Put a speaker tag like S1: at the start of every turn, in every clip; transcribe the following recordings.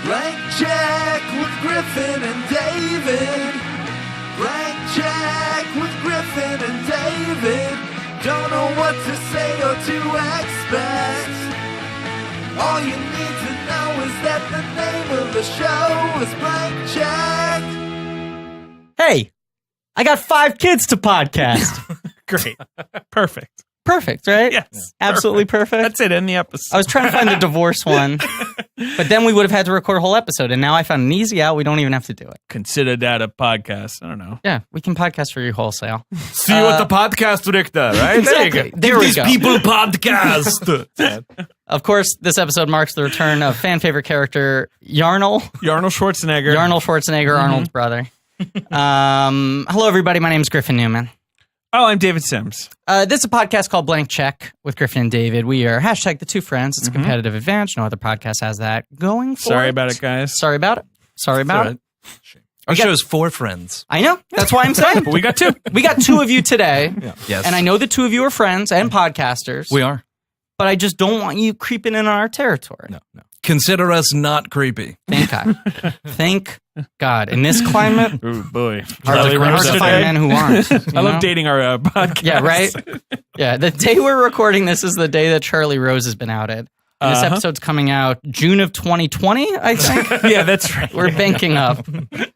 S1: Blank check with Griffin and David. Blank check with Griffin and David. Don't know what to say or to expect. All you need to know is that the name of the show is Blank Check.
S2: Hey, I got 5 kids to podcast.
S3: Great. Perfect.
S2: Perfect, right?
S3: Yes.
S2: Absolutely perfect.
S3: That's it. End the episode.
S2: I was trying to find a divorce one, but then we would have had to record a whole episode, and now I found an easy out. We don't even have to do it.
S3: Consider that a podcast. I don't know.
S2: Yeah, we can podcast for you wholesale.
S4: See you at the podcast director, right?
S2: Exactly. There we go.
S4: People podcast.
S2: Of course, this episode marks the return of fan favorite character Yarnell.
S3: Yarnell Schwarzenegger.
S2: Arnold's brother. Hello, everybody. My name is Griffin Newman.
S3: Oh, I'm David Sims.
S2: This is a podcast called Blank Check with Griffin and David. We are hashtag the two friends. It's a competitive advantage. No other podcast has that going for
S3: Sorry about it, guys.
S2: Sorry about it.
S4: Our show is 4 friends.
S2: I know. That's why I'm saying.
S3: But we got 2.
S2: We got 2 of you today.
S4: Yeah. Yes.
S2: And I know the 2 of you are friends and podcasters.
S4: We are.
S2: But I just don't want you creeping in on our territory.
S4: No. Consider us not creepy.
S2: Thank God. Thank God. In this climate,
S3: Oh, boy.
S2: hard to find men who aren't.
S3: I love dating our podcast.
S2: Yeah, right? Yeah, the day we're recording this is the day that Charlie Rose has been outed. And this episode's coming out June of 2020, I think.
S3: Yeah, that's right.
S2: We're banking up.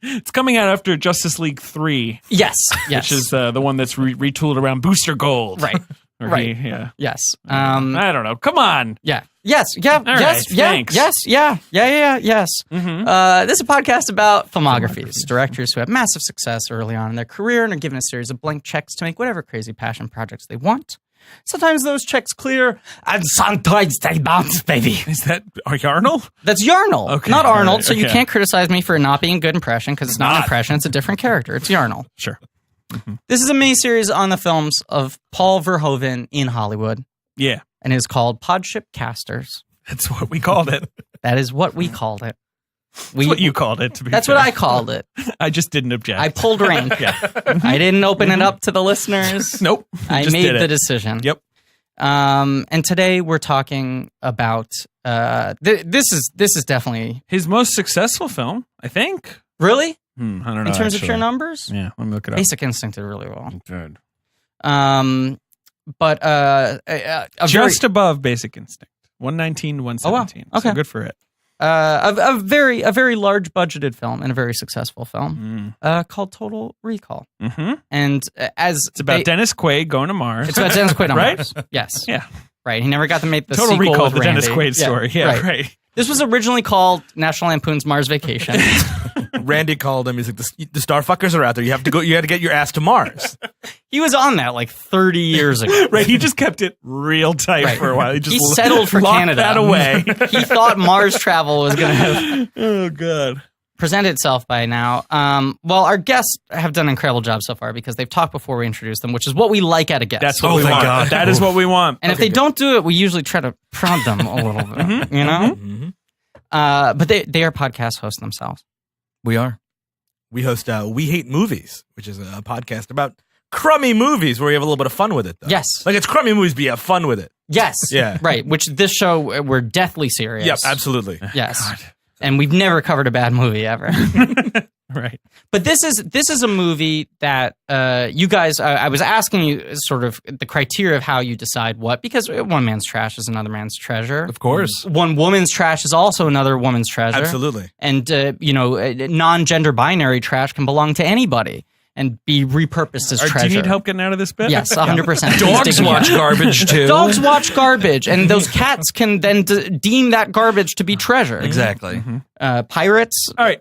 S3: It's coming out after Justice League 3.
S2: Yes.
S3: Which is the one that's retooled around Booster Gold.
S2: Right.
S3: Right. Yeah.
S2: Yes.
S3: I don't know. Come on.
S2: Yeah. Yes. Yeah.
S3: All
S2: yes.
S3: right,
S2: Yeah.
S3: thanks.
S2: Yes. Yeah. Yes.
S3: Mm-hmm.
S2: This is a podcast about filmographies, directors who have massive success early on in their career and are given a series of blank checks to make whatever crazy passion projects they want. Sometimes those checks clear, and sometimes they bounce, baby.
S3: Is that Yarnell?
S2: That's Yarnell,
S3: Okay,
S2: not
S3: all
S2: Arnold.
S3: right,
S2: So you
S3: okay.
S2: can't criticize me for not being a good impression because it's not an impression. It's a different character. It's Yarnell.
S3: Sure.
S2: This is a miniseries on the films of Paul Verhoeven in Hollywood,
S3: Yeah.
S2: and it is called Podship Casters.
S3: That's what we called it.
S2: That is what we called it.
S3: That's what you called it, to be
S2: That's
S3: fair.
S2: what I called it.
S3: I just didn't object.
S2: I pulled rank.
S3: Yeah.
S2: I didn't open it up to the listeners.
S3: Nope.
S2: I
S3: Just
S2: made
S3: did
S2: the
S3: it.
S2: decision.
S3: Yep.
S2: And today we're talking about this is definitely
S3: His most successful film, I think.
S2: really
S3: I don't know.
S2: in terms of
S3: actually.
S2: pure numbers.
S3: Yeah, let me look it up.
S2: Basic Instinct did really well.
S3: Good.
S2: But a
S3: Just above Basic Instinct. 119, 117.
S2: Oh, wow. Okay.
S3: So good for it.
S2: a very large budgeted film and a very successful film called Total Recall.
S3: Mm-hmm.
S2: And
S3: It's about Dennis Quaid going to Mars.
S2: It's about Dennis Quaid on
S3: Right?
S2: Mars. Yes.
S3: Yeah.
S2: Right. He never got to make the
S3: Total
S2: sequel
S3: Recall,
S2: with
S3: the Dennis
S2: Randy.
S3: Quaid story. Yeah, right.
S2: This was originally called National Lampoon's Mars Vacation.
S4: Randy called him. He's like, the Starfuckers are out there. You have to go. You got to get your ass to Mars.
S2: He was on that like 30 years ago.
S3: Right. He just kept it real tight
S2: Right.
S3: for a while.
S2: He settled for
S3: locked
S2: Canada.
S3: that away.
S2: He thought Mars travel was going to
S3: Oh, God.
S2: present itself by now. Well, our guests have done an incredible job so far because they've talked before we introduce them, which is what we like at a guest.
S3: That's what
S4: Oh,
S3: we
S4: thank
S3: want.
S4: God.
S3: That is what we want.
S2: And if they don't do it, we usually try to prod them a little bit, you know? But they are podcast hosts themselves.
S4: We are. We host We Hate Movies, which is a podcast about crummy movies where you have a little bit of fun with it, though.
S2: Yes.
S4: Like, it's crummy movies, but you have fun with it.
S2: Yes.
S4: Yeah.
S2: Right. Which this show, we're deathly serious.
S4: Yep, absolutely.
S2: Yes. And we've never covered a bad movie ever.
S3: Right.
S2: But this is a movie that you guys, I was asking you sort of the criteria of how you decide what, because one man's trash is another man's treasure.
S4: Of course.
S2: One woman's trash is also another woman's treasure.
S4: Absolutely.
S2: And, non-gender binary trash can belong to anybody and be repurposed as treasure.
S3: Do you need help getting out of this bit?
S2: Yes, 100%.
S4: Dogs watch garbage, too.
S2: Dogs watch garbage, and those cats can then deem that garbage to be treasure.
S4: Exactly.
S2: Pirates,
S3: All right.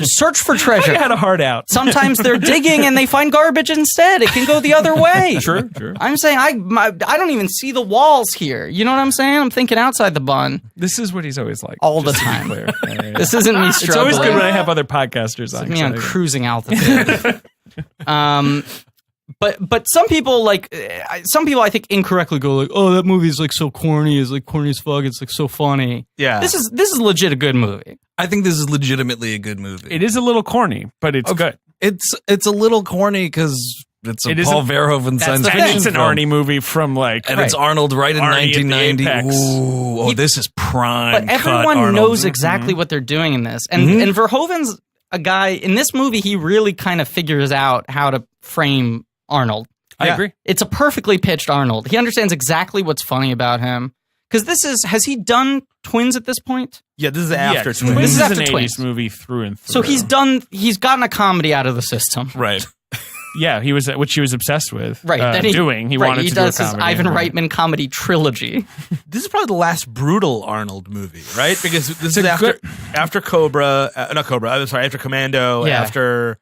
S2: Search for treasure.
S3: I had a heart out.
S2: Sometimes they're digging and they find garbage instead. It can go the other way.
S3: Sure.
S2: I'm saying I don't even see the walls here. You know what I'm saying? I'm thinking outside the bun
S3: This is what he's always like.
S2: all the
S3: just to be
S2: time.
S3: clear. Yeah.
S2: This isn't me
S3: It's
S2: struggling.
S3: always good when I have other podcasters on.
S2: me on
S3: so-
S2: cruising altitude. But some people I think incorrectly go like, oh, that movie is like so corny. It's like corny as fuck. It's like so funny.
S4: Yeah.
S2: This is legit a good movie.
S5: I think this is legitimately a good movie.
S3: It is a little corny, but it's good.
S5: It's a little corny because It's a
S3: It is
S5: Paul
S3: a-
S5: Verhoeven
S2: That's
S5: science
S2: the
S5: fiction
S3: And it's an
S5: film.
S3: Arnie movie from like.
S5: And it's Arnold right in
S3: Arnie at the
S5: 1990.
S3: apex.
S5: Ooh, this is prime.
S2: But everyone
S5: cut Arnold.
S2: knows exactly what they're doing in this. And and Verhoeven's a guy in this movie, he really kind of figures out how to frame Arnold.
S3: I agree.
S2: It's a perfectly pitched Arnold. He understands exactly what's funny about him. Because has he done Twins at this point?
S4: Yeah, this is after
S3: Yes,
S4: Twins.
S2: This
S3: This
S2: is
S3: is
S2: after
S3: an 80s
S2: Twins.
S3: movie through and through.
S2: So he's gotten a comedy out of the system.
S5: Right.
S3: Yeah, which he was obsessed with.
S2: Right. Then
S3: doing. He wanted
S2: he
S3: to
S2: does
S3: do a
S2: his
S3: comedy.
S2: Ivan Reitman comedy trilogy.
S4: This is probably the last brutal Arnold movie, right? Because this is
S3: a
S4: after Cobra, not Cobra. I'm sorry, after Commando,
S2: Yeah.
S4: after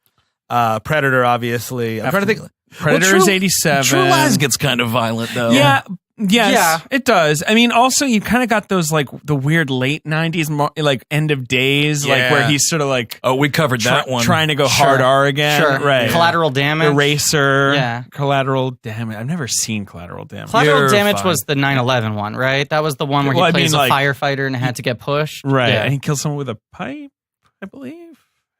S4: Predator, obviously. I'm trying to think.
S3: Predator is 87.
S5: True Lies gets kind of violent, though.
S3: Yeah. Yes,
S2: Yeah.
S3: it does. I mean, also you kind of got those like the weird late 90s, like End of Days, like
S4: Yeah.
S3: where he's sort of like
S5: Oh, we covered that one.
S3: trying to go
S2: Sure.
S3: hard R again.
S2: Sure.
S3: Right.
S2: Collateral Damage.
S3: Eraser.
S2: Yeah.
S3: Collateral Damage. I've never seen Collateral Damage.
S2: Collateral
S5: You're
S2: Damage
S5: fine.
S2: was the 9/11 one, right? That was the one where he
S3: Well, I
S2: plays
S3: mean,
S2: a
S3: like-
S2: firefighter and had to get pushed.
S3: Right.
S2: Yeah.
S3: And he kills someone with a pipe, I believe.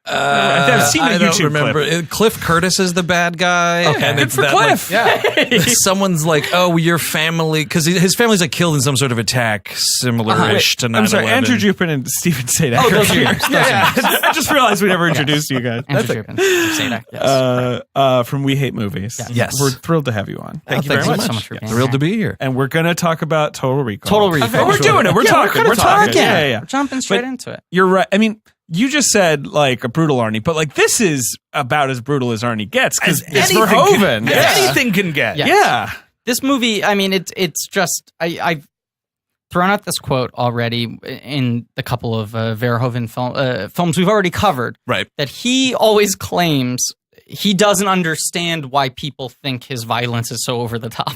S3: I've seen the
S5: I don't
S3: YouTube
S5: remember.
S3: clip.
S5: Cliff Curtis is the bad guy.
S2: Okay.
S5: And
S3: Good
S5: it's
S3: for
S5: that,
S3: Cliff.
S5: Like, someone's like, oh, your family, because his family's like killed in some sort of attack similar-ish to 9/11.
S3: I'm sorry, Andrew Jupin and Steven Sajdak.
S2: Oh, those are yours.
S3: I just realized we never introduced you guys.
S2: Andrew Jupin. Sajdak, yes.
S3: From We Hate Movies.
S5: Yes.
S3: We're thrilled to have you on.
S5: Thank you
S2: thanks
S5: very
S2: so
S5: much.
S2: much for being
S5: Thrilled
S2: here.
S5: to be here.
S3: And we're going to talk about Total Recall.
S2: Total Recall.
S3: Oh, we're doing it. We're talking. We're talking. Yeah.
S2: We're jumping straight
S3: But-
S2: into it.
S3: You're right. I mean, you just said like a brutal Arnie, but like this is about as brutal as Arnie gets because it's
S4: Anything
S3: Verhoeven.
S4: Anything can get.
S2: Yeah.
S3: Yeah.
S2: This movie, I mean, it's just I've thrown out this quote already in the couple of Verhoeven films we've already covered.
S5: Right.
S2: That he always claims he doesn't understand why people think his violence is so over the top.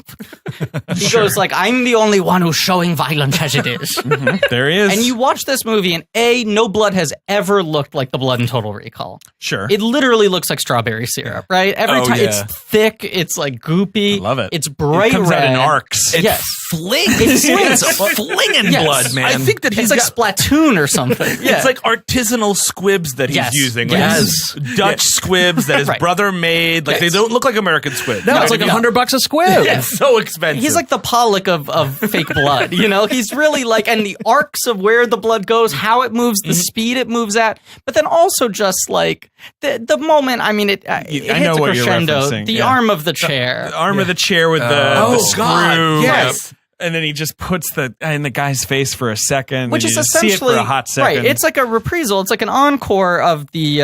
S2: He goes like, I'm the only one who's showing violence as it is.
S3: There he is.
S2: And you watch this movie and no blood has ever looked like the blood in Total Recall.
S3: sure.
S2: It literally looks like strawberry syrup, right? Every
S5: Oh,
S2: time
S5: yeah.
S2: it's thick, it's like goopy.
S3: I love it.
S2: It's bright
S3: It comes
S2: red.
S3: out in arcs.
S5: It
S2: Yes.
S5: flings.
S2: It flings.
S5: It's flinging
S2: Yes.
S5: blood, man.
S4: I think that
S2: It's like Splatoon or something. Yeah.
S4: It's like artisanal squibs that he's
S2: Yes.
S4: using. Like
S2: Yes.
S4: Dutch squibs that his
S2: Right.
S4: brother made. Like
S2: Yes.
S4: they don't look like American squibs.
S5: no, it's like $100 a squib.
S4: It's so expensive.
S2: He's like the Pollock of fake blood, you know? He's really like, and the arcs of where the blood goes, how it moves, the speed it moves at, but then also just like the moment, I mean, it hits
S3: know
S2: a
S3: what you're
S2: crescendo,
S3: referencing,
S2: the
S3: yeah.
S2: arm of the chair.
S3: The arm of the chair with the
S5: Oh,
S3: screw.
S5: God.
S4: Yes.
S3: And then he just puts in the guy's face for a second.
S2: Which
S3: and
S2: is
S3: you just see it
S2: essentially
S3: for a hot second.
S2: right. It's like a reprisal. It's like an encore of the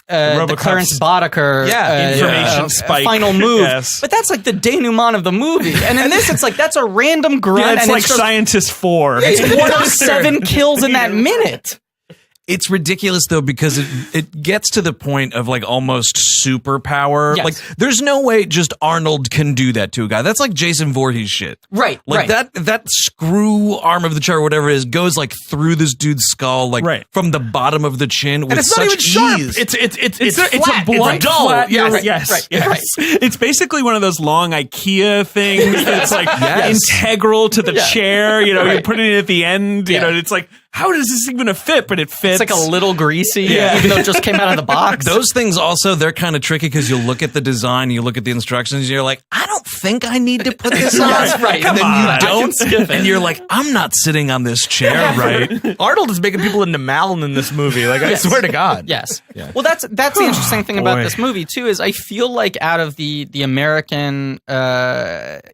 S3: RoboCop's
S2: Clarence Boddicker
S3: information spike.
S2: final move.
S3: Yes.
S2: But that's like the denouement of the movie. And in this, it's like that's a random grunt.
S3: Yeah, it's
S2: and
S3: like
S2: it's just,
S3: Scientist 4.
S2: it's one of 7 kills in that minute.
S5: It's ridiculous though because it gets to the point of like almost superpower.
S2: Yes.
S5: Like there's no way just Arnold can do that to a guy. That's like Jason Voorhees shit.
S2: Right.
S5: Like
S2: right.
S5: that screw arm of the chair or whatever it is goes like through this dude's skull, like
S3: Right.
S5: from the bottom of the chin with
S4: and it's not
S5: such
S4: even sharp.
S5: ease.
S4: It's
S3: a
S4: flat.
S3: blunt,
S4: It's dull.
S3: flat.
S4: Yes.
S3: Right, yes.
S2: right,
S3: yes.
S2: right.
S3: It's basically one of those long IKEA things that's like
S5: Yes.
S3: integral to the
S2: Yeah.
S3: chair. You know, you're putting it at the end. You
S2: Yeah.
S3: know, it's like, how does this even fit? But it fits.
S2: It's like a little greasy,
S3: Yeah.
S2: even though it just came out of the box.
S5: Those things also, they're kind of tricky because you look at the design, you look at the instructions, and you're like, I don't think I need to put this on.
S2: Yes, right.
S5: And then
S2: Come on.
S5: you
S2: I can
S5: don't,
S2: skip it.
S5: and you're like, I'm not sitting on this chair, right?
S4: Arnold is making people into Malin in this movie. Like I
S2: Yes.
S4: swear to God.
S2: Yes. Well, that's the interesting thing about
S3: Boy.
S2: this movie too is I feel like out of the American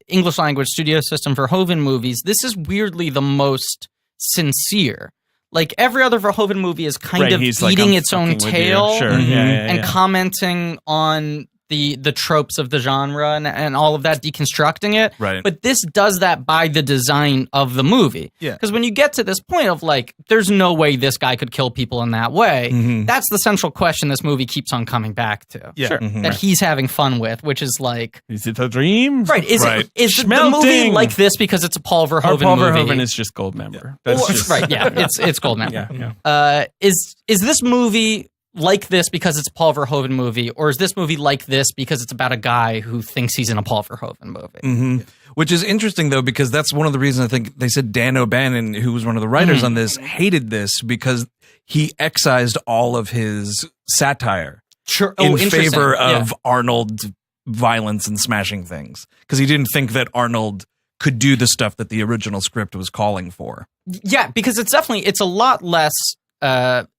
S2: English language studio system Verhoeven movies, this is weirdly the most sincere. Like every other Verhoeven movie is kind
S3: Right,
S2: of
S3: he's like,
S2: eating
S3: I'm
S2: its own
S3: fucking with you.
S2: tail
S3: Sure.
S2: and,
S3: Yeah, yeah,
S2: and
S3: yeah.
S2: commenting on the tropes of the genre and all of that, deconstructing it.
S5: Right.
S2: But this does that by the design of the movie.
S4: Yeah.
S2: Because when you get to this point of like, there's no way this guy could kill people in that way, that's the central question this movie keeps on coming back to.
S4: Yeah.
S3: Sure.
S2: That he's having fun with, which is like,
S3: Is it a dream?
S2: right? Is
S5: Right.
S2: is the movie
S3: Schmelting.
S2: like this because it's a Paul
S3: Or
S2: Verhoeven
S3: Paul
S2: movie?
S3: Verhoeven is just gold member. That's
S2: Or-
S3: just
S2: right? Yeah, it's Goldman.
S3: Yeah.
S2: Is this movie like this because it's a Paul Verhoeven movie, or is this movie like this because it's about a guy who thinks he's in a Paul Verhoeven movie?
S5: Which is interesting though, because that's one of the reasons I think they said Dan O'Bannon, who was one of the writers on this, hated this because he excised all of his satire
S2: Sure.
S5: in
S2: interesting.
S5: favor
S2: Yeah.
S5: of Arnold violence and smashing things because he didn't think that Arnold could do the stuff that the original script was calling for.
S2: Yeah, because it's a lot less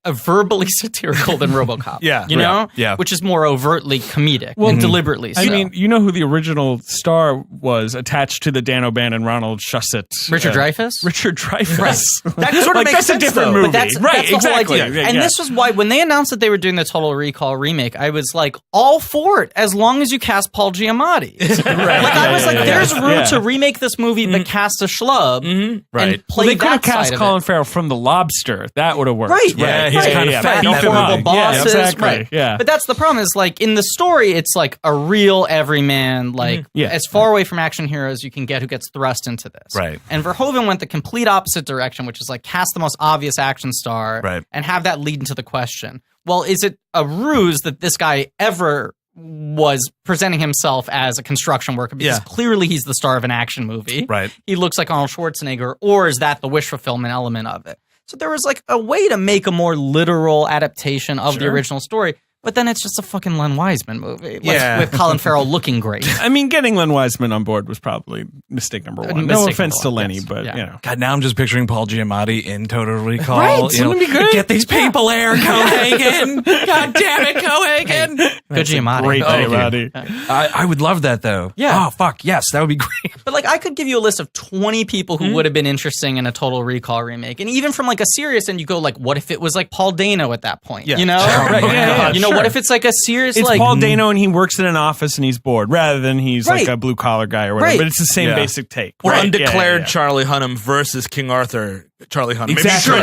S2: verbally satirical than RoboCop.
S4: Yeah.
S2: You know?
S5: Yeah.
S2: Which is more overtly comedic and deliberately so.
S3: I mean, you know who the original star was attached to the Dan O'Bannon, Ronald Shusett?
S2: Richard Dreyfuss?
S3: Richard Dreyfuss.
S2: Right. That sort of makes
S3: that's
S2: sense,
S3: a different
S2: though.
S3: movie.
S2: But that's
S3: right,
S2: the
S3: exactly.
S2: whole idea.
S3: Yeah,
S2: and
S3: yeah.
S2: this was why, when they announced that they were doing the Total Recall remake, I was like, all for it, as long as you cast Paul Giamatti. I was like, there's room to remake this movie, but cast a schlub and play
S3: Well, they could have
S2: that side
S3: cast
S2: of
S3: Colin
S2: it.
S3: Farrell from The Lobster. That would have worked.
S2: Right.
S5: Yeah, he's kind of fat in that
S2: Horrible
S5: movie.
S2: bosses.
S3: Yeah, exactly.
S2: Right.
S3: Yeah.
S2: But that's the problem is, like, in the story, it's like a real everyman, like, as far away from action heroes you can get who gets thrust into this.
S5: Right.
S2: And Verhoeven went the complete opposite direction, which is like cast the most obvious action star and have that lead into the question. Well, is it a ruse that this guy ever was presenting himself as a construction worker? Because clearly he's the star of an action movie.
S5: Right.
S2: He looks like Arnold Schwarzenegger, or is that the wish fulfillment element of it? So there was like a way to make a more literal adaptation of the original story, but then it's just a fucking Len Wiseman movie with Colin Farrell looking great.
S3: I mean, getting Len Wiseman on board was probably mistake number one. No offense to Lenny, but you know.
S5: God, now I'm just picturing Paul Giamatti in Total Recall.
S2: Right,
S5: wouldn't it be great? Get these people there, Cohagen. God damn it, Cohagen.
S2: Good Giamatti.
S3: Great Giamatti.
S5: I would love that, though.
S2: Yeah.
S5: Oh, fuck, yes, that would be great.
S2: But like, I could give you a list of 20 people who would have been interesting in a Total Recall remake. And even from like a serious end, you go like, what if it was like Paul Dano at that point? You know?
S3: Right.
S2: You know, what if it's like a serious,
S3: It's
S2: like...
S3: Paul Dano and he works in an office and he's bored rather than he's like a blue collar guy or whatever.
S2: Right.
S3: But it's the same basic take.
S4: Or
S3: right?
S4: undeclared Charlie Hunnam versus King Arthur Charlie Hunnam.
S3: Exactly.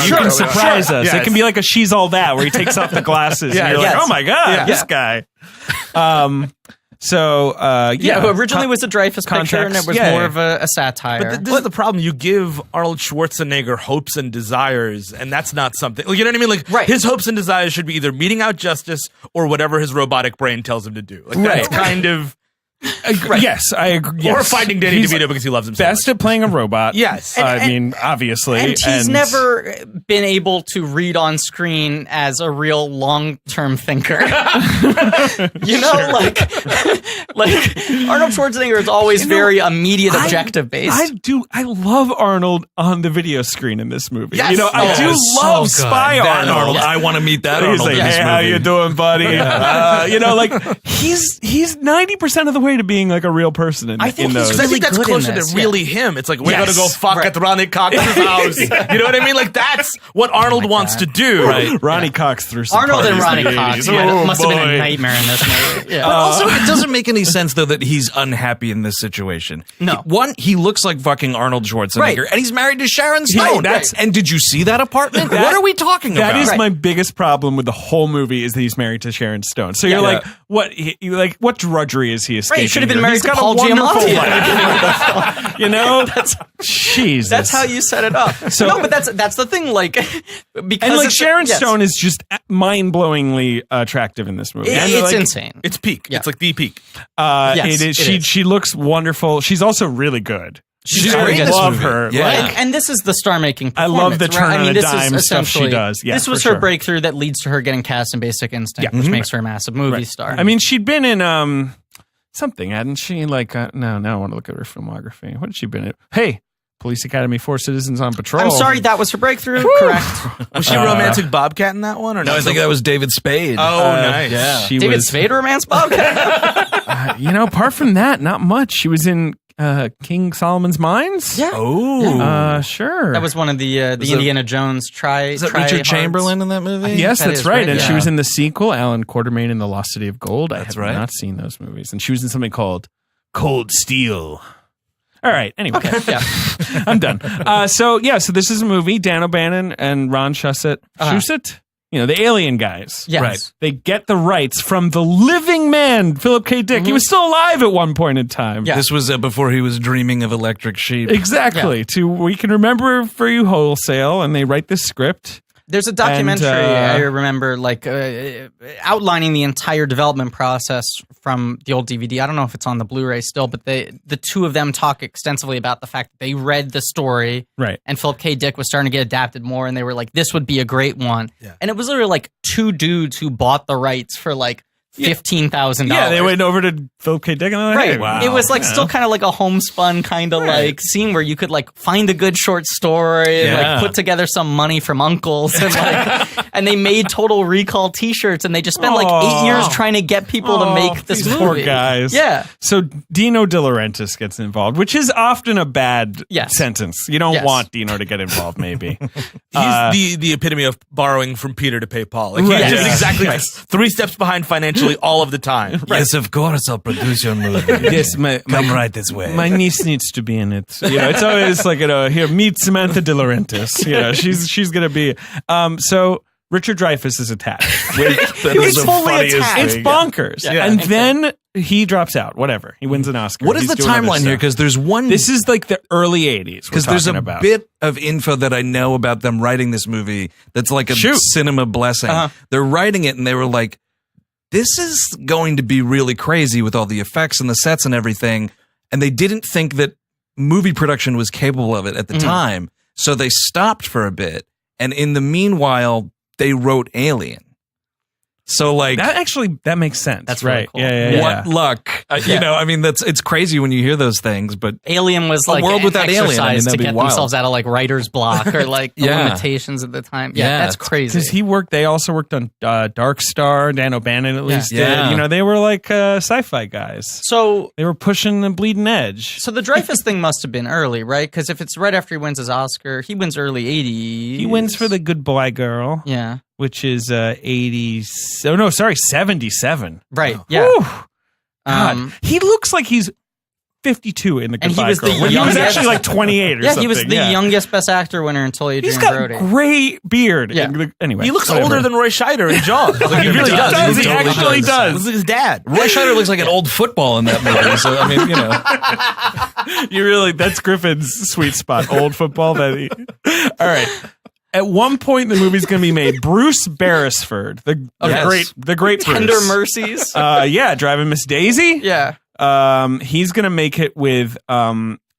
S3: You can surprise us. It can be like a She's All That where he takes off the glasses and you're like, oh my God, this guy.
S2: Originally it was a Dreyfuss picture, and it was more of a satire.
S4: But this is the problem. You give Arnold Schwarzenegger hopes and desires, and that's not something. You know what I mean? Like his hopes and desires should be either meting out justice or whatever his robotic brain tells him to do. Like that's kind of.
S3: Yes, I agree. Yes.
S4: Or finding Danny DeVito because he loves him so
S3: best
S4: much.
S3: at playing a robot.
S4: Yes.
S3: I mean, obviously.
S2: And he's never been able to read on screen as a real long-term thinker. You know, like Arnold Schwarzenegger is always very immediate objective-based.
S3: I love Arnold on the video screen in this movie.
S4: Yes.
S3: You know, I do love
S5: so
S3: Spy
S5: that
S3: Arnold.
S5: I want to meet that
S3: He's
S5: Arnold
S3: like,
S5: in this
S3: hey, how
S5: movie.
S3: you doing, buddy? You know, like he's 90% of the way to being like a real person in,
S2: I think
S3: in
S2: he's
S3: those.
S4: I think that's
S2: good in
S4: closer
S2: this,
S4: to really him. It's like, we're
S3: Yes.
S4: going to go fuck at Ronnie Cox's house. You know what I mean? Like, that's what Arnold wants to do.
S3: Right. Ronnie Cox through some
S2: Arnold and
S3: parties
S2: Ronnie
S3: in the
S2: Cox
S3: 80s.
S2: must have been a nightmare in this movie. Yeah.
S5: But also, it doesn't make any sense, though, that he's unhappy in this situation.
S2: No.
S5: One, he looks like fucking Arnold Schwarzenegger,
S2: Right.
S5: and he's married to Sharon Stone.
S3: that's-
S5: and did you see that apartment? What are we talking about?
S3: That is my biggest problem with the whole movie is that he's married to Sharon Stone. So you're like, what drudgery is he escaping?
S2: Right, he should have been
S3: here?
S2: married
S3: He's
S2: to
S3: got a
S2: Paul
S3: wonderful
S2: Giamatti.
S3: life. You know, Jesus.
S2: That's how you set it up. No, but that's the thing. Like, because
S3: and like
S2: it's-
S3: Sharon
S2: yes.
S3: Stone is just mind-blowingly attractive in this movie. And,
S2: It's
S3: like,
S2: insane.
S4: It's peak.
S2: Yeah.
S4: It's like the peak.
S2: Yes,
S3: it is.
S2: it is.
S3: She looks wonderful. She's also really good.
S5: She's
S3: I
S5: great in this
S3: love
S5: movie.
S3: her.
S5: Yeah.
S3: Like,
S2: And this is the star-making
S3: I
S2: performance.
S3: love the turn
S2: right?
S3: on a
S2: this
S3: dime
S2: is
S3: stuff she
S2: essentially-
S3: does. Yeah,
S2: this was
S3: for
S2: her
S3: sure.
S2: breakthrough that leads to her getting cast in Basic Instinct, which makes her a massive movie star.
S3: I mean, she'd been in something, hadn't she? Like, no, I want to look at her filmography. What had she been in? Hey, Police Academy 4 Citizens on Patrol.
S2: I'm sorry, that was her breakthrough. Correct.
S4: Was she romantic Bobcat in that one? Or
S5: No, I think that was David Spade.
S4: Oh, nice.
S5: Yeah.
S3: She
S2: David
S3: was,
S2: Spade romance Bobcat.
S3: apart from that, not much. She was in King Solomon's Mines.
S2: Yeah.
S5: Oh.
S3: Sure.
S2: That was one of the Indiana Jones
S5: Is that Richard Chamberlain in that movie?
S3: Yes,
S2: That
S3: that's
S2: is
S3: right.
S2: right,
S3: And
S2: yeah.
S3: she was in the sequel, Alan Quartermain in The Lost City of Gold. I have
S5: right.
S3: not seen those movies. And she was in something called Cold Steel. All right. Anyway,
S2: Yeah.
S3: I'm done. So this is a movie. Dan O'Bannon and Ron Shusett. Shusett? You know, the alien guys.
S2: Yes.
S3: Right. They get the rights from the living man, Philip K. Dick. He was still alive at one point in time.
S2: Yeah.
S5: This was before he was dreaming of electric sheep.
S3: Exactly. We can remember for you wholesale, and they write this script.
S2: There's a documentary I remember, like outlining the entire development process from the old DVD. I don't know if it's on the Blu-ray still, but the two of them talk extensively about the fact that they read the story,
S3: Right.
S2: and Philip K. Dick was starting to get adapted more, and they were like, "This would be a great one." And it was literally like two dudes who bought the rights for like $15,000.
S3: Yeah, they went over to Philip K. Dick and they're like,
S2: Right.
S3: hey, wow.
S2: It was like still kind of like a homespun kind of like scene where you could like find a good short story and like put together some money from uncles and like and they made Total Recall t-shirts and they just spent like 8 years trying to get people to make this
S3: these
S2: movie.
S3: poor guys.
S2: Yeah.
S3: So Dino De Laurentiis gets involved, which is often a bad sentence. You don't want Dino to get involved, maybe.
S4: He's the epitome of borrowing from Peter to pay Paul. Like, he's just exactly 3 steps behind financially all of the time.
S5: Yes, of course, I'll produce your movie.
S3: Yes,
S5: Come right this way.
S3: My niece needs to be in it. You know, it's always like, here, meet Samantha De Laurentiis. You know, she's gonna be. So Richard Dreyfuss is attached.
S2: He's fully attached.
S3: It's bonkers.
S2: Yeah.
S3: And then he drops out. Whatever. He wins an Oscar.
S5: What is
S3: He's
S5: the
S3: doing other
S5: timeline here?
S3: stuff.
S5: Because there's one.
S3: This is like the early 80s.
S5: Because there's a bit of info that I know about them writing this movie that's like a cinema blessing. They're writing it and they were like, this is going to be really crazy with all the effects and the sets and everything. And they didn't think that movie production was capable of it at the time. So they stopped for a bit. And in the meanwhile, they wrote Alien. So like
S3: that makes sense.
S2: That's
S3: right.
S2: really cool.
S3: Yeah.
S5: What luck. You know, I mean, it's crazy when you hear those things, but
S2: Alien was
S5: A
S2: like
S5: world
S2: an
S5: without Alien,
S2: exercise
S5: I mean,
S2: to
S5: that'd be
S2: get
S5: wild.
S2: themselves out of like writer's block or like the limitations at the time. Yeah, that's crazy.
S3: Because they also worked on Dark Star, Dan O'Bannon at least did. You know, they were like sci-fi guys.
S2: So
S3: they were pushing the bleeding edge.
S2: So the Dreyfuss thing must have been early, right? Because if it's right after he wins his Oscar, he wins early 80s.
S3: He wins for The Good Boy Girl.
S2: Yeah.
S3: Which is 77.
S2: Right. Yeah.
S3: God, he looks like he's 52 in The Good Boy Girl. When he was actually like 28 or something.
S2: Yeah, he was the youngest Best Actor winner until Adrian
S3: He's got
S2: Brody.
S3: Great beard.
S2: Yeah.
S3: Anyway,
S4: He looks older than Roy Scheider in Jaws. Like, he really does.
S3: He actually does.
S4: Looks like his dad.
S5: Roy Scheider looks like an old football in that movie. So I mean, you know,
S3: that's Griffin's sweet spot. Old football. All right. At one point in the movie's going to be made, Bruce Beresford, the great
S2: Tender
S3: Bruce.
S2: Mercies.
S3: Driving Miss Daisy.
S2: Yeah.
S3: He's going to make it with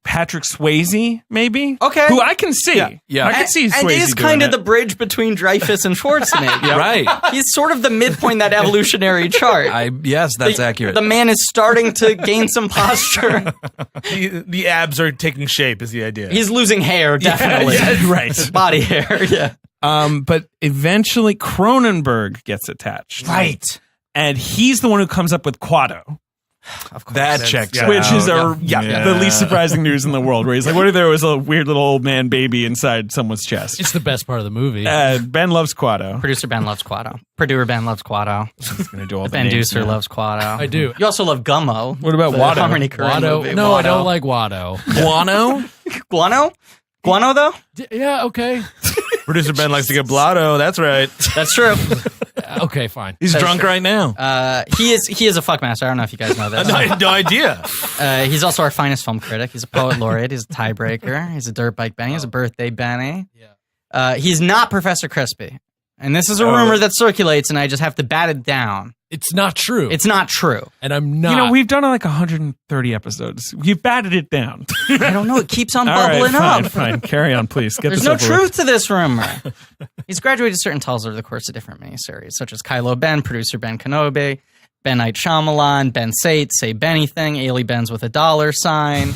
S3: Patrick Swayze, maybe.
S2: Okay.
S3: Who I can see. Yeah. I can see Swayze
S2: and is
S3: doing
S2: kind of
S3: it.
S2: the bridge between Dreyfuss and Schwarzenegger.
S5: Right.
S2: He's sort of the midpoint in that evolutionary chart.
S5: Yes, that's accurate.
S2: The man is starting to gain some posture.
S4: The abs are taking shape is the idea.
S2: He's losing hair, definitely.
S3: Yeah, right.
S2: Body hair, yeah.
S3: But eventually Cronenberg gets attached.
S2: Right.
S3: And he's the one who comes up with Quado.
S2: Of course.
S5: That checks out.
S3: Which is the least surprising news in the world, where he's like, what if there was a weird little old man baby inside someone's chest?
S6: It's the best part of the movie.
S3: Ben loves Quado.
S2: Producer Ben loves Quado. Purduer Ben loves Quado.
S3: He's going to do all the
S2: Ben
S3: names
S2: Deucer
S3: now.
S2: loves Quado.
S6: I do.
S2: You also love Gummo.
S3: What about
S2: the
S3: Watto?
S2: Harmony Korine
S6: Watto.
S2: movie.
S6: No,
S2: Watto.
S6: I don't like Watto.
S5: Guano?
S2: Guano? Guano, though?
S6: Yeah, okay.
S4: Producer Ben likes to get blotto. That's right.
S2: That's true.
S6: Okay, fine.
S5: He's drunk right now.
S2: He is a fuckmaster. I don't know if you guys know this.
S4: I had no idea.
S2: He's also our finest film critic. He's a poet laureate. He's a tiebreaker. He's a dirt bike Benny. He's a birthday Benny.
S6: Yeah.
S2: He's not Professor Crispy. And this is a rumor that circulates, and I just have to bat it down.
S6: It's not true.
S2: It's not true.
S6: And I'm not.
S3: You know, we've done like 130 episodes. You've batted it down.
S2: I don't know. It keeps on
S3: All right,
S2: bubbling
S3: fine,
S2: up.
S3: fine. Carry on, please. Get
S2: There's
S3: this
S2: no
S3: over
S2: truth
S3: with.
S2: to this rumor. He's graduated certain titles over the course of different miniseries, such as Kylo Ben, Producer Ben Kenobi, Ben Night Shyamalan, Ben Sate, Say Bennything, Ailey Benz with a $sign,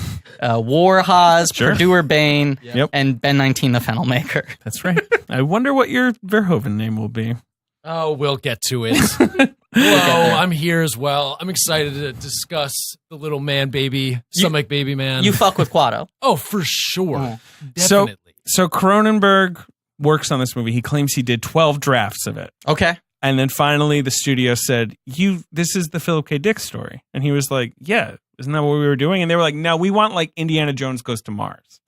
S2: Warhaz, Purduer Bane, and Ben 19 the Fennel Maker.
S3: That's right. I wonder what your Verhoeven name will be.
S6: Oh, we'll get to it. Hello, I'm here as well. I'm excited to discuss the little man baby, stomach baby man.
S2: You fuck with Quado.
S6: Oh, for sure. Definitely.
S3: So Cronenberg works on this movie. He claims he did 12 drafts of it.
S2: Okay.
S3: And then finally the studio said, this is the Philip K. Dick story. And he was like, yeah, isn't that what we were doing? And they were like, no, we want like Indiana Jones Goes to Mars.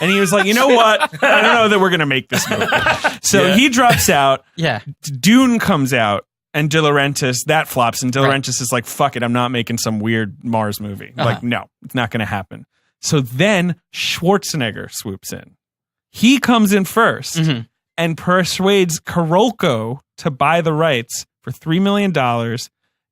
S3: And he was like, you know what? I don't know that we're going to make this movie. So he drops out.
S2: Yeah.
S3: Dune comes out. And De Laurentiis, that flops. And De Laurentiis is like, fuck it, I'm not making some weird Mars movie. Like, no, it's not going to happen. So then Schwarzenegger swoops in. He comes in first and persuades Carolco to buy the rights for $3 million.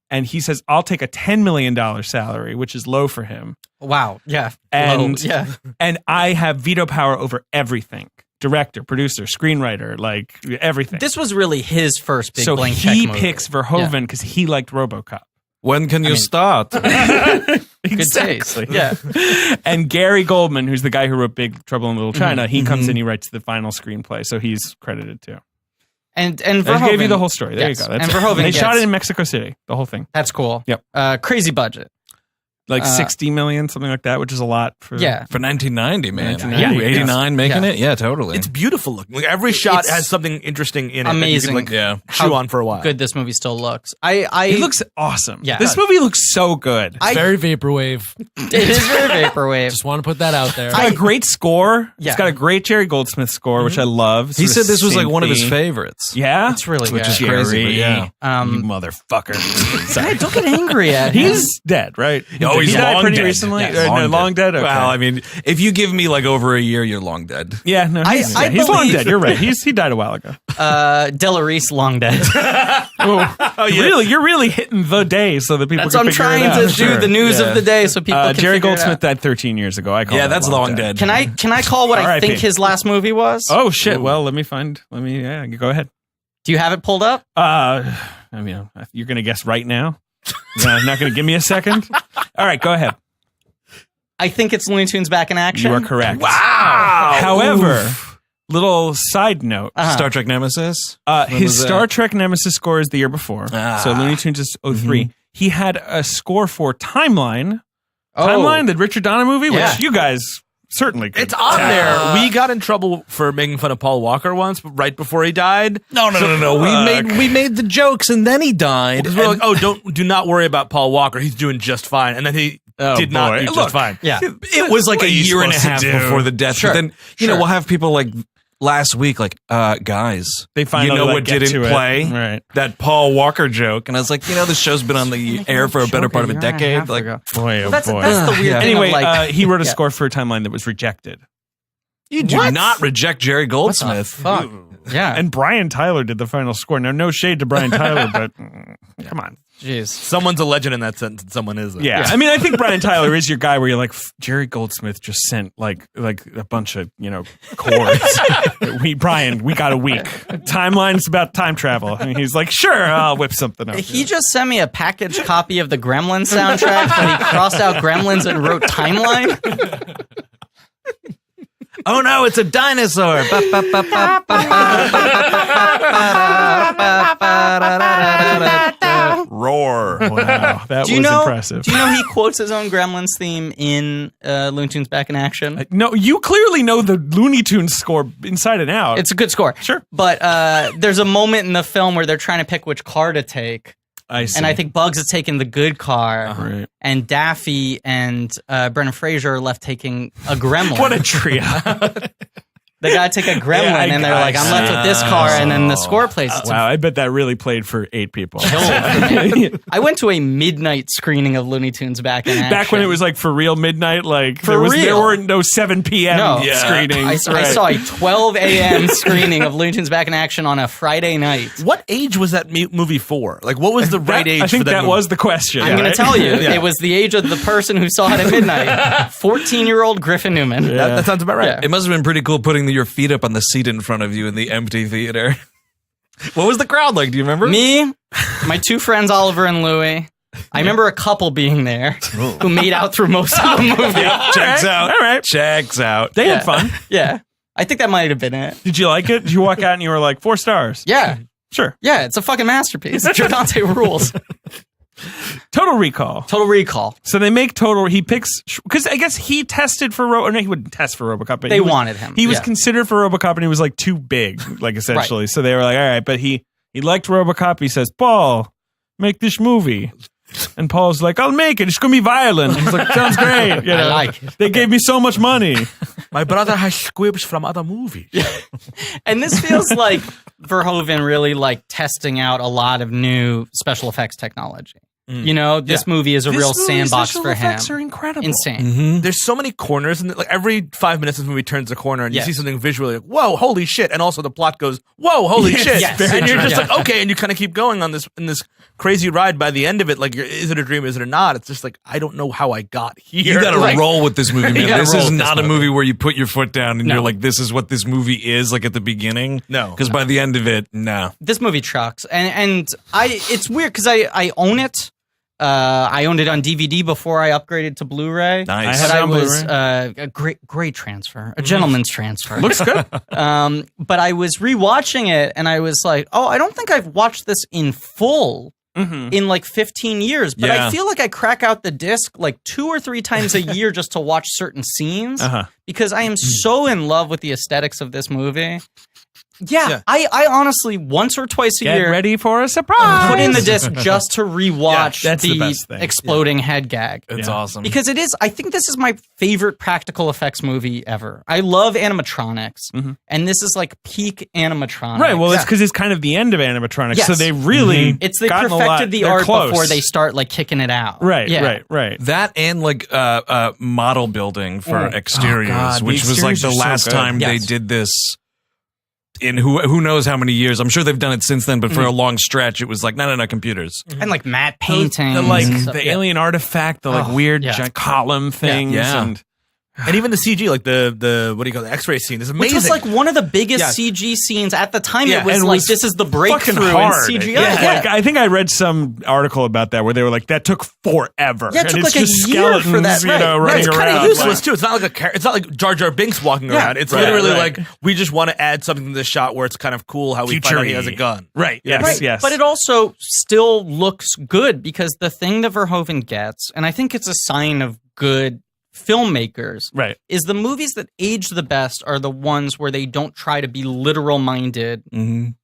S3: And he says, I'll take a $10 million salary, which is low for him.
S2: Wow. Yeah.
S3: And,
S2: low. Yeah.
S3: and I have veto power over everything. director, producer, screenwriter, like everything.
S2: This was really his first big
S3: so
S2: blank check
S3: he
S2: movie.
S3: picks Verhoeven because he liked RoboCop.
S5: When can you start?
S2: Good
S3: Exactly.
S2: taste. Yeah.
S3: And Gary Goldman, who's the guy who wrote Big Trouble in Little China, he comes in, he writes the final screenplay, so he's credited too.
S2: And
S3: I
S2: Verhoeven
S3: gave you the whole story. There
S2: yes.
S3: you go. That's
S2: And
S3: it.
S2: Verhoeven
S3: They shot
S2: gets-
S3: it in Mexico City, the whole thing.
S2: That's cool.
S3: Yep.
S2: Crazy budget.
S3: Like 60 million, something like that, which is a lot for.
S2: Yeah.
S5: For 1990, man.
S3: 1990,
S5: Yeah, 89 making
S2: Yeah.
S5: it? Yeah, totally.
S4: It's beautiful looking. Like every shot
S2: It's
S4: has something interesting in it.
S2: amazing.
S4: That you can,
S5: yeah.
S4: chew on for a while.
S2: Good this movie still looks. I
S3: It looks awesome.
S2: Yeah.
S3: This movie looks so good.
S6: Very vaporwave.
S2: it is very vaporwave.
S6: Just want to put that out there.
S3: It's got a great score.
S2: Yeah.
S3: It's got a great Jerry Goldsmith score, which I love.
S5: He
S3: Sort
S5: said
S3: of
S5: this was like one of his
S3: synthy.
S5: favorites.
S3: Yeah?
S2: It's really
S5: Which
S2: good.
S5: is crazy, but yeah.
S3: You motherfucker.
S2: Hey, don't get angry at him.
S3: He's dead, right?
S5: Oh, he's
S3: he died
S5: long
S3: pretty
S5: dead.
S3: recently.
S5: Yeah,
S3: Long dead. Okay.
S5: Well, I mean, if you give me like over a year, you're long dead.
S3: yeah, no, he's,
S2: I
S3: he's long
S2: believe-
S3: dead. You're right. He died a while ago.
S2: Delarice long dead.
S3: You're really hitting the day so that people
S2: That's
S3: can
S2: what I'm
S3: figure it
S2: trying
S3: out.
S2: to do the news of the day so people can
S3: Jerry
S2: figure it
S3: Goldsmith
S2: out.
S3: died 13 years ago. I call
S5: Yeah,
S3: that
S5: that's long dead.
S2: Can I call what I
S3: R.I.P.
S2: think his last movie was?
S3: Oh shit! Well, yeah, go ahead.
S2: Do you have it pulled up?
S3: I mean, you're gonna guess right now. You're not gonna give me a second. All right, go ahead.
S2: I think it's Looney Tunes Back in Action.
S3: You are correct.
S5: Wow.
S3: However, little side note:
S5: Star Trek Nemesis?
S3: his
S5: was that?
S3: Star Trek Nemesis score is the year before, so Looney Tunes is 03. He had a score for Timeline. Timeline, the Richard Donner movie,
S2: Yeah.
S3: which you guys certainly could
S4: It's on
S3: tackle.
S4: there. We got in trouble for making fun of Paul Walker once, but right before he died.
S5: No. We made the jokes and then he died.
S4: Because we're like, oh, do not worry about Paul Walker. He's doing just fine. And then he did not do just fine.
S2: Yeah.
S5: It was like
S3: What
S5: a
S3: are you
S5: year and a
S3: supposed to
S5: half
S3: do?
S5: before the death.
S2: Sure.
S5: But then, you know, we'll have people like last week, like, guys,
S3: They finally
S5: you know
S3: like,
S5: what
S3: get
S5: didn't
S3: to it.
S5: play?
S3: Right.
S5: That Paul Walker joke. And I was like, you know, this show's been on the air for a better part of a decade. Like,
S3: Boy, oh
S2: That's
S3: boy.
S2: the weird thing.
S3: Anyway,
S2: of like,
S3: he wrote a score for a Timeline that was rejected.
S5: you do not reject Jerry Goldsmith.
S2: fuck. Yeah.
S3: And Brian Tyler did the final score. Now, no shade to Brian Tyler, but come on.
S2: Jeez.
S4: Someone's a legend in that sentence, and someone isn't.
S3: Yeah. I mean, I think Brian Tyler is your guy where you're like, Jerry Goldsmith just sent like a bunch of, chords. we got a week. Timeline's about time travel. And he's like, sure, I'll whip something up.
S2: He just sent me a packaged copy of the Gremlins soundtrack, but he crossed out Gremlins and wrote Timeline.
S5: Oh no, it's a dinosaur. Roar.
S3: Wow, that
S2: Do you
S3: was
S2: know?
S3: impressive.
S2: Do you know he quotes his own Gremlins theme in Looney Tunes Back in Action?
S3: No, you clearly know the Looney Tunes score inside and out.
S2: It's a good score.
S3: Sure.
S2: But there's a moment in the film where they're trying to pick which car to take.
S3: I see.
S2: And I think Bugs is taking the good car.
S3: Right.
S2: And Daffy and Brendan Fraser are left taking a gremlin.
S3: What a trio.
S2: They gotta take a gremlin,
S3: Yeah,
S2: and they're
S3: I
S2: like, I'm left with this car, and then the score plays. It's
S3: Wow, I bet that really played for 8 people.
S2: I went to a midnight screening of Looney Tunes Back in Action.
S3: Back when it was like for real midnight, like
S2: For
S3: there
S2: real.
S3: weren't no 7 p.m.
S2: No.
S3: screenings.
S2: I saw a 12 a.m. screening of Looney Tunes Back in Action on a Friday night.
S4: What age was that movie for? Like, what was the right age
S3: I think
S4: for that
S3: that
S4: movie?
S3: was the question.
S2: I'm going
S3: right?
S2: to tell you,
S4: Yeah.
S2: it was the age of the person who saw it at midnight. 14-year-old Griffin Newman.
S4: That sounds about right.
S2: Yeah.
S5: It must have been pretty cool putting your feet up on the seat in front of you in the empty theater. What was the crowd like? Do you remember?
S2: Me, my 2 friends, Oliver and Louie. I remember a couple being there who made out through most of the movie.
S5: Checks out.
S3: All right.
S5: Checks out.
S3: They had fun.
S2: Yeah. I think that might have been it.
S3: Did you like it? Did you walk out and you were like 4 stars?
S2: Yeah.
S3: Sure.
S2: Yeah, it's a fucking masterpiece. Joe Dante rules.
S3: Total Recall.
S2: Total Recall.
S3: So they make Total. He picks because I guess he tested for no, he wouldn't test for RoboCop. But
S2: They
S3: he was,
S2: wanted him.
S3: He was
S2: Yeah.
S3: considered for RoboCop, and he was like too big, like essentially. So they were like, all right, but he liked RoboCop. He says, Paul, make this movie. And Paul's like, I'll make it. It's gonna be violent. He's like, sounds great. You know,
S2: like it.
S3: They gave me so much money.
S4: My brother has squibs from other movies.
S2: And this feels like Verhoeven really like testing out a lot of new special effects technology. You know, this movie is a real sandbox for him.
S3: Effects are incredible.
S2: Insane.
S4: There's so many corners, and like every 5 minutes, this movie turns a corner, and you see something visually like, "Whoa, holy shit!" And also the plot goes, "Whoa, holy shit!" And you're just like, "Okay," and you kind of keep going on in this crazy ride. By the end of it, like, is it a dream? Is it not? It's just like, I don't know how I got here.
S5: You got to roll with this movie, man. This is not a movie where you put your foot down and
S2: No.
S5: you're like, "This is what this movie is." Like at the beginning,
S4: No.
S5: because by the end of it, no.
S2: This movie trucks, and it's weird because I own it. I owned it on DVD before I upgraded to Blu-ray.
S5: Nice.
S3: I had it on
S2: was
S3: Blu-ray.
S2: a great transfer, a gentleman's transfer.
S3: Looks good.
S2: But I was rewatching it, and I was like, "Oh, I don't think I've watched this in full in like 15 years." But
S5: Yeah.
S2: I feel like I crack out the disc like 2 or 3 times a year just to watch certain scenes because I am so in love with the aesthetics of this movie. Yeah. I honestly once or twice a
S3: Get
S2: year
S3: ready for a surprise.
S2: put in the disc just to rewatch
S3: that's the
S2: the
S3: best thing.
S2: exploding head gag.
S5: It's awesome.
S2: Because I think this is my favorite practical effects movie ever. I love animatronics, and this is like peak animatronics.
S3: Right. Well, it's because it's kind of the end of animatronics,
S2: Yes.
S3: so they really
S2: they perfected the
S3: they're
S2: art
S3: close.
S2: before they start like kicking it out.
S3: Right.
S2: Yeah.
S3: Right.
S5: That and like model building for exteriors,
S3: God, the
S5: which was like
S3: exteriors
S5: the
S3: are so
S5: last
S3: good.
S5: time they
S2: Yes.
S5: did this in who knows how many years. I'm sure they've done it since then, but for a long stretch, it was like, no, computers.
S2: And like matte paintings.
S3: The like
S2: and stuff.
S3: the alien artifact, the like weird giant column things,
S5: Yeah.
S4: And even the CG, like the what do you call it, the X-ray scene is amazing.
S2: Which was like one of the biggest CG scenes at the time. It was
S3: and
S2: like,
S3: was
S2: this is the
S3: fucking
S2: breakthrough in
S3: hard.
S2: CGI.
S3: Yeah. Like, I think I read some article about that where they were like, that took forever.
S2: Yeah, it took
S3: and it's
S2: like a
S3: just
S2: year
S3: skeletons,
S2: for that, right.
S3: running
S4: it's
S3: around.
S4: kind of useless too. It's not like it's not like Jar Jar Binks walking around. It's literally like we just want to add something to the shot where it's kind of cool how we find out he has a gun.
S3: Right. Yes.
S2: Right.
S3: Yes.
S2: But it also still looks good because the thing that Verhoeven gets, and I think it's a sign of good filmmakers,
S3: right,
S2: is the movies that age the best are the ones where they don't try to be literal minded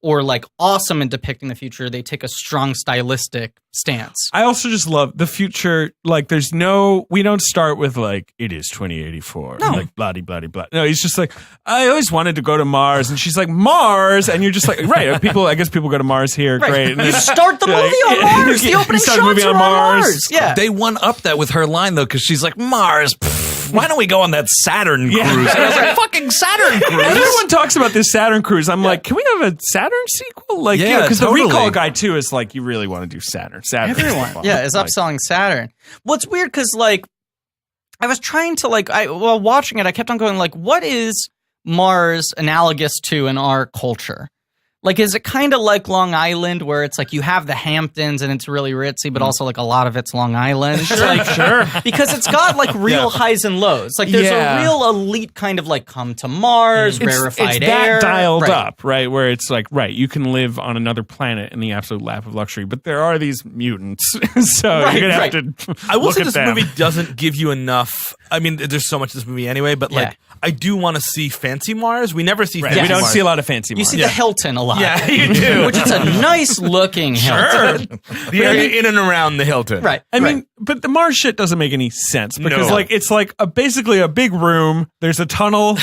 S2: or like awesome in depicting the future. They take a strong stylistic stance.
S3: I also just love the future. Like, we don't start with like, it is 2084.
S2: No.
S3: Like, blah, blah, blah. No, he's just like, I always wanted to go to Mars. And she's like, Mars? And you're just like, right. I guess people go to Mars here.
S2: Right.
S3: Great. And
S2: You start the movie on Mars. The opening
S3: start the movie
S2: shots
S3: on
S2: are on
S3: Mars.
S2: Mars. Yeah.
S5: They one up that with her line though, because she's like, Mars. Pfft, why don't we go on that Saturn cruise? And I was like, fucking Saturn cruise.
S3: Everyone talks about this Saturn cruise. I'm like, can we have a Saturn sequel? Like,
S5: Yeah,
S3: because
S5: totally.
S3: the recall guy too is like, you really want to do Saturn.
S2: Everyone, is upselling Saturn. Well, it's weird because like I was trying to while watching it, I kept on going like, what is Mars analogous to in our culture? Like, is it kind of like Long Island where it's like you have the Hamptons and it's really ritzy, but also like a lot of it's Long Island? Sure. Because it's got like real highs and lows. Like there's a real elite kind of like come to Mars, rarefied
S3: it's
S2: air.
S3: that dialed
S2: Right.
S3: up, right? Where it's like, right, you can live on another planet in the absolute lap of luxury, but there are these mutants. So you're going to have to
S4: I will
S3: look
S4: say
S3: at
S4: this
S3: them.
S4: movie doesn't give you enough. I mean, there's so much of this movie anyway, but like, I do want to see fancy Mars. We never see fancy
S3: We don't
S4: Mars.
S3: see a lot of fancy
S2: You
S3: Mars.
S2: see the Hilton a lot.
S4: Yeah, you do.
S2: Which is a nice looking Hilton.
S4: The area in and around the Hilton.
S2: Right.
S3: I mean, but the Mars shit doesn't make any sense because,
S4: No.
S3: like, it's like basically a big room. There's a tunnel,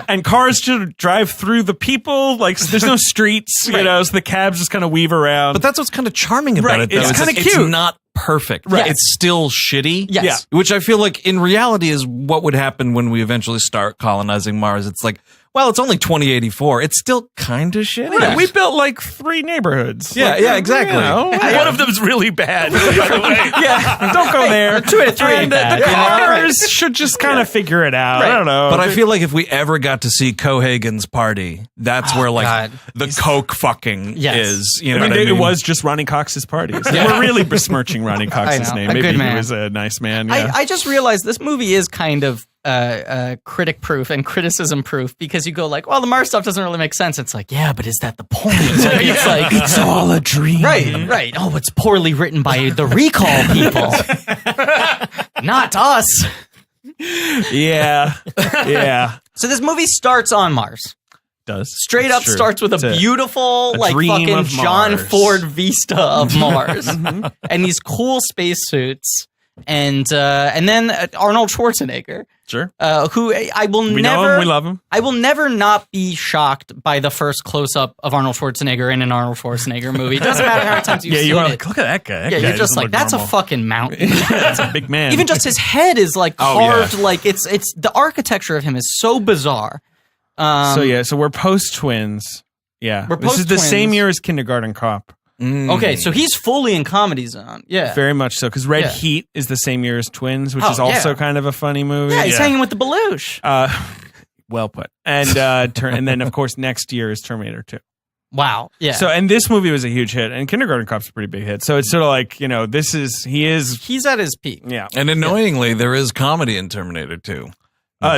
S3: and cars should drive through the people. Like, there's no streets, you know, so the cabs just kind of weave around.
S5: But that's what's kind of charming about
S3: Right,
S5: it, though.
S3: it's kinda
S5: like,
S3: cute.
S5: It's not perfect.
S2: Right.
S5: It's still shitty.
S2: Yes.
S3: Yeah.
S5: Which I feel like in reality is what would happen when we eventually start colonizing Mars. It's like, well, it's only 2084. It's still kind of shitty.
S3: Right, we built like 3 neighborhoods.
S5: Yeah,
S3: Like,
S5: yeah, exactly.
S3: you know,
S4: One of them's really bad, by the way.
S3: yeah, don't go there.
S2: 2 out of 3 ain't
S3: And
S2: bad.
S3: the cars should just kind of figure it out. I don't know.
S5: But I feel like if we ever got to see Cohagen's party, that's where like
S2: God.
S5: the coke fucking
S2: Yes.
S5: is. You know
S3: I mean,
S5: what I mean?
S3: it was just Ronnie Cox's parties. They were really besmirching Ronnie Cox's
S2: know.
S3: name.
S2: A
S3: Maybe
S2: good
S3: he
S2: man.
S3: was a nice man. Yeah.
S2: I just realized this movie is kind of critic proof and criticism proof because you go like, well, the Mars stuff doesn't really make sense. It's like, yeah, but is that the point? Like, it's like
S3: it's all a dream.
S2: right. Oh, it's poorly written by the recall people, not us.
S3: Yeah. Yeah.
S2: So this movie starts on Mars.
S3: Does
S2: Straight up
S3: It's true.
S2: starts with
S3: It's
S2: a beautiful, like
S3: dream
S2: fucking
S3: of
S2: John
S3: Mars.
S2: Ford Vista of Mars, and these cool spacesuits. and then Arnold Schwarzenegger.
S3: Sure.
S2: Who I will
S3: We
S2: never
S3: know him, we love him.
S2: I will never not be shocked by the first close up of Arnold Schwarzenegger in an Arnold Schwarzenegger movie. It doesn't matter how many times you've seen
S3: you are
S2: it.
S3: like, look at that guy. That
S2: Yeah,
S3: guy
S2: you're just
S3: doesn't
S2: like,
S3: look
S2: that's
S3: normal.
S2: a fucking mountain.
S3: That's a big man.
S2: Even just his head is like carved,
S5: yeah.
S2: like it's the architecture of him is so bizarre.
S3: So we're post twins. Yeah,
S2: We're
S3: this is the
S2: post-twins.
S3: same year as Kindergarten Cop.
S2: Okay, so he's fully in comedy zone. Yeah.
S3: Very much so, because Red
S2: Yeah.
S3: Heat is the same year as Twins, which
S2: Oh,
S3: is also
S2: yeah.
S3: kind of a funny movie.
S2: Yeah, he's hanging with the Belushi.
S3: Well put. And and then of course next year is Terminator 2.
S2: Wow. Yeah.
S3: So and this movie was a huge hit, and Kindergarten Cop's a pretty big hit. So it's sort of like,
S2: he's at his peak.
S3: yeah.
S5: And annoyingly, there is comedy in Terminator 2.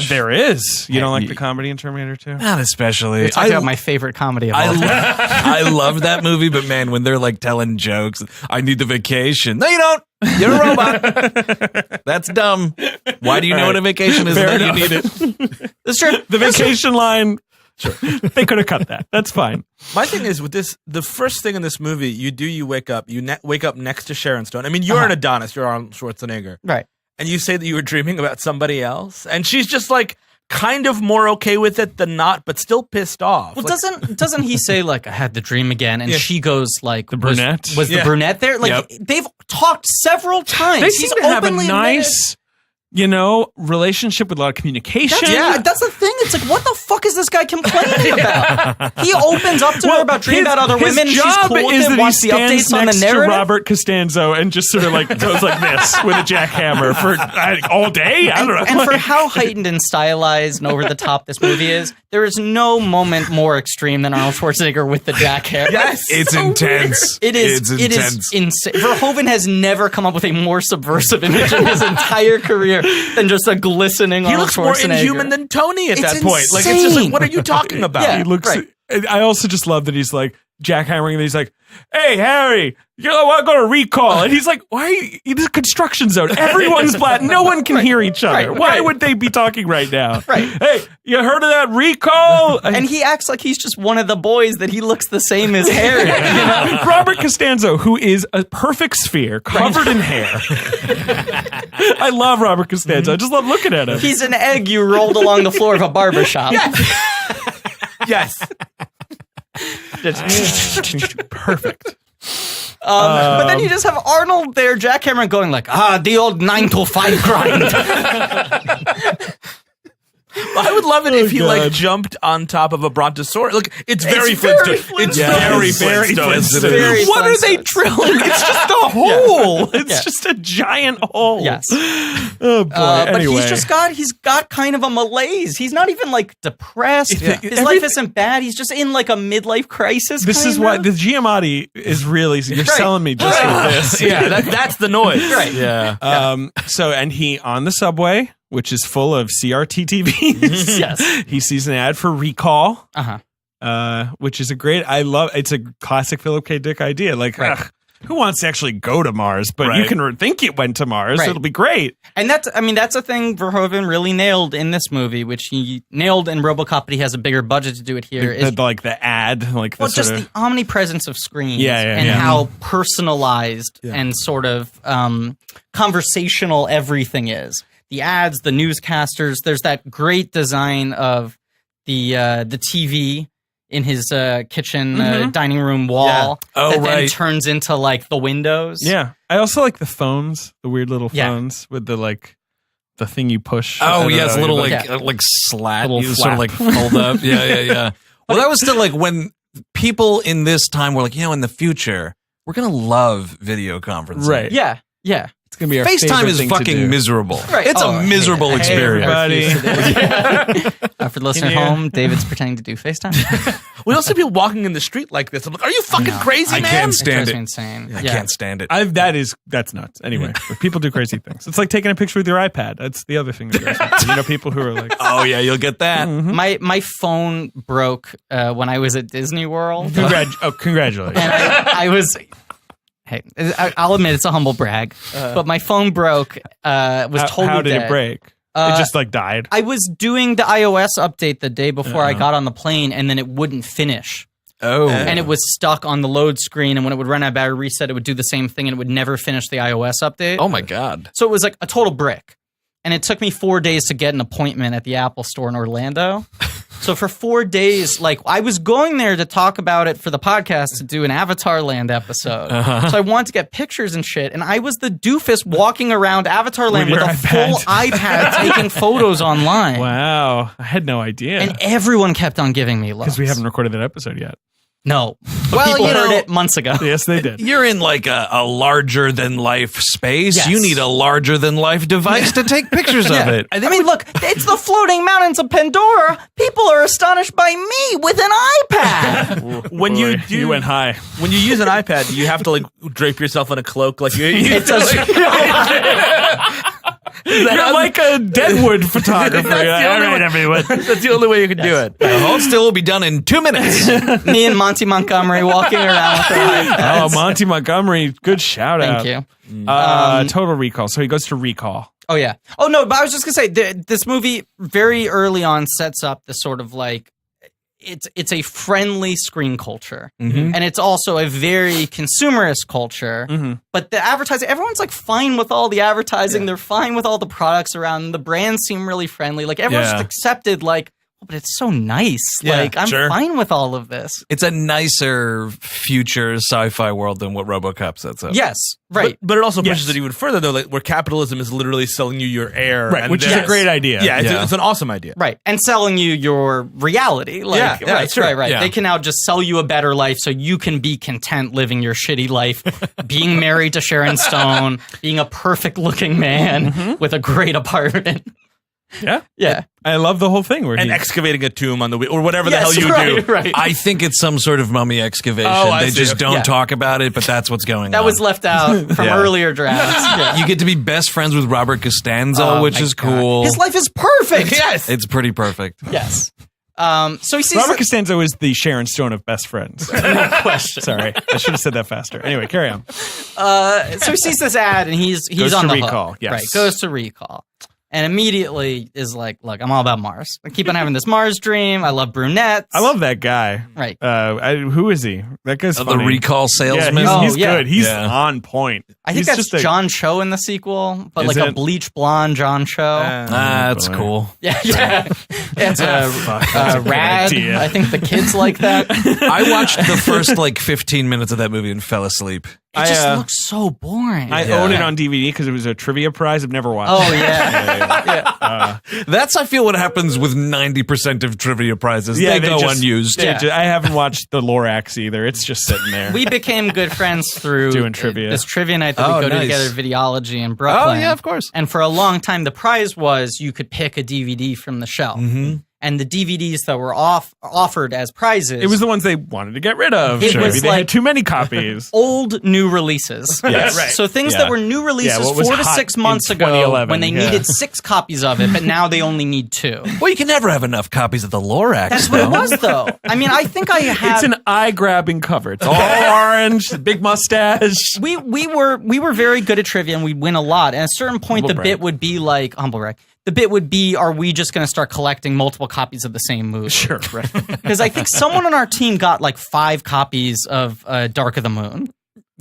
S3: There is. You don't like the comedy in Terminator 2?
S5: Not especially.
S2: Talk about my favorite comedy of all time.
S5: I love that movie, but man, when they're like telling jokes, I need the vacation. No, you don't. You're a robot. That's dumb. Why do you know what a vacation is?
S3: Fair
S5: Then you
S3: enough.
S5: need it.
S2: That's true.
S3: The vacation line. Sure. They could have cut that. That's fine.
S4: My thing is with this, the first thing in this movie, you wake up, wake up next to Sharon Stone. I mean, you're an Adonis, you're Arnold Schwarzenegger.
S2: Right.
S4: And you say that you were dreaming about somebody else, and she's just like kind of more okay with it than not, but still pissed off.
S2: Well,
S4: Like,
S2: doesn't he say like I had the dream again, and she goes like the
S3: brunette?
S2: was the brunette there? Like they've talked several times.
S3: They
S2: He's
S3: seem to have a
S2: openly
S3: nice, relationship with a lot of communication.
S2: That's the thing. It's like, what the fuck is this guy complaining about? He opens up to her about dreaming about other women.
S3: His
S2: She's
S3: job
S2: cool with
S3: is
S2: it,
S3: that
S2: wants
S3: he
S2: the
S3: stands
S2: updates on the
S3: next to
S2: narrative.
S3: Robert Costanzo and just sort of like goes like this with a jackhammer for all day. I don't know.
S2: And for how heightened and stylized and over the top this movie is, there is no moment more extreme than Arnold Schwarzenegger with the jackhammer.
S4: yes,
S5: It's intense.
S2: It is.
S5: It's
S2: It
S5: intense.
S2: is insane. Verhoeven has never come up with a more subversive image in his entire career than just a glistening
S4: he
S2: Arnold
S4: looks more
S2: Schwarzenegger.
S4: inhuman than Tony at
S2: It's
S4: that point. Like it's just like, what are you talking about?
S2: Yeah.
S3: He looks.
S2: Right.
S3: I also just love that he's like jackhammering, and he's like, "Hey, Harry, you know what? Go to recall." And he's like, "Why? It's a construction zone. Everyone's flat. No one can hear each other.
S2: Right.
S3: Why would they be talking right now?
S2: Right.
S3: Hey, you heard of that recall?"
S2: And he acts like he's just one of the boys that he looks the same as Harry. You know?
S3: Robert Costanzo, who is a perfect sphere covered in hair. I love Robert Costanzo. I just love looking at him.
S2: He's an egg you rolled along the floor of a barbershop.
S4: Yes.
S3: Perfect.
S2: But then you just have Arnold there, jackhammering, going like, the old 9 to 5 grind.
S4: I would love it if he
S3: God.
S4: like jumped on top of a brontosaurus. Look, it's very
S2: very
S4: Flintstone. It's
S2: Flintstone.
S4: very
S3: Very
S4: Flintstone.
S3: Flintstone.
S2: Very
S3: What are they
S2: Flintstones.
S3: drilling? It's just a hole. It's
S2: Yeah.
S3: just a giant hole.
S2: Yes.
S3: Oh boy.
S2: But
S3: Anyway.
S2: he's got kind of a malaise. He's not even like depressed.
S3: Yeah.
S2: His life isn't bad. He's just in like a midlife crisis.
S3: This is
S2: kinda.
S3: why the Giamatti is really. You're selling me just with this.
S4: Yeah, that's the noise.
S2: Right.
S4: Yeah.
S3: So and he on the subway, which is full of CRT TVs.
S2: Yes.
S3: He sees an ad for Recall.
S2: Uh-huh.
S3: Which is a great. I love. It's a classic Philip K. Dick idea. Like,
S2: Right.
S3: who wants to actually go to Mars? But you
S5: Right.
S3: can think it went to Mars.
S2: Right.
S3: It'll be great.
S2: And that's a thing Verhoeven really nailed in this movie, which he nailed in RoboCop, but he has a bigger budget to do it here.
S3: Like the ad, like the
S2: Well,
S3: sort
S2: just
S3: of.
S2: the omnipresence of screens
S3: Yeah,
S2: and
S3: yeah.
S2: how personalized and sort of conversational everything is. The ads, the newscasters. There's that great design of the TV in his kitchen dining room wall
S5: Oh,
S2: that then
S5: right.
S2: turns into like the windows.
S3: Yeah, I also like the phones, the weird little
S2: Yeah.
S3: phones with the the thing you push. I
S5: Oh
S3: don't
S5: yes,
S3: know,
S5: little
S3: but-
S5: like slat.
S2: Little
S5: You sort of
S2: flap.
S5: like fold up. Yeah. Well, that was still like when people in this time were like, in the future we're gonna love video conferencing.
S3: Right.
S2: Yeah.
S3: It's gonna be our
S5: FaceTime
S3: favorite
S5: is
S3: thing to
S5: fucking
S3: do.
S5: miserable.
S2: Right.
S5: It's
S2: Oh,
S5: a
S2: I hate
S5: miserable
S2: it. I hate it.
S5: experience.
S3: Everybody.
S2: For the listener at
S3: Can you-
S2: home, David's pretending to do FaceTime.
S4: We also see people walking in the street like this. I'm like, are you fucking crazy,
S5: I
S4: man?
S5: can't
S2: It
S5: stand
S2: drives
S5: it.
S2: me insane.
S5: I can't stand it.
S3: That's nuts. Anyway, but people do crazy things. It's like taking a picture with your iPad. That's the other thing that goes on. People who are like,
S5: Oh yeah, you'll get that.
S2: My phone broke when I was at Disney World.
S3: congratulations.
S2: And I was. Hey, I'll admit it's a humble brag, but my phone broke. Was totally
S3: How did
S2: dead.
S3: it break? It just died.
S2: I was doing the iOS update the day before I got on the plane, and then it wouldn't finish.
S5: Oh.
S2: And it was stuck on the load screen, and when it would run out of battery reset, it would do the same thing, and it would never finish the iOS update.
S5: Oh my God.
S2: So it was like a total brick. And it took me 4 days to get an appointment at the Apple store in Orlando. So for 4 days, like, I was going there to talk about it for the podcast to do an Avatar Land episode. So I wanted to get pictures and shit. And I was the doofus walking around Avatar Land with a full iPad taking photos online.
S3: Wow. I had no idea.
S2: And everyone kept on giving me looks.
S3: Because we haven't recorded that episode yet.
S2: No.
S5: Well,
S2: People
S5: you
S2: heard
S5: know-
S2: it months ago.
S3: Yes, they did.
S5: You're in like a larger than life space.
S2: Yes.
S5: You need a larger than life device to take pictures of it.
S2: I mean, look, it's the floating mountains of Pandora. People are astonished by me with an iPad.
S4: When you do,
S3: You went high.
S4: when you use an iPad, you have to like drape yourself in a cloak, like you.
S2: It's
S3: You're like a Deadwood photographer.
S4: That's the
S3: All
S4: only
S3: right,
S4: way-
S3: everyone.
S4: That's the only way you can do it.
S5: The whole still will be done in 2 minutes.
S2: me and Monty Montgomery walking around with our iPads.
S3: Oh, Monty Montgomery. Good shout out.
S2: Thank you.
S3: Total Recall. So he goes to Recall.
S2: Oh, yeah. Oh, no, but I was just going to say, this movie very early on sets up the sort of like, it's a friendly screen culture.
S5: Mm-hmm.
S2: And it's also a very consumerist culture.
S3: Mm-hmm.
S2: But the advertising, everyone's like fine with all the advertising. They're fine with all the products around them. The brands seem really friendly. Like everyone's just accepted like, oh, but it's so nice.
S4: Yeah,
S2: like I'm
S4: sure.
S2: fine with all of this.
S5: It's a nicer future sci-fi world than what RoboCop sets up.
S2: Yes. Right.
S4: But it also pushes
S3: Yes.
S4: it even further, though, like where capitalism is literally selling you your air,
S3: Right,
S4: and
S3: which is
S4: then-
S3: a great idea.
S4: Yeah,
S5: Yeah.
S4: it's an awesome idea.
S2: Right. And selling you your reality. Like,
S4: Yeah,
S2: right,
S4: sure.
S2: right.
S5: Yeah.
S2: They can now just sell you a better life so you can be content living your shitty life, being married to Sharon Stone, being a perfect looking man with a great apartment.
S3: Yeah.
S2: Yeah.
S3: I love the whole thing where
S4: And
S3: he
S4: excavating a tomb on the or whatever the
S2: Yes,
S4: hell you
S2: right,
S4: do.
S2: Right.
S5: I think it's some sort of mummy excavation.
S4: Oh, I
S5: they
S4: see.
S5: just don't
S2: Yeah.
S5: talk about it, but that's what's going on.
S2: That was left out from
S5: Yeah.
S2: earlier drafts. Yeah.
S5: You get to be best friends with Robert Costanzo,
S2: Oh,
S5: which
S2: my
S5: is
S2: God.
S5: cool.
S2: His life is perfect.
S4: Yes.
S5: It's pretty perfect.
S2: Yes. So he sees
S3: Robert Costanzo is the Sharon Stone of best friends.
S2: no question.
S3: Sorry, I should have said that faster. Anyway, carry on.
S2: So he sees this ad and he's
S3: Goes
S2: on
S3: to
S2: the
S3: Recall,
S2: hook.
S3: yes.
S2: Right. Goes to Recall. And immediately is like, look, I'm all about Mars. I keep on having this Mars dream. I love brunettes.
S3: I love that guy.
S2: Right.
S3: Who is he? That guy's
S5: The
S3: funny.
S5: Recall
S3: Yeah,
S5: salesman.
S3: he's
S2: yeah.
S3: good. He's
S5: Yeah.
S3: on point.
S2: I think
S3: He's
S2: that's
S3: just a-
S2: John Cho in the sequel, but
S3: Is
S2: like a
S3: it?
S2: bleach blonde John Cho.
S5: That's
S3: boy.
S5: cool.
S2: yeah. It's
S3: That's a good
S2: rad.
S3: idea.
S2: I think the kids like that. It
S5: I watched the first like 15 minutes of that movie and fell asleep.
S2: just
S3: I
S2: looks so boring.
S3: I
S5: Yeah.
S3: own it on DVD because it was a trivia prize. I've never watched
S2: oh
S3: it.
S2: yeah.
S5: That's, I feel, what happens with 90% of trivia prizes.
S3: Yeah,
S5: they go
S3: just-
S5: unused.
S3: they
S2: Yeah.
S3: ju- I haven't watched the Lorax either. It's just sitting there.
S2: We became good friends through
S3: Doing trivia.
S2: this trivia night that
S5: Oh,
S2: we go to
S5: nice.
S2: together, Videology in Brooklyn.
S5: Oh, yeah, of course.
S2: And for a long time, the prize was you could pick a DVD from the shelf.
S5: Mm-hmm.
S2: And the DVDs that were offered as prizes
S3: It was the ones they wanted to get rid of.
S2: It was
S3: Maybe they
S2: like-
S3: had too many copies.
S2: old new releases.
S3: Yes.
S4: Right.
S2: So things
S3: Yeah.
S2: that were new releases
S3: what was
S2: 4 to
S3: hot
S2: 6
S3: in
S2: months ago
S3: 2011,
S2: when they
S3: yeah.
S2: needed 6 copies of it, but now they only need 2.
S5: Well, you can never have enough copies of the Lorax.
S2: That's what it was, though. I mean, I think I had.
S3: It's an eye-grabbing cover. It's all orange, big mustache.
S2: we were very good at trivia and we'd win a lot. And at a certain point,
S3: Humble
S2: the
S3: brag.
S2: bit would be like humble brag. The bit would be, are we just going to start collecting multiple copies of the same movie?
S3: Sure, right.
S2: Because I think someone on our team got like 5 copies of Dark of the Moon.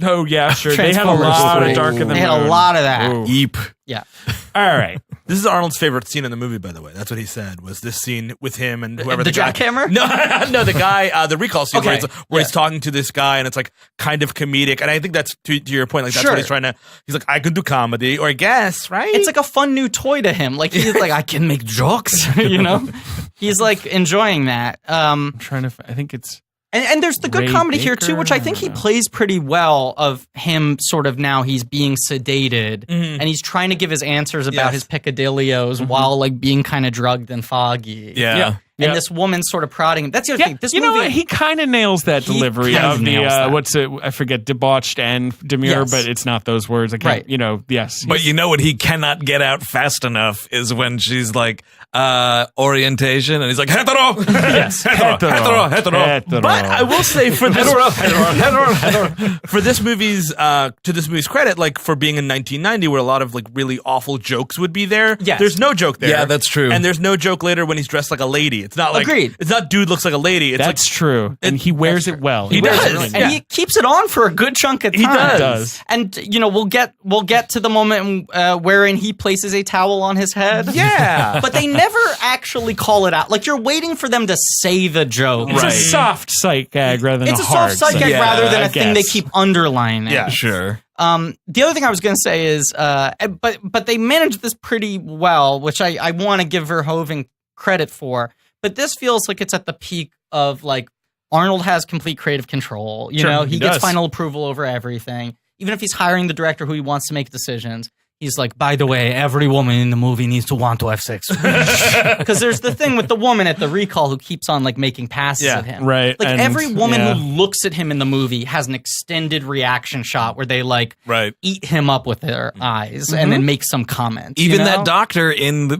S3: Oh, yeah, sure. They had a
S2: Transformers
S3: lot
S2: 3.
S3: of Dark in the Moon.
S2: They had a lot of that.
S3: Ooh.
S5: Eep.
S2: Yeah.
S3: All right.
S4: This is Arnold's favorite scene in the movie, by the way. That's what he said, was this scene with him and whoever
S2: The
S4: guy.
S2: jackhammer?
S4: No, the guy, the recall scene
S2: Okay.
S4: where he's talking to this guy and it's like kind of comedic. And I think that's to your point. Like that's
S2: Sure.
S4: what he's trying to. He's like, I could do comedy, or I guess, right?
S2: It's like a fun new toy to him. Like he's like, I can make jokes, you know? He's like enjoying that.
S3: I'm trying to. I think it's.
S2: And there's the good
S3: Ray
S2: comedy here too,
S3: Baker?
S2: which I think he plays pretty well. Of him, sort of now he's being sedated, and he's trying to give his answers about his peccadillos while like being kind of drugged and foggy.
S5: Yeah.
S2: And this woman's sort of prodding him. That's the other thing. This
S3: you know
S2: movie,
S3: what? He kind of nails that
S2: He
S3: delivery
S2: kind of
S3: of the
S2: nails that.
S3: what's it? I forget, debauched and demure,
S2: Yes.
S3: but it's not those words. I can't.
S2: Right.
S3: You know. Yes.
S5: But you know what he cannot get out fast enough is when she's like, orientation, and he's like, hetero!
S2: yes,
S5: hetero.
S4: But I will say for this for this movie's to this movie's credit, like for being in 1990, where a lot of like really awful jokes would be there.
S2: Yes.
S4: There's no joke there.
S5: Yeah, that's true.
S4: And there's no joke later when he's dressed like a lady. It's not like
S2: Agreed.
S4: It's not dude looks like a lady. It's
S3: That's true, and he wears it well.
S4: He does.
S2: And he keeps it on for a good chunk of time.
S4: He does.
S2: And we'll get to the moment wherein he places a towel on his head.
S4: Yeah.
S2: But they never actually call it out. You're waiting for them to say the joke.
S3: It's a soft sight gag rather than
S2: It's
S3: a
S2: a
S3: hard
S2: soft sight gag rather than a thing they
S3: guess.
S2: keep underlining.
S4: Yeah.
S5: Sure.
S2: The other thing I was going to say is, but they managed this pretty well, which I want to give Verhoeven credit for. But this feels like it's at the peak of Arnold has complete creative control. He gets final approval over everything. Even if he's hiring the director who he wants to make decisions, he's like, by the way, every woman in the movie needs to want to have sex with me. Because there's the thing with the woman at the recall who keeps on making passes at him.
S3: Right.
S2: Like
S3: and,
S2: every woman who looks at him in the movie has an extended reaction shot where they eat him up with their eyes and then make some comment.
S5: Even that doctor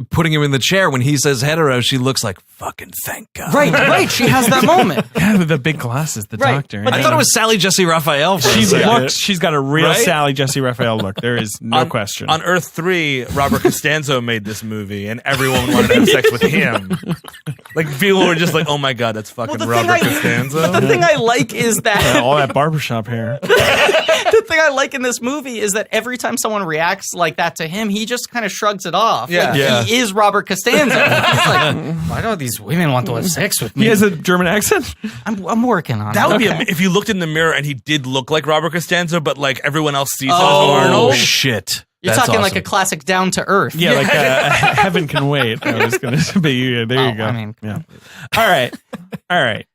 S5: putting him in the chair when he says hetero, she looks like fucking thank God.
S2: Right. She has that moment.
S3: Yeah, with the big glasses, the doctor.
S2: But
S5: I thought it was Sally Jesse Raphael.
S3: She's got a real Sally Jesse Raphael look. There is no question.
S4: On Earth 3, Robert Costanzo made this movie, and everyone wanted to have sex with him. People were just like, "Oh my god, that's fucking Robert Costanzo."
S2: But the thing I like is that
S3: all that barbershop hair.
S2: The thing I like in this movie is that every time someone reacts like that to him, he just kind of shrugs it off.
S4: Yeah.
S2: He is Robert Costanzo. He's like, why do these women want to have sex with me?
S3: He has a German accent.
S2: I'm working on
S4: That
S2: it.
S4: would be if you looked in the mirror and he did look like Robert Costanzo, but everyone else sees him as Arnold.
S5: Oh shit!
S2: You're
S5: That's
S2: talking
S5: awesome.
S2: a classic Down to Earth.
S3: Yeah, Heaven Can Wait. I was going to be there. You go.
S2: I mean,
S3: yeah. All right.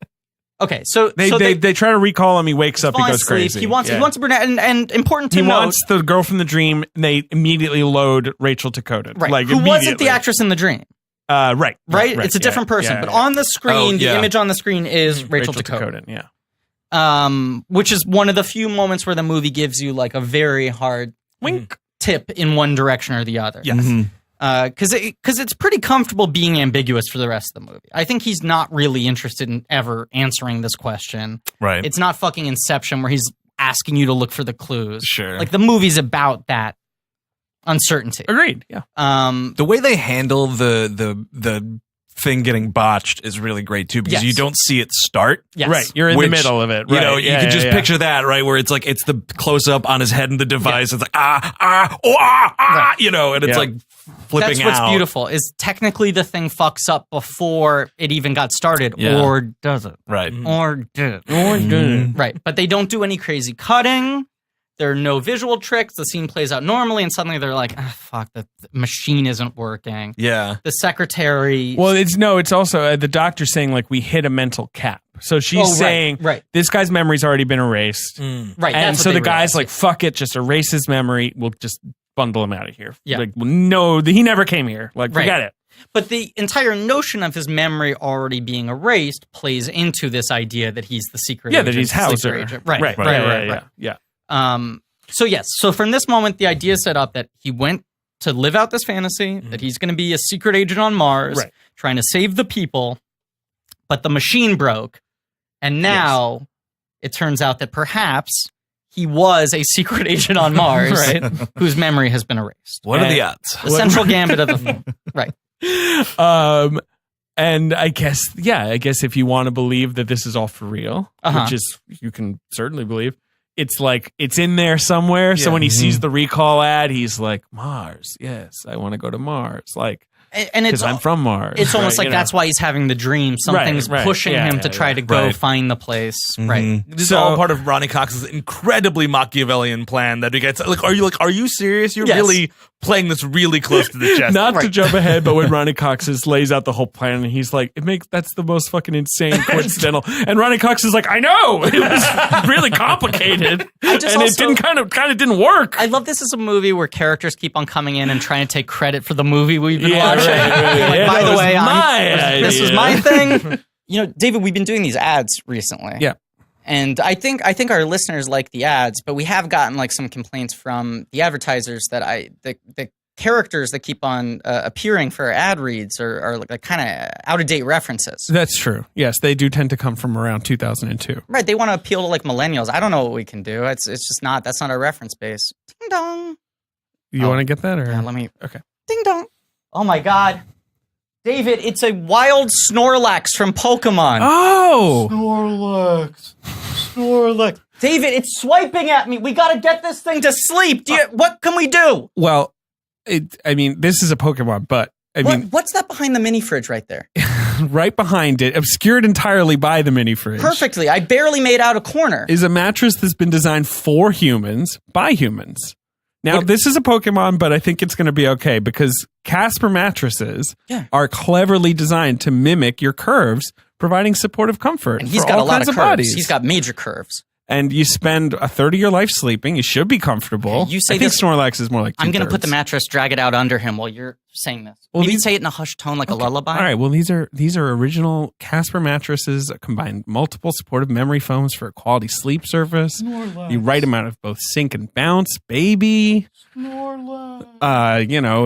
S2: Okay, so
S3: They try to recall him. He wakes up. He
S2: falls
S3: goes
S2: asleep.
S3: crazy.
S2: He wants a brunette, and important to
S3: He
S2: note,
S3: wants the girl from the dream. And they immediately load Rachel Takoda.
S2: right? Who wasn't the actress in the dream?
S3: Right.
S2: It's a different person, but on the screen, the image on the screen is Rachel Takoda.
S3: Yeah.
S2: Which is one of the few moments where the movie gives you a very hard wink tip in one direction or the other.
S3: Yes.
S2: Because it's pretty comfortable being ambiguous for the rest of the movie. I think he's not really interested in ever answering this question.
S5: Right.
S2: It's not fucking Inception where he's asking you to look for the clues.
S5: Sure.
S2: The movie's about that uncertainty.
S3: Agreed. Yeah.
S5: The way they handle the thing getting botched is really great too, because you don't see it start.
S2: Yes.
S3: Right. You're in the middle of it. Right.
S5: You can just picture that, right? Where it's it's the close up on his head and the device. It's and it's flipping
S2: That's what's
S5: out.
S2: beautiful is technically the thing fucks up before it even got started, or does it?
S5: Right.
S2: Or did it? Right. But they don't do any crazy cutting. There are no visual tricks. The scene plays out normally, and suddenly they're like, fuck, the machine isn't working.
S5: Yeah.
S2: The secretary...
S3: Well, it's also the doctor saying, we hit a mental cap. So she's saying, this guy's memory's already been erased.
S2: Right.
S3: And so the guy's like, fuck it, just erase his memory. We'll just bundle him out of here.
S2: Yeah.
S3: No, he never came here. Forget it.
S2: But the entire notion of his memory already being erased plays into this idea that he's the secret agent.
S3: Yeah, that he's Hauser.
S2: Right.
S3: Yeah.
S2: So from this moment, the idea is set up that he went to live out this fantasy, that he's going to be a secret agent on Mars, trying to save the people, but the machine broke. And now it turns out that perhaps he was a secret agent on Mars whose memory has been erased.
S5: What are the odds?
S2: The central gambit of the film. Right.
S3: And I guess if you want to believe that this is all for real, which is, you can certainly believe, it's it's in there somewhere. Yeah. So when he sees the recall ad, he's like, Mars, yes, I want to go to Mars. Because I'm from Mars.
S2: It's almost that's why he's having the dream. Something's pushing him to try to go find the place. Mm-hmm. Right.
S4: This is all part of Ronnie Cox's incredibly Machiavellian plan that he gets. Are you serious? You're really playing this really close to the chest.
S3: Not to jump ahead, but when Ronnie Cox lays out the whole plan, and he's like, that's the most fucking insane coincidental. And Ronnie Cox is like, I know, it was really complicated, it didn't kind of didn't work.
S2: I love this as a movie where characters keep on coming in and trying to take credit for the movie we've been watching. By the way, this was my thing. David, we've been doing these ads recently.
S3: Yeah.
S2: And I think our listeners like the ads, but we have gotten some complaints from the advertisers that the characters that keep on appearing for ad reads are kind of out of date references.
S3: That's true. Yes, they do tend to come from around 2002.
S2: Right. They want to appeal to millennials. I don't know what we can do. It's just not. That's not our reference base. Ding dong.
S3: You want to get that or?
S2: Yeah, let me.
S3: Okay.
S2: Ding dong. Oh my God. David, it's a wild Snorlax from Pokemon.
S3: Oh!
S2: Snorlax. David, it's swiping at me. We got to get this thing to sleep. What can we do?
S3: Well, this is a Pokemon, but
S2: what's that behind the mini fridge right there?
S3: Right behind it, obscured entirely by the mini fridge.
S2: Perfectly. I barely made out a corner.
S3: Is a mattress that's been designed for humans by humans. Now, this is a Pokemon, but I think it's going to be okay because Casper mattresses are cleverly designed to mimic your curves, providing supportive comfort.
S2: And he's
S3: for
S2: got
S3: all
S2: a lot
S3: kinds
S2: of curves.
S3: bodies.
S2: He's got major curves.
S3: And you spend a third of your life sleeping. You should be comfortable.
S2: You say
S3: I think Snorlax is more like
S2: I'm going to
S3: two-thirds.
S2: put the mattress, drag it out under him while you're saying this.
S3: Well,
S2: Maybe say it in a hushed tone like a lullaby.
S3: All right. Well, these are original Casper mattresses that combine multiple supportive memory foams for a quality sleep surface.
S1: Snorlax.
S3: The right amount of both sink and bounce, baby.
S1: Snorlax.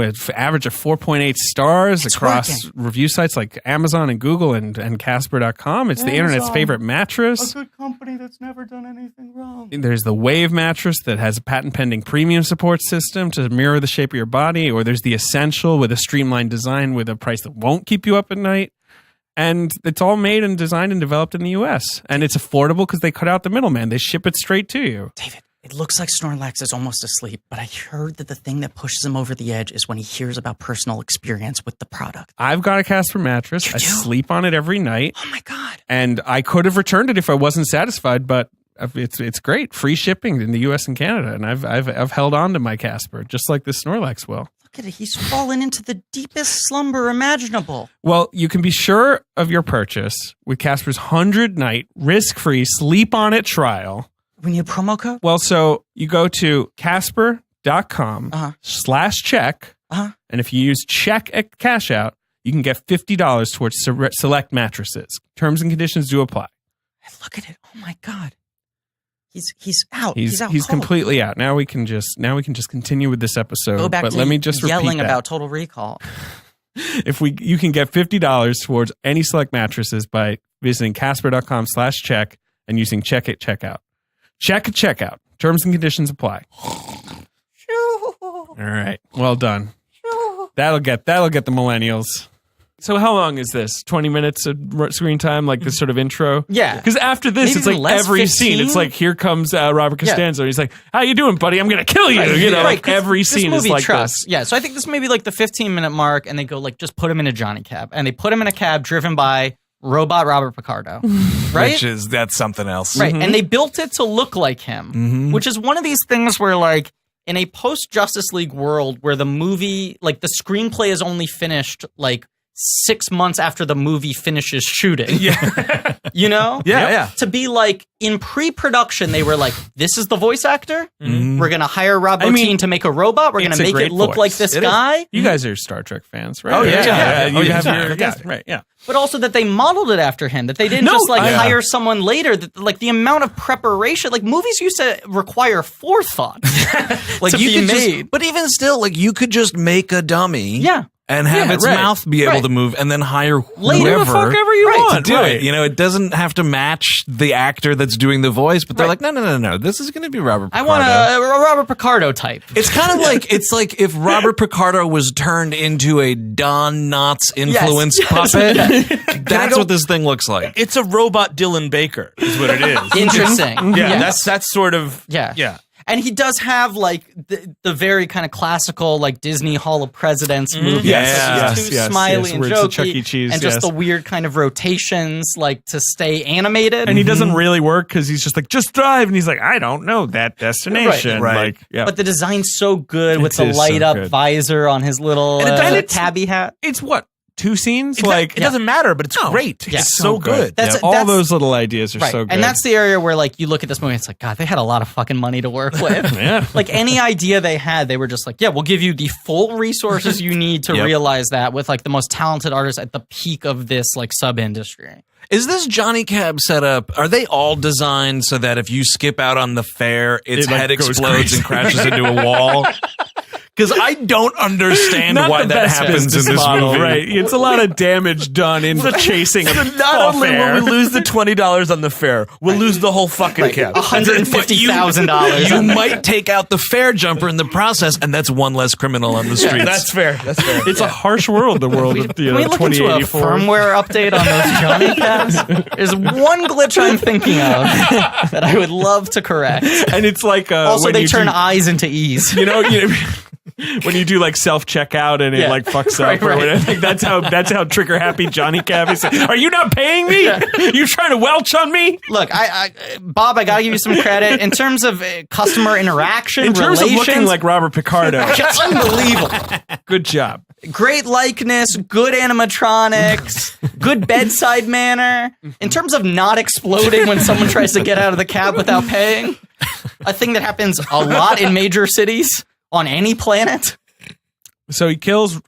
S3: It's average of 4.8 stars across review sites like Amazon and Google and Casper.com. It's the internet's favorite mattress.
S1: A good company that's never done anything wrong.
S3: There's the Wave mattress that has a patent-pending premium support system to mirror the shape of your body, or there's the Essential with a streamlined design with a price that won't keep you up at night. And it's all made and designed and developed in the U.S. And it's affordable because they cut out the middleman. They ship it straight to you.
S2: David, it looks like Snorlax is almost asleep, but I heard that the thing that pushes him over the edge is when he hears about personal experience with the product.
S3: I've got a Casper mattress. I sleep on it every night.
S2: Oh, my God.
S3: And I could have returned it if I wasn't satisfied, but it's great. Free shipping in the U.S. and Canada. And I've held on to my Casper, just like this Snorlax will.
S2: Look at it. He's fallen into the deepest slumber imaginable.
S3: Well, you can be sure of your purchase with Casper's 100-night risk-free sleep-on-it trial.
S2: We need a promo code?
S3: Well, so you go to casper.com/check, and if you use check at cash out, you can get $50 towards select mattresses. Terms and conditions do apply.
S2: Look at it. Oh, my God. He's out.
S3: He's
S2: out cold.
S3: completely out. Now we can just continue with this episode.
S2: Go back
S3: but
S2: to
S3: let me just
S2: yelling
S3: repeat that.
S2: about Total Recall.
S3: You can get $50 towards any select mattresses by visiting casper.com/check and using check at checkout. Check at checkout. Terms and conditions apply. All right. Well done. That'll get the millennials. So how long is this? 20 minutes of screen time, like this sort of intro?
S2: Yeah.
S3: Because after this,
S2: Maybe
S3: it's like
S2: less,
S3: every
S2: 15?
S3: scene. It's like, here comes Robert Costanzo. He's like, how you doing, buddy? I'm going to kill you. You know, like every scene is like this.
S2: Yeah, so I think this may be like the 15-minute mark, and they go like, just put him in a Johnny cab. And they put him in a cab driven by robot Robert Picardo. Right?
S5: That's something else.
S2: Right, and they built it to look like him, which is one of these things where like, in a post-Justice League world where the movie, like the screenplay is only finished like 6 months after the movie finishes shooting. Yeah. You know?
S5: Yeah.
S2: To be like, in pre-production, they were like, this is the voice actor? We're going to hire Rob Bottin to make a robot? We're going to make it look like this guy?
S3: You guys are Star Trek fans, right?
S5: Oh, yeah.
S3: Yeah.
S2: But also that they modeled it after him, that they didn't just hire someone later, that like the amount of preparation, like movies used to require forethought
S5: like
S2: to
S5: you
S2: be
S5: could
S2: made.
S5: But even still, like you could just make a dummy.
S2: Yeah.
S5: And have its mouth be able to move, and then hire whoever
S3: the fuck ever you want
S5: to do it. You know, it doesn't have to match the actor that's doing the voice, but they're like, no. This is going to be Robert Picardo.
S2: I want a Robert Picardo type.
S5: It's kind of like if Robert Picardo was turned into a Don Knotts influenced puppet. That's what this thing looks like.
S4: It's a robot Dylan Baker, is what it is.
S2: Interesting.
S4: That's sort of
S2: yeah. And he does have like the very kind of classical like Disney Hall of Presidents movie.
S3: Yes,
S2: too smiley and
S3: where it's a
S2: jokey,
S3: Chuck E. Cheese,
S2: and just the weird kind of rotations like to stay animated.
S3: And he doesn't really work because he's just like, just drive, and he's like, I don't know that destination.
S5: Right.
S3: Like, yeah.
S2: But the design's so good with
S3: It
S2: the
S3: is
S2: light
S3: so
S2: up
S3: good.
S2: visor on his little tabby hat.
S3: It's what? 2 scenes?
S4: It doesn't matter, but it's great.
S2: Yeah.
S4: It's so good.
S3: All those little ideas are
S2: Right.
S3: so good.
S2: And that's the area where like you look at this movie, it's like, God, they had a lot of fucking money to work with.
S3: Yeah.
S2: Like any idea they had, they were just like, yeah, we'll give you the full resources you need to realize that with like the most talented artists at the peak of this like sub industry.
S5: Is this Johnny Cab setup? Are they all designed so that if you skip out on the fare, its head
S3: goes
S5: explodes
S3: crazy.
S5: and crashes into a wall? Because I don't understand why that happens in this
S3: model,
S5: movie.
S3: right? It's a lot of damage done in chasing a
S4: Not only
S3: fare.
S4: will we lose the $20 on the fare, we'll lose the whole fucking cab.
S2: $150,000.
S5: You might take out the fare jumper in the process, and that's one less criminal on the streets.
S4: That's fair. That's fair.
S3: It's a harsh world, the world of
S2: Can we look into a
S3: 2084.
S2: firmware update on those Johnny cabs? There's one glitch I'm thinking of that I would love to correct.
S3: And it's like
S2: Also,
S3: when
S2: they
S3: you
S2: turn
S3: do,
S2: I's into E's.
S3: you know when you do like self checkout and it
S2: Yeah.
S3: like fucks
S2: Right,
S3: up or
S2: right.
S3: whatever. Like, that's how trigger happy Johnny Cab is. Are you not paying me? You trying to welch on me?
S2: Look, Bob, I gotta give you some credit in terms of customer interaction,
S3: In terms
S2: relations.
S3: of looking like Robert Picardo.
S2: It's unbelievable.
S3: Good job.
S2: Great likeness, good animatronics, good bedside manner. In terms of not exploding when someone tries to get out of the cab without paying, a thing that happens a lot in major cities on any planet.
S3: So he kills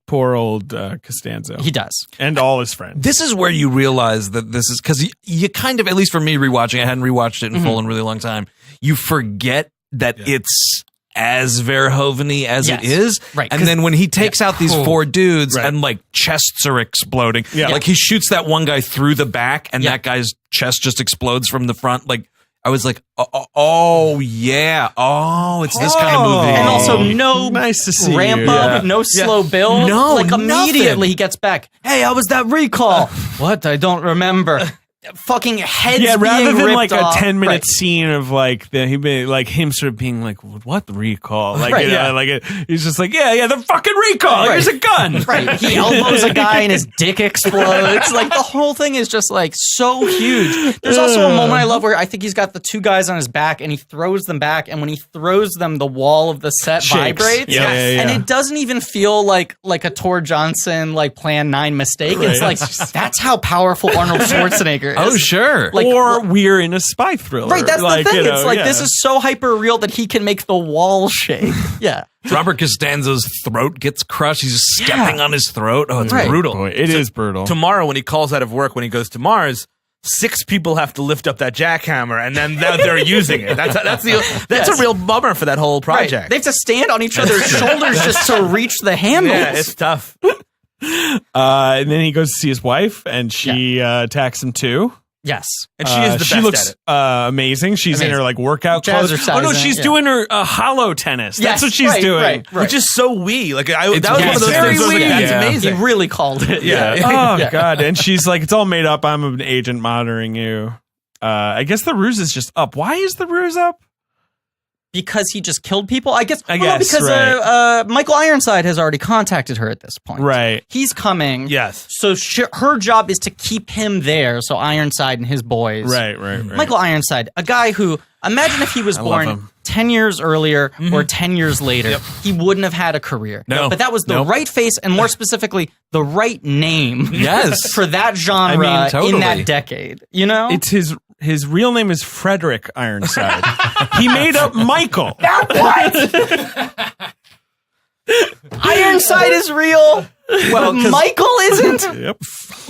S3: poor old Costanzo.
S2: He does.
S3: And all his friends.
S5: This is where you realize that this is because you kind of, at least for me rewatching, I hadn't rewatched it in full in a really long time. You forget that it's as Verhoeven-y as it is.
S2: Right.
S5: And then when he takes out these four dudes
S3: Right.
S5: and like chests are exploding,
S3: Yeah.
S5: like he shoots that one guy through the back and that guy's chest just explodes from the front. Like, I was like, oh yeah. Oh, it's this kind of movie.
S2: And also no
S3: Nice to see
S2: ramp
S3: you.
S2: up, no slow build.
S5: No,
S2: like immediately
S5: nothing.
S2: he gets back. Hey, how was that recall? What? I don't remember. Fucking heads
S3: Yeah, rather
S2: being
S3: than
S2: ripped
S3: like
S2: off.
S3: a 10-minute
S2: Right.
S3: scene of like him sort of being like, what the recall? Like,
S2: Right,
S3: you know,
S2: yeah.
S3: like he's just like, yeah, the fucking recall.
S2: Right.
S3: Here's a gun.
S2: Right. He elbows a guy and his dick explodes. Like the whole thing is just like so huge. There's also a moment I love where I think he's got the two guys on his back and he throws them back, and when he throws them, the wall of the set
S3: Shakes.
S2: vibrates.
S3: Yeah, yeah, yeah.
S2: And it doesn't even feel like a Tor Johnson like Plan 9 mistake. It's like that's how powerful Arnold Schwarzenegger is.
S5: Oh, sure.
S2: Like,
S3: or we're in a spy thriller.
S2: right, that's
S3: like,
S2: the thing.
S3: you know,
S2: It's like
S3: yeah.
S2: this is so hyper real that he can make the wall shake. Yeah.
S5: Robert Costanzo's throat gets crushed. He's just stepping on his throat. Oh, it's
S2: Right.
S5: brutal.
S3: Boy, it is brutal.
S4: Tomorrow, when he calls out of work, when he goes to Mars, 6 people have to lift up that jackhammer, and then they're using it. That's a real bummer for that whole project.
S2: Right. They have to stand on each other's shoulders just to reach the handles.
S4: Yeah, it's tough.
S3: And then he goes to see his wife, and she attacks him too.
S2: Yes.
S4: And she is the
S3: she
S4: best
S3: looks
S4: at it.
S3: amazing. She's in her like workout clothes.
S2: Jazzercising,
S3: Oh no, she's
S2: yeah.
S3: doing her hollow tennis. That's
S2: Yes,
S3: what she's
S2: right,
S3: doing.
S2: right.
S4: Which is so wee. Like that was
S5: It's
S4: one of those
S5: very
S4: things. I was like,
S5: wee.
S4: that's
S5: Yeah.
S4: amazing.
S2: He really called it.
S4: Yeah.
S3: Oh god. And she's like, it's all made up. I'm an agent monitoring you. I guess the ruse is just up. Why is the ruse up?
S2: Because he just killed people? I guess.
S3: I
S2: well,
S3: guess,
S2: because
S3: right.
S2: Michael Ironside has already contacted her at this point.
S3: Right.
S2: He's coming.
S4: Yes.
S2: So her job is to keep him there so Ironside and his boys.
S3: Right.
S2: Michael Ironside, a guy who, imagine if he was
S3: love
S2: born
S3: him.
S2: 10 years earlier or 10 years later, he wouldn't have had a career.
S5: No.
S2: But that was the right face and more specifically, the right name
S5: Yes.
S2: for that genre
S5: I mean, totally.
S2: in that decade. You know?
S3: It's his real name is Frederick Ironside. He made up Michael.
S2: Ironside is real.
S5: Well, 'cause-
S2: Michael isn't.
S3: Yep.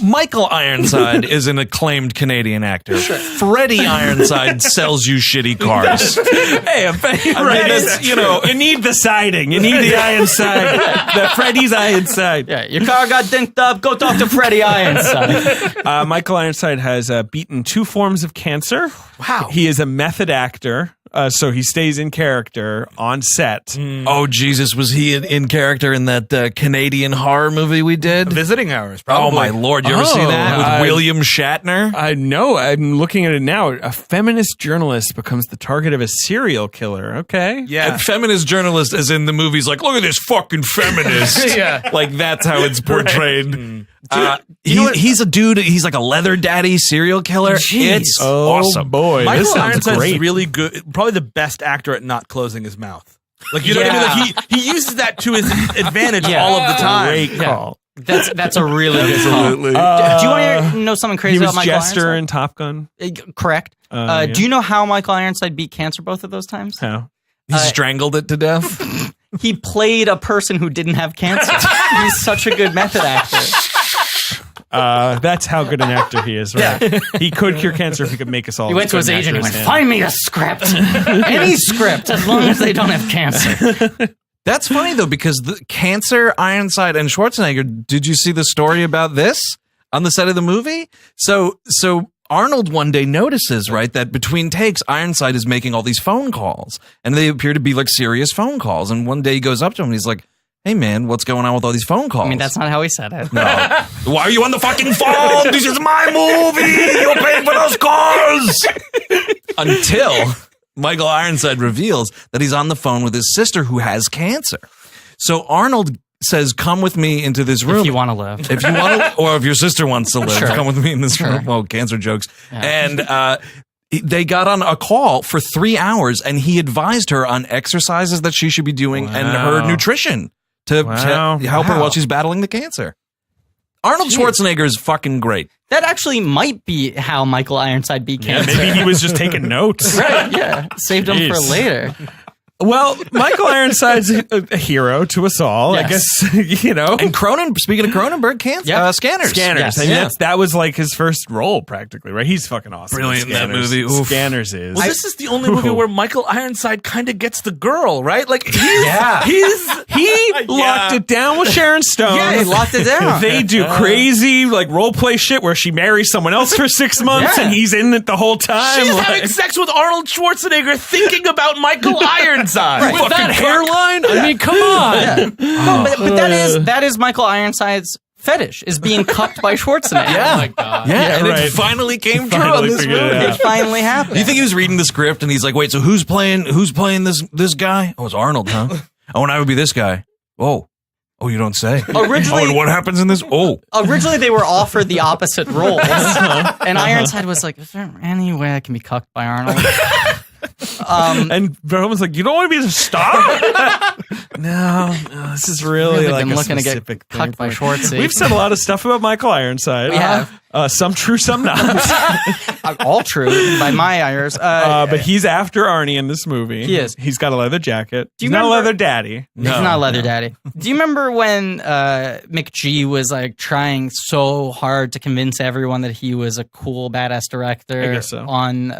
S5: Michael Ironside is an acclaimed Canadian actor. Freddie Ironside sells you shitty cars.
S3: Hey,
S5: Right, that's, you know,
S3: you need the siding. You need the Ironside. The Freddy's Ironside.
S2: Yeah, your car got dinged up. Go talk to Freddie Ironside.
S3: Michael Ironside has beaten 2 forms of cancer.
S4: Wow.
S3: He is a method actor, so he stays in character on set.
S5: Oh, Jesus, was he in character in that Canadian horror movie we did?
S4: Visiting hours, probably.
S5: Oh, my Lord. You ever see that with William Shatner?
S3: I know. I'm looking at it now. A feminist journalist becomes the target of a serial killer. Okay.
S4: Yeah.
S5: A feminist journalist is in the movies like, look at this fucking feminist.
S4: Yeah.
S5: Like, that's how it's portrayed.
S2: Mm.
S5: He's a dude, he's like a leather daddy serial killer.
S2: Jeez.
S5: It's
S3: Oh,
S5: awesome.
S3: boy.
S4: Michael
S3: This sounds
S4: Ironside's
S3: great.
S4: really good. Probably the best actor at not closing his mouth. Like, you know what I mean? Like, he uses that to his advantage
S2: Yeah.
S4: all of the time.
S3: Great call.
S2: That's a really good call.
S5: Absolutely.
S2: Do you want to know something crazy
S3: He was
S2: about Michael
S3: Jester
S2: Ironside?
S3: in Top Gun.
S2: Correct.
S3: Yeah.
S2: Do you know how Michael Ironside beat cancer both of those times?
S3: How?
S5: He strangled it to death.
S2: He played a person who didn't have cancer. He's such a good method actor.
S3: That's how good an actor he is, right? He could cure cancer if he could make us all.
S2: He went to his agent and went, "Find me a script, any script, as long as they don't have cancer."
S5: That's funny though, because the Cancer, Ironside, and Schwarzenegger. Did you see the story about this on the set of the movie? So Arnold one day notices, right, that between takes, Ironside is making all these phone calls, and they appear to be like serious phone calls. And one day he goes up to him and he's like, "Hey man, what's going on with all these phone calls?"
S2: I mean, that's not how he said it.
S5: No. Why are you on the fucking phone? This is my movie. You're paying for those calls. Until Michael Ironside reveals that he's on the phone with his sister who has cancer. So Arnold says, "Come with me into this room.
S2: If you want to live.
S5: If you want to, or if your sister wants to live,
S2: Sure.
S5: come with me in this room." Well, cancer jokes. Yeah. And they got on a call for 3 hours, and he advised her on exercises that she should be doing and her nutrition to help her while she's battling the cancer. Arnold Schwarzenegger is fucking great.
S2: That actually might be how Michael Ironside beat cancer.
S3: Maybe he was just taking notes.
S2: Right, yeah. Saved him for later.
S3: Well, Michael Ironside's a hero to us all,
S2: Yes.
S3: I guess, you know.
S5: And speaking of Cronenberg, Scanners.
S3: Scanners. I mean, that was like his first role, practically, right? He's fucking awesome.
S5: Brilliant in that
S3: Scanners.
S5: movie. Oof.
S3: Scanners is.
S4: Well, this is the only movie where Michael Ironside kind of gets the girl, right? Like, he
S3: locked it down with Sharon Stone.
S2: Yeah, he locked it down.
S3: They do crazy, like, role play shit where she marries someone else for 6 months and he's in it the whole time.
S4: She's having sex with Arnold Schwarzenegger thinking about Michael Ironside.
S6: With that hairline? I mean, come on.
S2: No, but that is Michael Ironside's fetish, is being cucked by Schwarzenegger.
S6: Oh my God.
S5: Yeah, and
S3: right.
S5: it finally came true
S3: Finally
S5: on this
S3: figured
S5: movie.
S3: it
S2: It finally happened.
S5: Do you think he was reading the script and he's like, "Wait, so who's playing this guy? Oh, it's Arnold, huh? Oh, and I would be this guy. Oh, you don't say.
S2: Originally-
S5: and what happens in this?
S2: Originally, they were offered the opposite roles, and Ironside was like, "Is there any way I can be cucked by Arnold?"
S3: And Verhoeven's like, "You don't want to be the star?" no, this is really like
S2: been
S3: a
S2: looking to get
S3: specific thing
S2: cucked by
S3: for-
S2: Schwartzy.
S3: We've said a lot of stuff about Michael Ironside.
S2: We have.
S3: Some true, some not.
S2: All true by my ears.
S3: But he's after Arnie in this movie.
S2: He is.
S3: He's got a leather jacket.
S2: Do you
S3: He's not a
S2: remember-
S3: leather daddy.
S2: He's not a leather daddy. Do you remember when McG was like trying so hard to convince everyone that he was a cool, badass director
S3: I guess so.
S2: on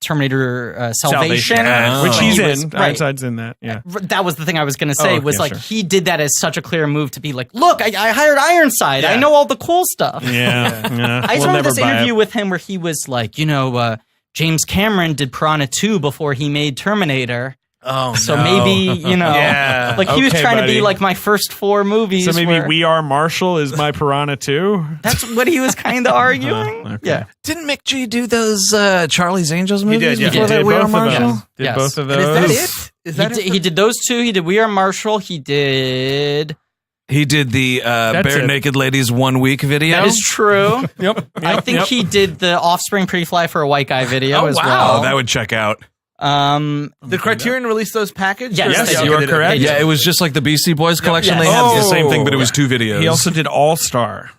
S2: Terminator Salvation?
S3: Which
S2: When
S3: he's
S2: he was-
S3: in.
S2: right.
S3: Ironside's in that. Yeah.
S2: That was the thing I was going to say,
S3: Oh,
S2: was
S3: yeah,
S2: like
S3: sure.
S2: he did that as such a clear move to be like, look, I hired Ironside. I know all the cool stuff.
S3: Yeah.
S2: I
S3: We'll
S2: saw
S3: never
S2: this
S3: buy
S2: interview
S3: it.
S2: with him where he was like, James Cameron did Piranha 2 before he made Terminator.
S4: Oh,
S2: So maybe,
S4: Yeah.
S2: like he was
S3: Okay,
S2: trying to
S3: buddy.
S2: be like my first 4 movies.
S3: So maybe
S2: where-
S3: We Are Marshall is my Piranha too?
S2: That's what he was kind of arguing.
S3: Okay.
S2: Yeah.
S5: Didn't McG do those Charlie's Angels movies
S4: did, yeah.
S5: before
S2: He
S5: that?
S2: did
S5: We Are
S3: both of
S5: Marshall?
S3: those. Did
S2: Yes.
S3: both of
S4: And
S3: those.
S4: is that it? Is that it?
S2: He did those 2. He did We Are Marshall. He did.
S5: He did the Bare
S3: it.
S5: Naked Ladies 1 week video.
S2: That is true.
S3: Yep.
S2: I think he did the Offspring Pretty Fly for a White Guy video as
S5: Oh,
S2: well.
S5: that would check out.
S4: Did Criterion release those packages?
S2: Yes,
S3: Yes,
S2: they
S3: you
S2: did.
S3: are correct.
S2: They did.
S5: Yeah, it was just like the Beastie Boys collection.
S2: Yes.
S5: They had the
S3: Oh.
S5: same thing, but it was 2 videos.
S3: He also did All Star.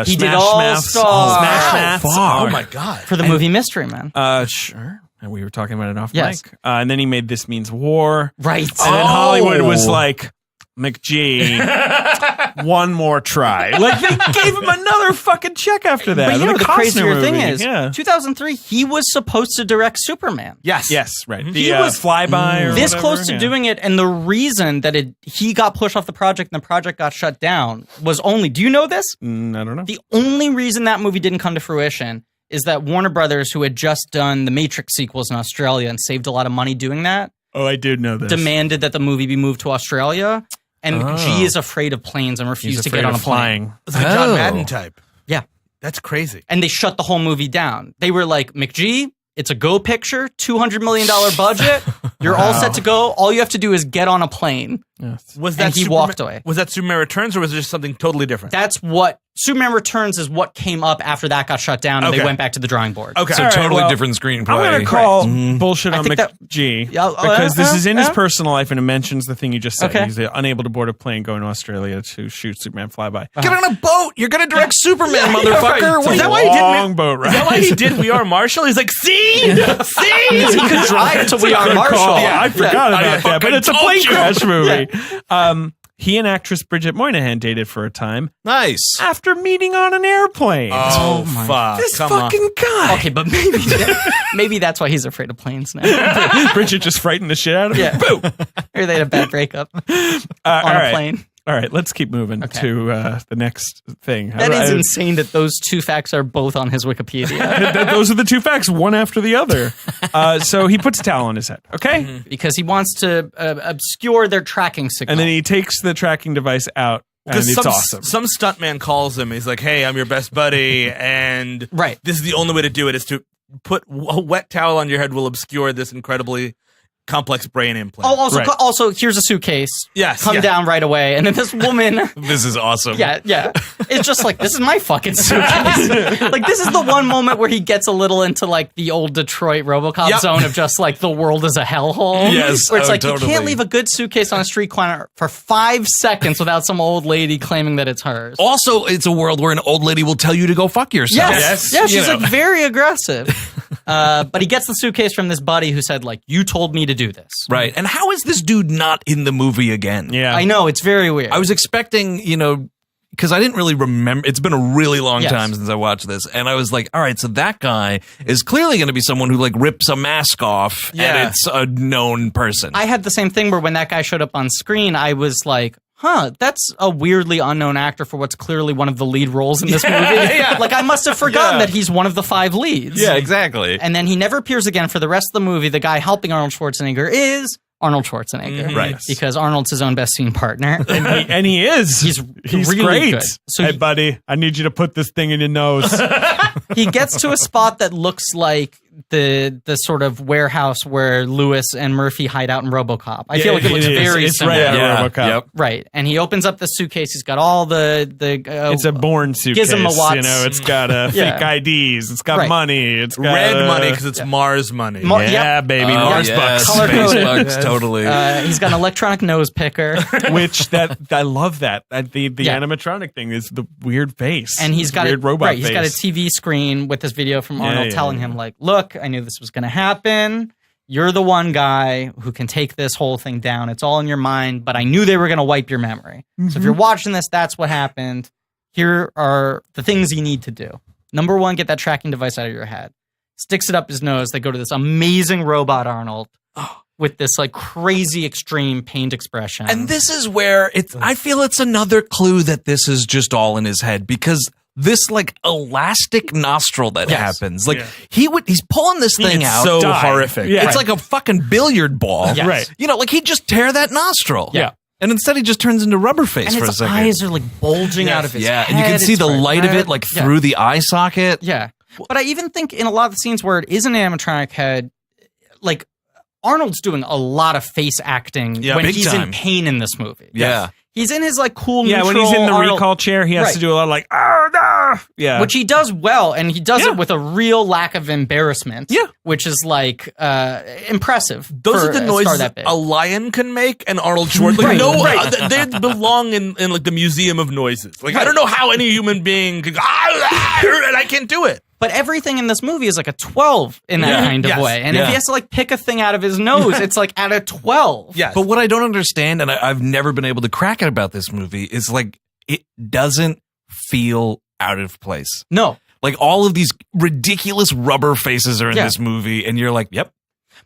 S2: He did All Star.
S3: Smash Mouth.
S4: Oh my God.
S2: For the movie Mystery Man.
S3: Sure. And we were talking about it off
S2: Yes.
S3: mic. And then he made This Means War.
S2: Right.
S3: And then Hollywood was like, McG, one more try. Like, they gave him another fucking check after that.
S2: But you know, the
S3: Costner
S2: crazier thing
S3: movie.
S2: is,
S3: Yeah.
S2: 2003, he was supposed to direct Superman.
S4: Yes.
S3: Yes, right.
S2: He
S3: The
S2: was
S3: Flyby or
S2: This
S3: whatever.
S2: close to
S3: Yeah.
S2: doing it, and the reason that he got pushed off the project and the project got shut down was only, do you know this?
S3: I don't know.
S2: The only reason that movie didn't come to fruition is that Warner Brothers, who had just done the Matrix sequels in Australia and saved a lot of money doing that,
S3: Oh, I did know this.
S2: demanded that the movie be moved to Australia. And McG is afraid of planes and refused to get on a plane.
S4: It's like a John Madden type.
S2: Yeah.
S4: That's crazy.
S2: And they shut the whole movie down. They were like, McG, it's a go picture, $200 million budget. You're all set to go. All you have to do is get on a plane.
S4: Was
S2: And he walked away.
S4: Was that Superman Returns or was it just something totally different?
S2: That's what Superman Returns is what came up after that got shut down and
S4: Okay.
S2: they went back to the drawing board.
S4: Okay.
S5: So
S3: All right,
S5: totally
S3: well,
S5: different screenplay.
S3: I'm going to call
S2: Mm-hmm.
S3: bullshit
S2: I
S3: on
S2: think that-
S3: McG
S2: Yeah,
S3: because this is in his
S2: yeah.
S3: personal life and it mentions the thing you just said.
S2: Okay.
S3: He's unable to board a plane going to Australia to shoot Superman Flyby.
S5: Get on a boat. You're going to direct Superman, motherfucker.
S3: It's
S5: What
S3: a
S5: is that?
S4: why he didn't
S3: long boat ride.
S4: Is that why he did We Are Marshall? He's like, see?
S2: He could drive to We Are
S3: Good
S2: Marshall.
S3: call.
S2: Yeah.
S3: I forgot about that, but it's a plane crash movie. He and actress Bridget Moynihan dated for a time
S5: Nice.
S3: after meeting on an airplane.
S4: Oh, fuck.
S3: This
S4: Come
S3: fucking guy.
S2: Okay, but maybe that's why he's afraid of planes now.
S3: Bridget just frightened the shit out of him.
S2: Yeah.
S3: Boom.
S2: Or they had a bad breakup on
S3: All
S2: a
S3: right.
S2: plane.
S3: All right, let's keep moving to the next thing.
S2: That is insane that those two facts are both on his Wikipedia.
S3: Those are the two facts, one after the other. So he puts a towel on his head, okay?
S2: Because he wants to obscure their tracking signal.
S3: And then he takes the tracking device out, and it's awesome.
S4: Some stuntman calls him. He's like, "Hey, I'm your best buddy, and this is the only way to do it is to put a wet towel on your head will obscure this incredibly complex brain implant."
S2: Oh, also, here's a suitcase.
S4: Yes,
S2: come down right away. And then this woman.
S5: This is awesome.
S2: Yeah. It's just like, this is my fucking suitcase. Like, this is the one moment where he gets a little into like the old Detroit RoboCop zone of just like the world is a hellhole.
S5: Yes,
S2: where it's like
S5: totally.
S2: you can't leave a good suitcase on a street corner for 5 seconds without some old lady claiming that it's hers.
S5: Also, it's a world where an old lady will tell you to go fuck yourself.
S2: Yes. Yeah, she's like very aggressive. But he gets the suitcase from this buddy who said, like, you told me to do this.
S5: Right. And how is this dude not in the movie again?
S3: Yeah.
S2: I know, it's very weird.
S5: I was expecting, because I didn't really remember. It's been a really long time since I watched this. And I was like, all right, so that guy is clearly going to be someone who like rips a mask off and it's a known person.
S2: I had the same thing where when that guy showed up on screen, I was like, that's a weirdly unknown actor for what's clearly one of the lead roles in this movie. Like, I must have forgotten that he's one of the 5 leads.
S5: Yeah, exactly.
S2: And then he never appears again for the rest of the movie. The guy helping Arnold Schwarzenegger is Arnold Schwarzenegger.
S5: Right.
S2: Because Arnold's his own best scene partner.
S3: And he is.
S2: He's really
S3: great.
S2: good. So
S3: hey, buddy, I need you to put this thing in your nose.
S2: He gets to a spot that looks like the sort of warehouse where Lewis and Murphy hide out in RoboCop. I feel like it looks very similar.
S3: Right out of RoboCop.
S5: Yep.
S2: Right. And he opens up the suitcase. He's got all the
S3: it's a Bourne suitcase.
S2: Gizmo-watts.
S3: It's got fake IDs. It's got money. It's got
S4: red money because it's Mars money.
S3: Baby. Mars bucks.
S2: Color-coded.
S5: Bucks, totally.
S2: He's got an electronic nose picker.
S3: Which I love that. The animatronic thing is the weird face.
S2: And he's got
S3: weird robot
S2: He's got a TV screen with this video from Arnold telling him, like, look, I knew this was going to happen. You're the one guy who can take this whole thing down. It's all in your mind, but I knew they were going to wipe your memory. So if you're watching this, that's what happened. Here are the things you need to do. Number 1, get that tracking device out of your head. Sticks it up his nose. They go to this amazing robot Arnold with this like crazy extreme pained expression.
S5: And this is where I feel it's another clue that this is just all in his head, because this like elastic nostril that happens, like he's pulling this thing out.
S4: So horrific.
S5: Yeah. It's like a fucking billiard ball.
S2: Yes.
S3: Right.
S5: Like he'd just tear that nostril.
S2: Yeah.
S5: And instead he just turns into rubber face
S2: and
S5: for a
S2: his
S5: second.
S2: eyes are like bulging out of his head.
S5: And you can see the light of it like through the eye socket.
S2: Yeah. But I even think in a lot of the scenes where it is an animatronic head, like Arnold's doing a lot of face acting when he's in pain in this movie.
S5: Yeah.
S2: He's in his like cool neutral.
S3: When he's in the
S2: Arnold,
S3: recall chair, he has to do a lot of like, oh no. Yeah.
S2: Which he does well, and he does it with a real lack of embarrassment. Yeah. Which is like impressive.
S4: Those are the noises a lion can make, and Arnold Schwarzenegger. They belong in like the Museum of Noises. Like I don't know how any human being could, and I can't do it.
S2: But everything in this movie is like a 12 in that kind of way. And if he has to like pick a thing out of his nose, it's like at a 12.
S5: Yes. But what I don't understand, and I've never been able to crack it about this movie, is like it doesn't feel out of place.
S2: No.
S5: Like all of these ridiculous rubber faces are in this movie, and you're like, yep.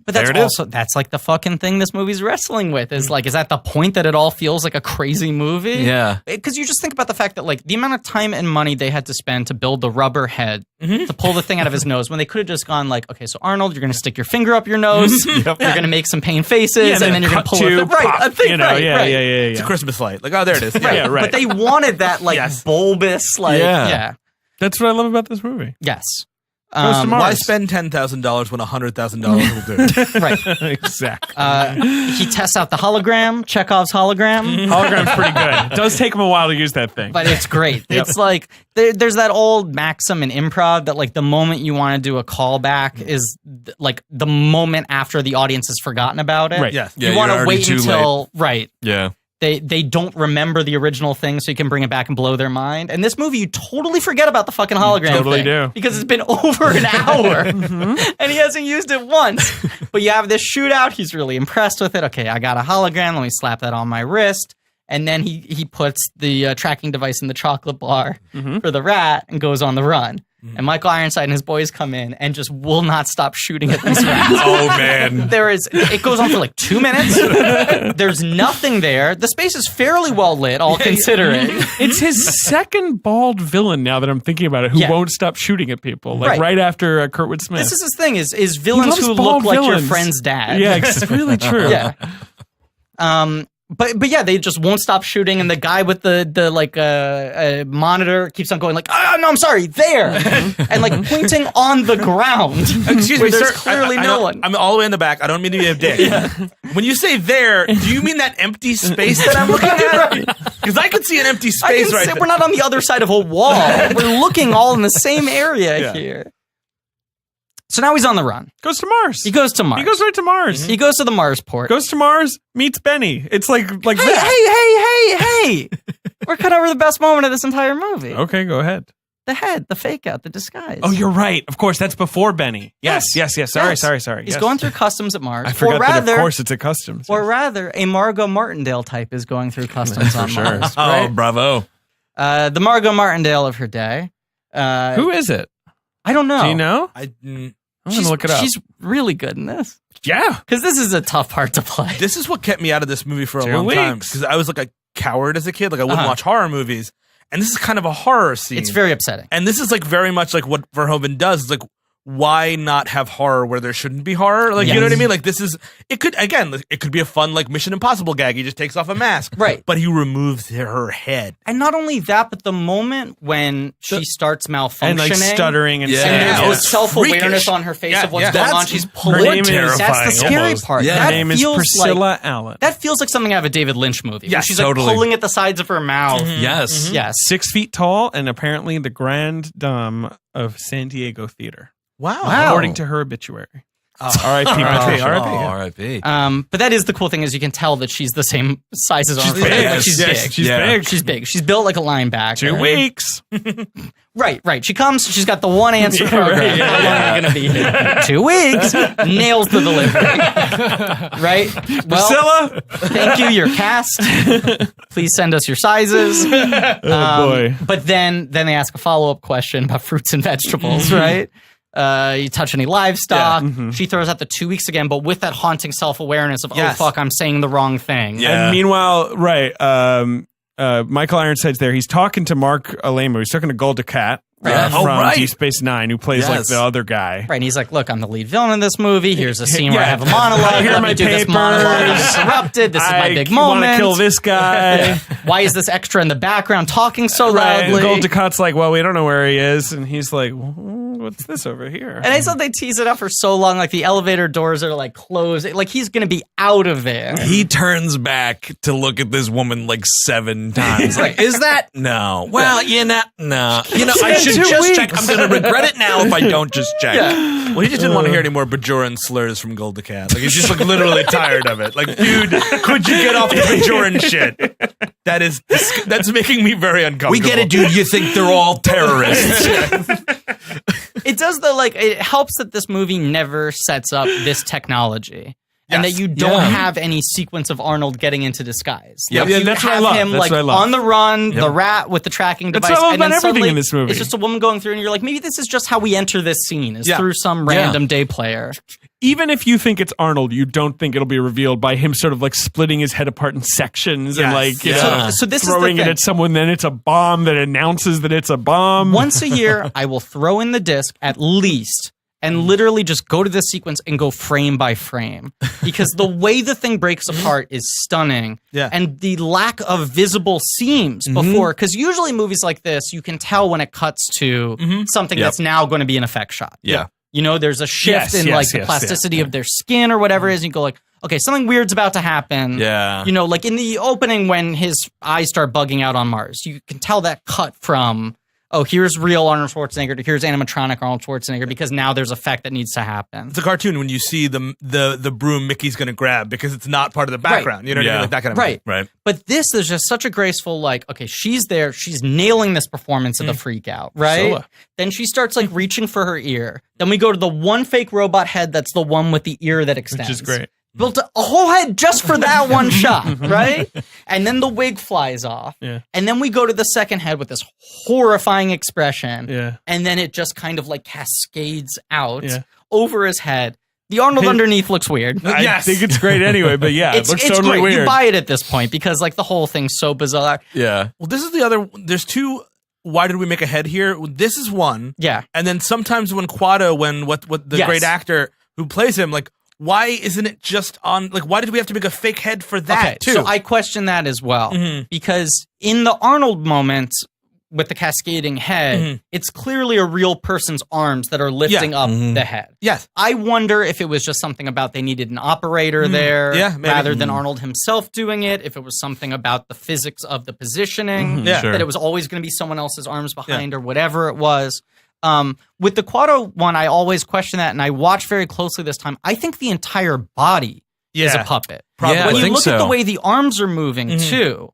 S2: But that's like the fucking thing this movie's wrestling with is like, is that the point that it all feels like a crazy movie?
S5: Yeah.
S2: Because you just think about the fact that like the amount of time and money they had to spend to build the rubber head to pull the thing out of his nose when they could have just gone like, okay, so Arnold, you're going to stick your finger up your nose, you're going to make some pain faces, and then you're going to pull it. Right.
S4: It's a Christmas light. Like, oh, there it is.
S2: Right. But they wanted that like bulbous, like,
S3: That's what I love about this movie.
S2: Yes.
S4: Why spend $10,000 when $100,000 will do?
S3: Right. Exactly.
S2: He tests out the hologram, Chekhov's hologram.
S3: Hologram's pretty good. It does take him a while to use that thing.
S2: But it's great. It's like, there's that old maxim in improv that like the moment you want to do a callback is like the moment after the audience has forgotten about it.
S3: Right.
S4: Yes.
S2: You want to wait until,
S5: Yeah.
S2: They don't remember the original thing, so you can bring it back and blow their mind. And this movie, you totally forget about the fucking hologram
S3: totally
S2: thing.
S3: Do.
S2: Because it's been over an hour, and he hasn't used it once. But you have this shootout. He's really impressed with it. Okay, I got a hologram. Let me slap that on my wrist. And then he puts the tracking device in the chocolate bar for the rat and goes on the run. And Michael Ironside and his boys come in and just will not stop shooting at these rats.
S5: Oh, man.
S2: It goes on for like 2 minutes. There's nothing there. The space is fairly well lit, all considering.
S3: It's his second bald villain, now that I'm thinking about it, who won't stop shooting at people. Like right after Kurtwood Smith.
S2: This is his thing, is villains who look like your friend's dad.
S3: Yeah, it's really true.
S2: Yeah. But yeah, they just won't stop shooting, and the guy with the monitor keeps on going like, oh, no, I'm sorry, there, and like pointing on the ground.
S4: Excuse me,
S2: there's
S4: sir.
S2: Clearly no one.
S4: I'm all the way in the back. I don't mean to be a dick. When you say there, do you mean that empty space that I'm looking at? Because I could see an empty space right there.
S2: We're not on the other side of a wall. We're looking all in the same area here. So now he's on the run.
S3: Goes to Mars.
S2: He goes to Mars.
S3: He goes right to Mars.
S2: He goes to the Mars port.
S3: Goes to Mars, meets Benny. It's like
S2: hey. We're cut over the best moment of this entire movie.
S3: Okay, go ahead.
S2: The head, the fake out, the disguise.
S3: Oh, you're right. Of course, that's before Benny. Yes. Sorry.
S2: He's going through customs at Mars.
S3: I forgot that, of course, it's a customs.
S2: Or rather, a Margot Martindale type is going through customs on Mars. Right?
S5: Oh, bravo.
S2: The Margot Martindale of her day.
S3: Who is it?
S2: I don't know.
S3: Do you know? I'm going to look it up.
S2: She's really good in this.
S3: Yeah.
S2: Because this is a tough part to play.
S4: This is what kept me out of this movie for a long time. Because I was like a coward as a kid. Like I wouldn't watch horror movies. And this is kind of a horror scene.
S2: It's very upsetting.
S4: And this is like very much like what Verhoeven does. It's like, why not have horror where there shouldn't be horror? Like, you know what I mean? Like it could be a fun like Mission Impossible gag. He just takes off a mask.
S2: Right.
S4: But he removes her head.
S2: And not only that, but the moment when she starts malfunctioning.
S3: And like stuttering and
S2: and there's self-awareness on her face of what's going on. She's pulling. That's the scary part.
S3: Yeah. Her name is Priscilla Allen.
S2: That feels like something out of a David Lynch movie.
S5: Yes,
S2: she's
S5: totally.
S2: like pulling at the sides of her mouth.
S5: Yes.
S2: Yes.
S3: 6 feet tall and apparently the grand dame of San Diego theater.
S4: Wow.
S3: According to her obituary. R.I.P.
S5: R.I.P.
S2: But that is the cool thing, is you can tell that she's the same size as Arnold.
S3: She's big.
S2: She's big. She's built like a linebacker.
S3: 2 weeks.
S2: Right. She comes. She's got the one answer program. How long are you going to be here? 2 weeks. Nails the delivery. Right.
S3: Priscilla.
S2: Thank you. You're cast. Please send us your sizes.
S3: Boy.
S2: But then they ask a follow-up question about fruits and vegetables. Right. You touch any livestock. She throws out the 2 weeks again, but with that haunting self-awareness of, oh, fuck, I'm saying the wrong thing.
S3: Yeah. And meanwhile, Michael Ironside's there. He's talking to Mark Alamo. He's talking to Golda Kat from Deep Space Nine, who plays like the other guy.
S2: Right, and he's like, look, I'm the lead villain in this movie. Here's a scene where I have a monologue.
S3: Here
S2: Let
S3: my
S2: me do this
S3: papers.
S2: monologue. It's interrupted. This is my big moment.
S3: I want to kill this guy.
S2: Why is this extra in the background talking so loudly?
S3: Golda Kat's like, well, we don't know where he is. And he's like, what's this over here?
S2: And I thought they tease it up for so long. Like the elevator doors are like closed. Like he's going to be out of there.
S5: He turns back to look at this woman like 7 times. Like, is that? No. Well, no. I should just check. I'm going to regret it now if I don't just check.
S4: Yeah. Well, he just didn't want to hear any more Bajoran slurs from Golda Kat. Like he's just like literally tired of it. Like, dude, could you get off the Bajoran shit? That's making me very uncomfortable.
S5: We get it, dude. You think they're all terrorists.
S2: It does though. Like it helps that this movie never sets up this technology. And that you don't have any sequence of Arnold getting into disguise.
S3: Yep.
S2: Like,
S3: That's
S2: you
S3: what I
S2: have
S3: love.
S2: him
S3: That's
S2: like
S3: what I love.
S2: on the run, the rat with the tracking device.
S3: That's what I love
S2: and then
S3: about everything
S2: suddenly
S3: in this movie.
S2: It's just a woman going through, and you're like, maybe this is just how we enter this scene, is through some random day player.
S3: Even if you think it's Arnold, you don't think it'll be revealed by him sort of like splitting his head apart in sections and like
S2: so this
S3: throwing
S2: is the
S3: it at someone. Then it's a bomb that announces that it's a bomb.
S2: Once a year, I will throw in the disc at least. And literally just go to this sequence and go frame by frame. Because the way the thing breaks apart is stunning.
S4: Yeah.
S2: And the lack of visible seams before, because usually movies like this, you can tell when it cuts to something that's now going to be an effect shot.
S5: Yeah.
S2: You know, there's a shift in the plasticity of their skin or whatever it is. And you go like, okay, something weird's about to happen.
S5: Yeah.
S2: You know, like in the opening when his eyes start bugging out on Mars, you can tell that cut from... oh, here's real Arnold Schwarzenegger to here's animatronic Arnold Schwarzenegger, because now there's effect that needs to happen.
S4: It's a cartoon when you see the broom Mickey's going to grab because it's not part of the background. You know what I mean? Like that kind of thing.
S5: Right.
S2: But this is just such a graceful, like, okay, she's there. She's nailing this performance of the freak out, right? Then she starts like reaching for her ear. Then we go to the one fake robot head that's the one with the ear that extends.
S3: Which is great.
S2: Built a whole head just for that one shot, right? And then the wig flies off.
S3: Yeah.
S2: And then we go to the second head with this horrifying expression.
S3: Yeah.
S2: And then it just kind of like cascades out
S3: Yeah.
S2: over his head. The Arnold underneath looks weird.
S3: I think it's great anyway, but yeah, it looks totally
S2: great.
S3: weird.
S2: You buy it at this point because like the whole thing's so bizarre.
S5: Yeah.
S4: Well, this is the other. There's two. Why did we make a head here? This is one.
S2: Yeah.
S4: And then sometimes when what the great actor who plays him, like, why isn't it just on, like, why did we have to make a fake head for that too?
S2: So I question that as well. Because in the Arnold moment with the cascading head, it's clearly a real person's arms that are lifting up the head.
S4: Yes.
S2: I wonder if it was just something about they needed an operator there rather than Arnold himself doing it, if it was something about the physics of the positioning, that it was always going to be someone else's arms behind or whatever it was. With the Quado one, I always question that, and I watched very closely this time. I think the entire body is a puppet.
S5: Probably.
S2: When
S5: I
S2: you
S5: think
S2: look
S5: so.
S2: at the way the arms are moving, too,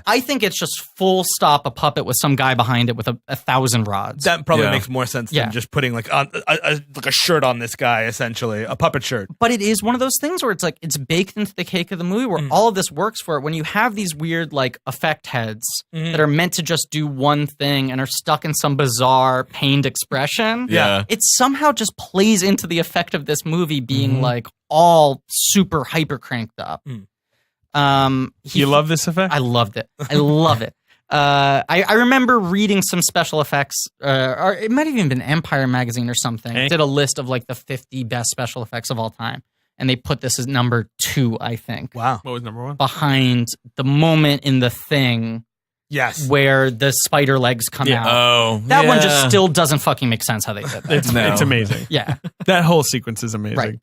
S2: I think it's just full stop a puppet with some guy behind it with a 1,000 rods.
S4: That probably makes more sense than just putting like a shirt on this guy, essentially a puppet shirt.
S2: But it is one of those things where it's like it's baked into the cake of the movie where all of this works for it. When you have these weird like effect heads that are meant to just do one thing and are stuck in some bizarre pained expression, it somehow just plays into the effect of this movie being like all super hyper cranked up.
S3: You love this effect?
S2: I loved it. I love it. I remember reading some special effects, or it might have even been Empire magazine or something. It did a list of like the 50 best special effects of all time. And they put this as number 2, I think.
S4: Wow.
S3: What was number 1?
S2: Behind the moment in The Thing.
S4: Yes.
S2: Where the spider legs come out.
S5: Oh,
S2: that one just still doesn't fucking make sense how they did that.
S3: It's amazing.
S2: Yeah.
S3: That whole sequence is amazing.
S2: Right.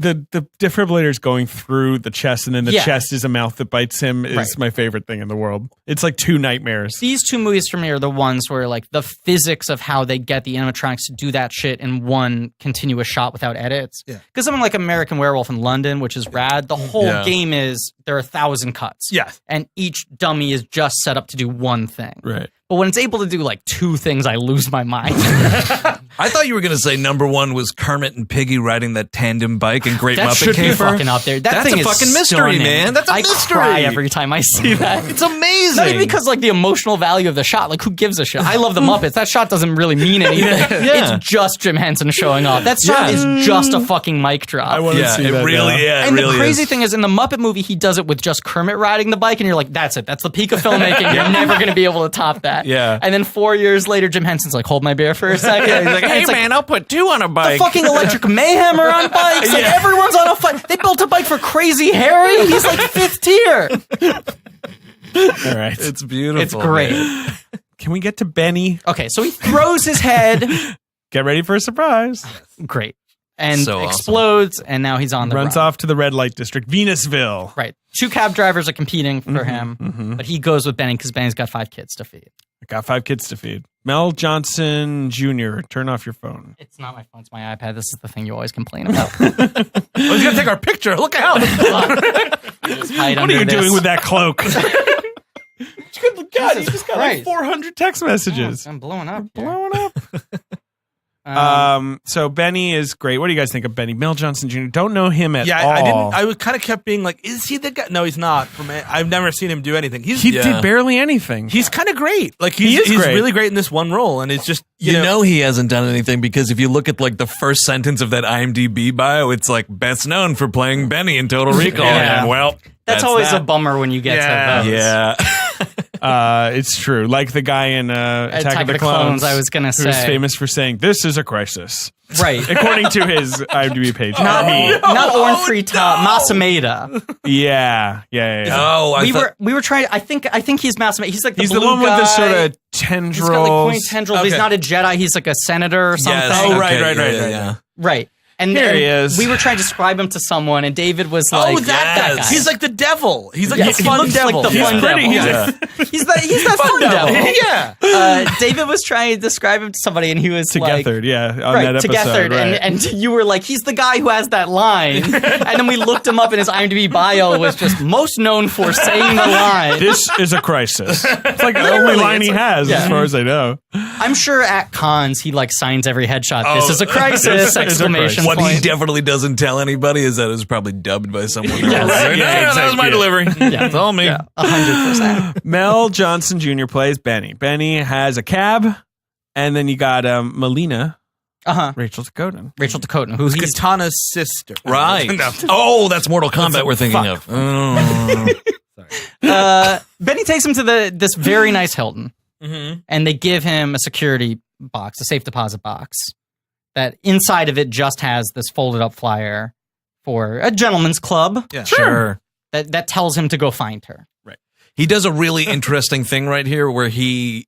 S3: The defibrillator's going through the chest, and then the chest is a mouth that bites him is my favorite thing in the world. It's like 2 nightmares.
S2: These 2 movies for me are the ones where like the physics of how they get the animatronics to do that shit in one continuous shot without edits.
S4: Yeah.
S2: Because something like American Werewolf in London, which is rad, the whole game is there are 1,000 cuts.
S4: Yes.
S2: And each dummy is just set up to do one thing.
S3: Right.
S2: But when it's able to do like 2 things, I lose my mind.
S5: I thought you were going to say number 1 was Kermit and Piggy riding that tandem bike in Great
S2: that
S5: Muppet
S2: should be
S5: Caper.
S2: fucking up there. That's
S5: a
S2: thing is
S5: fucking mystery,
S2: stunning.
S5: man. That's a
S2: I
S5: mystery.
S2: cry every time I see that.
S5: It's amazing.
S2: Not even because like the emotional value of the shot. Like who gives a shit? I love the Muppets. That shot doesn't really mean anything. It's just Jim Henson showing off. That shot is just a fucking mic drop.
S3: I want to see
S5: it
S3: that
S5: really,
S3: now.
S2: And
S5: really
S2: the crazy
S5: is.
S2: thing is, in the Muppet movie, he does it with just Kermit riding the bike, and you're like, that's it. That's the peak of filmmaking. You're never going to be able to top that.
S5: Yeah.
S2: And then 4 years later, Jim Henson's like, hold my beer for a second.
S5: He's like, hey,
S2: It's like,
S5: man, I'll put 2 on a
S2: the
S5: bike.
S2: fucking Electric Mayhem are on bikes. Like, everyone's on a bike. They built a bike for Crazy Harry. He's like 5th tier.
S3: All right.
S5: It's beautiful.
S2: It's great.
S5: man.
S3: Can we get to Benny?
S2: Okay, so he throws his head.
S3: Get ready for a surprise.
S2: Great. And
S5: So awesome.
S2: explodes, and now he's on the
S3: Runs
S2: run.
S3: off to the red light district, Venusville.
S2: Right. 2 cab drivers are competing for him, but he goes with Benny because Benny's got 5 kids to feed.
S3: I got 5 kids to feed. Mel Johnson Jr., turn off your phone.
S2: It's not my phone, it's my iPad. This is the thing you always complain about.
S4: Oh, he's gonna take our picture. Look out!
S3: What are you doing with that cloak? Good God, you just got like
S2: Christ.
S3: 400 text messages.
S2: I'm blowing up. here.
S3: Blowing up. So Benny is great. What do you guys think of Benny? Mel Johnson Jr. Don't know him at all.
S4: I didn't. I kind of kept being like, "Is he the guy?" No, he's not. I've never seen him do anything.
S3: He did barely anything.
S4: He's kind of great. Like
S3: He is
S4: he's
S3: great.
S4: really great in this one role, and it's just
S5: You know he hasn't done anything because if you look at like the first sentence of that IMDb bio, it's like best known for playing Benny in Total Recall.
S2: Yeah.
S5: And well,
S2: That's always
S5: that.
S2: a bummer when you get to those.
S5: Yeah.
S3: It's true. Like the guy in Attack of the Clones.
S2: I was going to
S3: who's
S2: say.
S3: famous for saying, "This is a crisis."
S2: Right.
S3: According to his IMDb page.
S2: Not
S3: me.
S2: Not Orin Free-Top, Masameda.
S3: Yeah.
S5: Oh,
S2: We were trying. I think he's Masameda. He's like the
S3: He's
S2: blue
S3: the one with the
S2: guy.
S3: sort of
S2: He's got like
S3: tendrils.
S2: point tendrils. But he's not a Jedi. He's like a senator or something.
S5: Yes.
S3: Oh, right.
S5: Yeah.
S2: Right. And
S3: Here
S2: then
S3: he is.
S2: We were trying to describe him to someone, and David was like,
S4: that
S2: guy.
S4: He's like the devil. He's like
S2: Yes,
S4: the
S2: he
S4: fun
S2: looks
S4: devil.
S2: like the fun devil. He's that fun devil.
S4: Yeah.
S2: David was trying to describe him to somebody, and he was
S3: Together,
S2: like,
S3: on that episode.
S2: Together,
S3: right.
S2: and you were like, he's the guy who has that line, and then we looked him up, and his IMDb bio was just most known for saying the line.
S3: This is a crisis. It's like the only
S2: Literally,
S3: line
S2: it's
S3: he
S2: like-
S3: has,
S2: yeah.
S3: as far as I know.
S2: I'm sure at cons he like signs every headshot. This is a crisis! Exclamation
S5: What
S2: point.
S5: he definitely doesn't tell anybody is that it was probably dubbed by someone else.
S4: That was my delivery.
S2: Yeah.
S5: It's all me.
S2: 100%.
S3: Mel Johnson Jr. plays Benny. Benny has a cab, and then you got Melina, Rachel Dakotan.
S2: Rachel Dakotan,
S4: Who's Katana's sister.
S5: Right.
S4: No.
S5: Oh, that's Mortal Kombat we're thinking of.
S2: Benny takes him to this very nice Hilton, and they give him a security box, a safe deposit box, that inside of it just has this folded up flyer for a gentleman's club.
S4: Yeah.
S5: Sure.
S2: That tells him to go find her.
S5: Right. He does a really interesting thing right here where I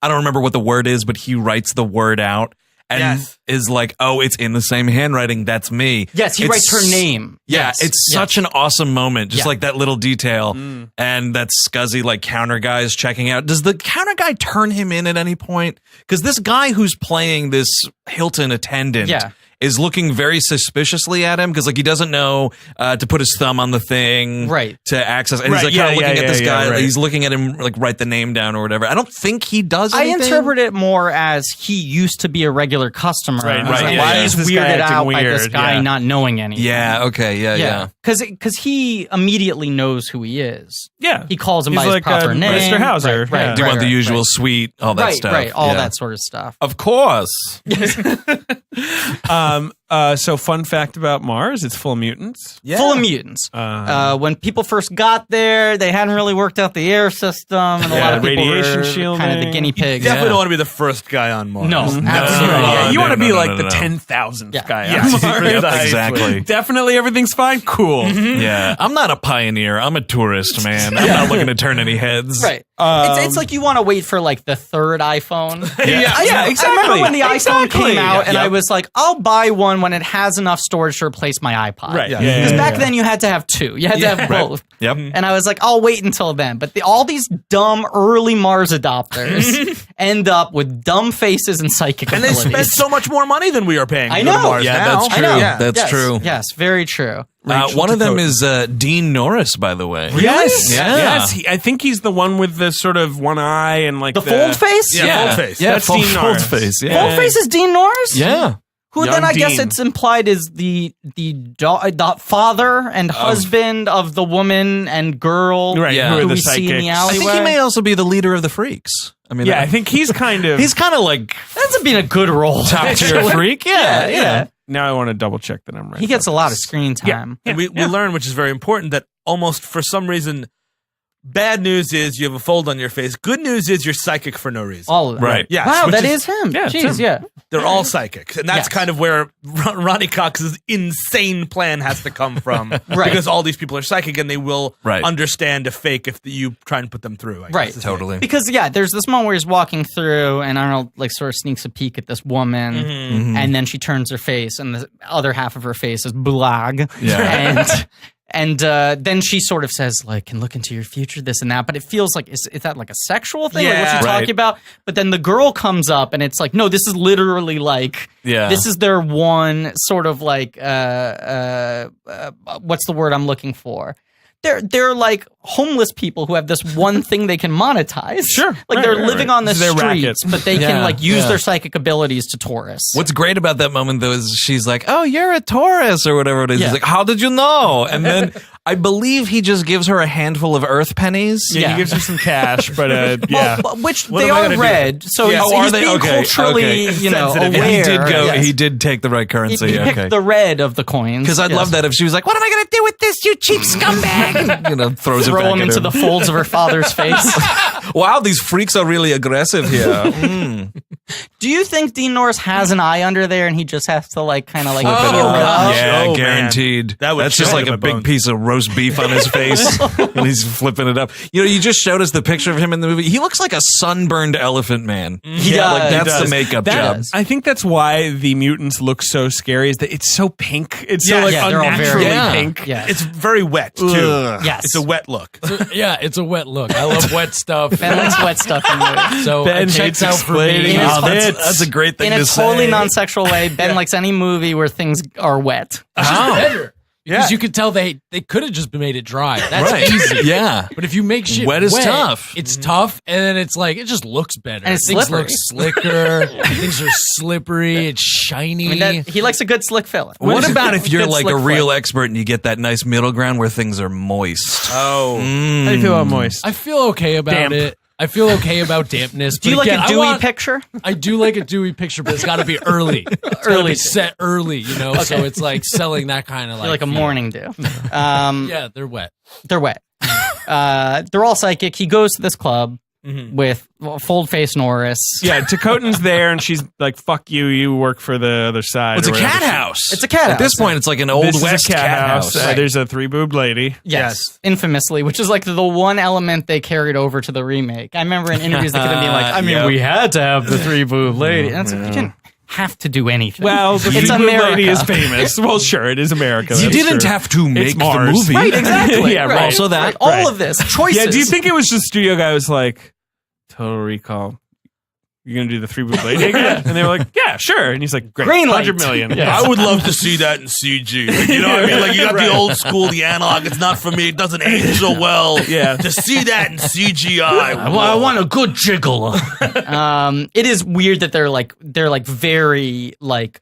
S5: don't remember what the word is, but he writes the word out and is like, oh, it's in the same handwriting. That's me.
S2: Yes, he writes her name.
S5: Yeah,
S2: Yes.
S5: it's such an awesome moment. Just
S2: Yeah.
S5: like that little detail. And that scuzzy like counter guy is checking out. Does the counter guy turn him in at any point? Because this guy who's playing this Hilton attendant is looking very suspiciously at him because like he doesn't know to put his thumb on the thing to access. And he's like kind of looking at this guy. He's looking at him like write the name down or whatever. I don't think he does anything.
S2: I interpret it more as he used to be a regular customer.
S3: Right.
S2: And
S3: Why
S2: he's
S3: is this guy
S2: weirded
S3: acting
S2: out by this
S3: weird?
S2: guy not knowing anything.
S5: Yeah, okay, yeah.
S2: Because he immediately knows who he is.
S3: Yeah.
S2: He calls him
S3: He's
S2: by his
S3: like,
S2: proper name.
S3: Mr. Hauser.
S2: Right,
S3: Yeah.
S5: Do you want the
S2: right,
S5: usual
S2: right.
S5: suite, all that stuff.
S2: Right, all
S5: Yeah.
S2: that sort of stuff.
S5: Of course.
S3: So fun fact about Mars, it's full of mutants.
S2: Full of mutants. When people first got there, they hadn't really worked out the air system, and a lot of people
S3: radiation
S2: were
S3: shielding.
S2: kind of the guinea pigs.
S4: Definitely don't want to be the first guy on Mars.
S2: No, absolutely.
S3: Yeah, you want to be like the
S5: no.
S3: 10,000th guy.
S2: Yeah.
S3: on Mars.
S5: Yep, exactly.
S3: Definitely everything's fine. Cool.
S5: Yeah, I'm not a pioneer. I'm a tourist, man. I'm not looking to turn any heads.
S2: Right. It's like you want to wait for like the third iPhone.
S3: Yeah, exactly.
S2: I remember when the iPhone came out, and
S3: Yeah.
S2: I was like, I'll buy one when it has enough storage to replace my iPod.
S3: Right.
S2: Because
S3: Yeah.
S2: back then you had to have two. You had to have both.
S5: Yep.
S2: And I was like, I'll wait until then. But all these dumb early Mars adopters end up with dumb faces and psychic
S4: And they
S2: abilities.
S4: spend so much more money than we are paying.
S2: I
S4: to go to
S2: know.
S4: Mars
S5: Yeah,
S4: now.
S5: that's
S2: I
S5: true.
S2: know.
S5: That's
S2: Yes.
S5: true.
S2: Yes, very true.
S5: One of them is Dean Norris, by the way.
S3: Yes.
S5: Yeah.
S3: Yes. I think he's the one with the sort of one eye and like
S2: The fold face?
S4: Yeah, fold face.
S5: Yeah,
S3: That's
S5: fold,
S3: Dean
S5: fold
S3: Norris.
S5: face. Yeah.
S2: Fold face is Dean Norris?
S5: Yeah.
S2: Who
S3: Young
S2: then I guess
S3: Dean.
S2: it's implied is the father and husband of the woman and girl
S3: Right,
S5: Yeah.
S3: who are
S2: who
S3: the
S2: we see in the
S3: psychics.
S5: I think he
S2: alleyway.
S5: may also be the leader of the freaks. I mean,
S3: Yeah, I think he's kind of.
S5: he's kind of like
S2: That's been a good role.
S5: top tier freak. Yeah.
S3: Now I want to double check that I'm right.
S2: He gets a
S3: about
S2: lot of
S3: this.
S2: screen time.
S4: And we learn, which is very important, that almost for some reason, bad news is you have a fold on your face. Good news is you're psychic for no reason.
S2: All of them.
S5: Right.
S4: Yes,
S2: Wow,
S4: which
S2: that is him.
S3: Yeah, it's
S2: Jeez,
S3: him.
S2: yeah.
S4: They're all psychics. And that's
S2: Yes.
S4: kind of where Ronnie Cox's insane plan has to come from. Because all these people are psychic and they will understand a fake if you try and put them through. I guess, is
S5: Totally.
S2: Because there's this moment where he's walking through, and Arnold like sort of sneaks a peek at this woman, and then she turns her face, and the other half of her face is blag.
S5: Yeah.
S2: And then she sort of says, like, can look into your future, this and that. But it feels like, is that like a sexual thing? Like, what's she talking about? But then the girl comes up and it's like, no, this is literally like, this is their one sort of like, what's the word I'm looking for? They're like homeless people who have this one thing they can monetize.
S3: Sure.
S2: Like they're living on the
S3: They're
S2: streets,
S3: rackets.
S2: but they can like use their psychic abilities to tourists.
S5: What's great about that moment, though, is she's like, oh, you're a Taurus or whatever it is.
S2: Yeah.
S5: He's like, how did you know? And then I believe he just gives her a handful of earth pennies.
S3: Yeah, he gives her some cash, but yeah.
S2: Well, which
S4: What
S2: they
S4: am I
S2: are
S4: gonna do?
S2: red, so
S4: Yeah.
S2: he's,
S5: Oh, are
S2: he's
S5: they?
S2: being
S5: Okay,
S2: culturally,
S5: okay.
S2: aware.
S5: He did go.
S2: Yes.
S5: He did take the right currency.
S2: He picked the red of the coins.
S5: Because I'd love that if she was like, what am I going to do with this, you cheap scumbag? Throws it
S2: Throw
S5: back
S2: him
S5: at
S2: into
S5: him.
S2: the folds of her father's face.
S5: Wow, these freaks are really aggressive here.
S2: Do you think Dean Norris has an eye under there and he just has to like kind of like
S4: Oh,
S2: peel it
S4: gosh.
S2: up?
S5: Yeah,
S4: Oh, man.
S5: guaranteed.
S4: That would
S5: That's just
S4: show
S5: like
S4: him
S5: a
S4: my
S5: big
S4: bones.
S5: piece of roast beef on his face when he's flipping it up. You know, you just showed us the picture of him in the movie. He looks like a sunburned elephant man.
S2: He
S5: Yeah,
S2: does.
S5: like that's
S3: does.
S5: the makeup
S3: That-
S5: job.
S3: I think that's why the mutants look so scary. Is that it's so pink? It's so like
S2: yeah, they're all
S3: unnaturally
S2: very
S3: pink.
S2: Yeah.
S4: It's very wet, too.
S2: Yes.
S4: It's a wet look.
S6: Yeah, it's a wet look. I love wet stuff.
S2: Ben likes wet stuff in movies.
S6: So
S3: Ben
S6: it checks
S3: hates
S6: out for me.
S3: explaining
S2: his
S5: That's a great thing
S2: In
S5: to
S2: a
S5: say.
S2: totally non-sexual way, Ben likes any movie where things are wet.
S6: It's just better Because you could tell they could have just made it dry. That's easy.
S5: Yeah.
S6: But if you make shit
S5: Wet is tough.
S6: It's tough, and then it's like, it just looks better.
S2: And it's
S6: Things
S2: slippery.
S6: look slicker. Things are slippery. It's shiny.
S2: I mean, he likes a good slick filler.
S5: What about if you're
S2: Good
S5: like
S2: slick
S5: a real
S2: foot.
S5: expert and you get that nice middle ground where things are moist?
S4: Oh.
S3: How do you feel about moist?
S6: I feel okay about
S3: Damp.
S6: it. I feel okay about dampness.
S2: Do you
S6: but
S2: like
S6: again,
S2: a dewy picture?
S6: I do like a dewy picture, but it's got to be early. It's gotta be set early, you know. So it's like selling that kind of
S2: Like a morning dew.
S6: Yeah, they're wet.
S2: They're wet. They're all psychic. He goes to this club with fold face Norris.
S3: Yeah, Takotan's there, and she's like, "Fuck you! You work for the other side."
S5: It's a
S3: or whatever.
S5: cat house.
S2: It's a cat
S5: At this
S2: house.
S5: point, it's like an old
S3: This is
S5: west
S3: a cat house.
S2: Right.
S3: There's a 3-boobed lady.
S2: Yes, infamously, which is like the one element they carried over to the remake. I remember in interviews they could have been like, I mean, we had to have the 3-boob lady. And it's like, you didn't have to do anything.
S3: Well, the
S2: it's
S3: 3-boobed
S2: America.
S3: lady is famous. Well, sure, it is America.
S5: You
S3: that's
S5: didn't
S3: true.
S5: have to make the
S3: Mars.
S5: movie.
S2: Right, exactly.
S3: Yeah,
S2: right.
S3: right.
S5: Also that.
S2: Right. All
S3: Right.
S2: of this choices.
S3: Yeah, do you think it was the studio guy was like, Total Recall, you're going to do the 3-boobed lady again? And they were like, yeah, sure. And he's like, great,
S2: Green light.
S3: 100 million.
S2: Yeah.
S4: I would love to see that in CG. Like, you know what I mean? Like, you got the old school, the analog. It's not for me. It doesn't age so well.
S3: Yeah.
S4: To see that in CGI.
S2: I want a good jiggle. It is weird that they're like very like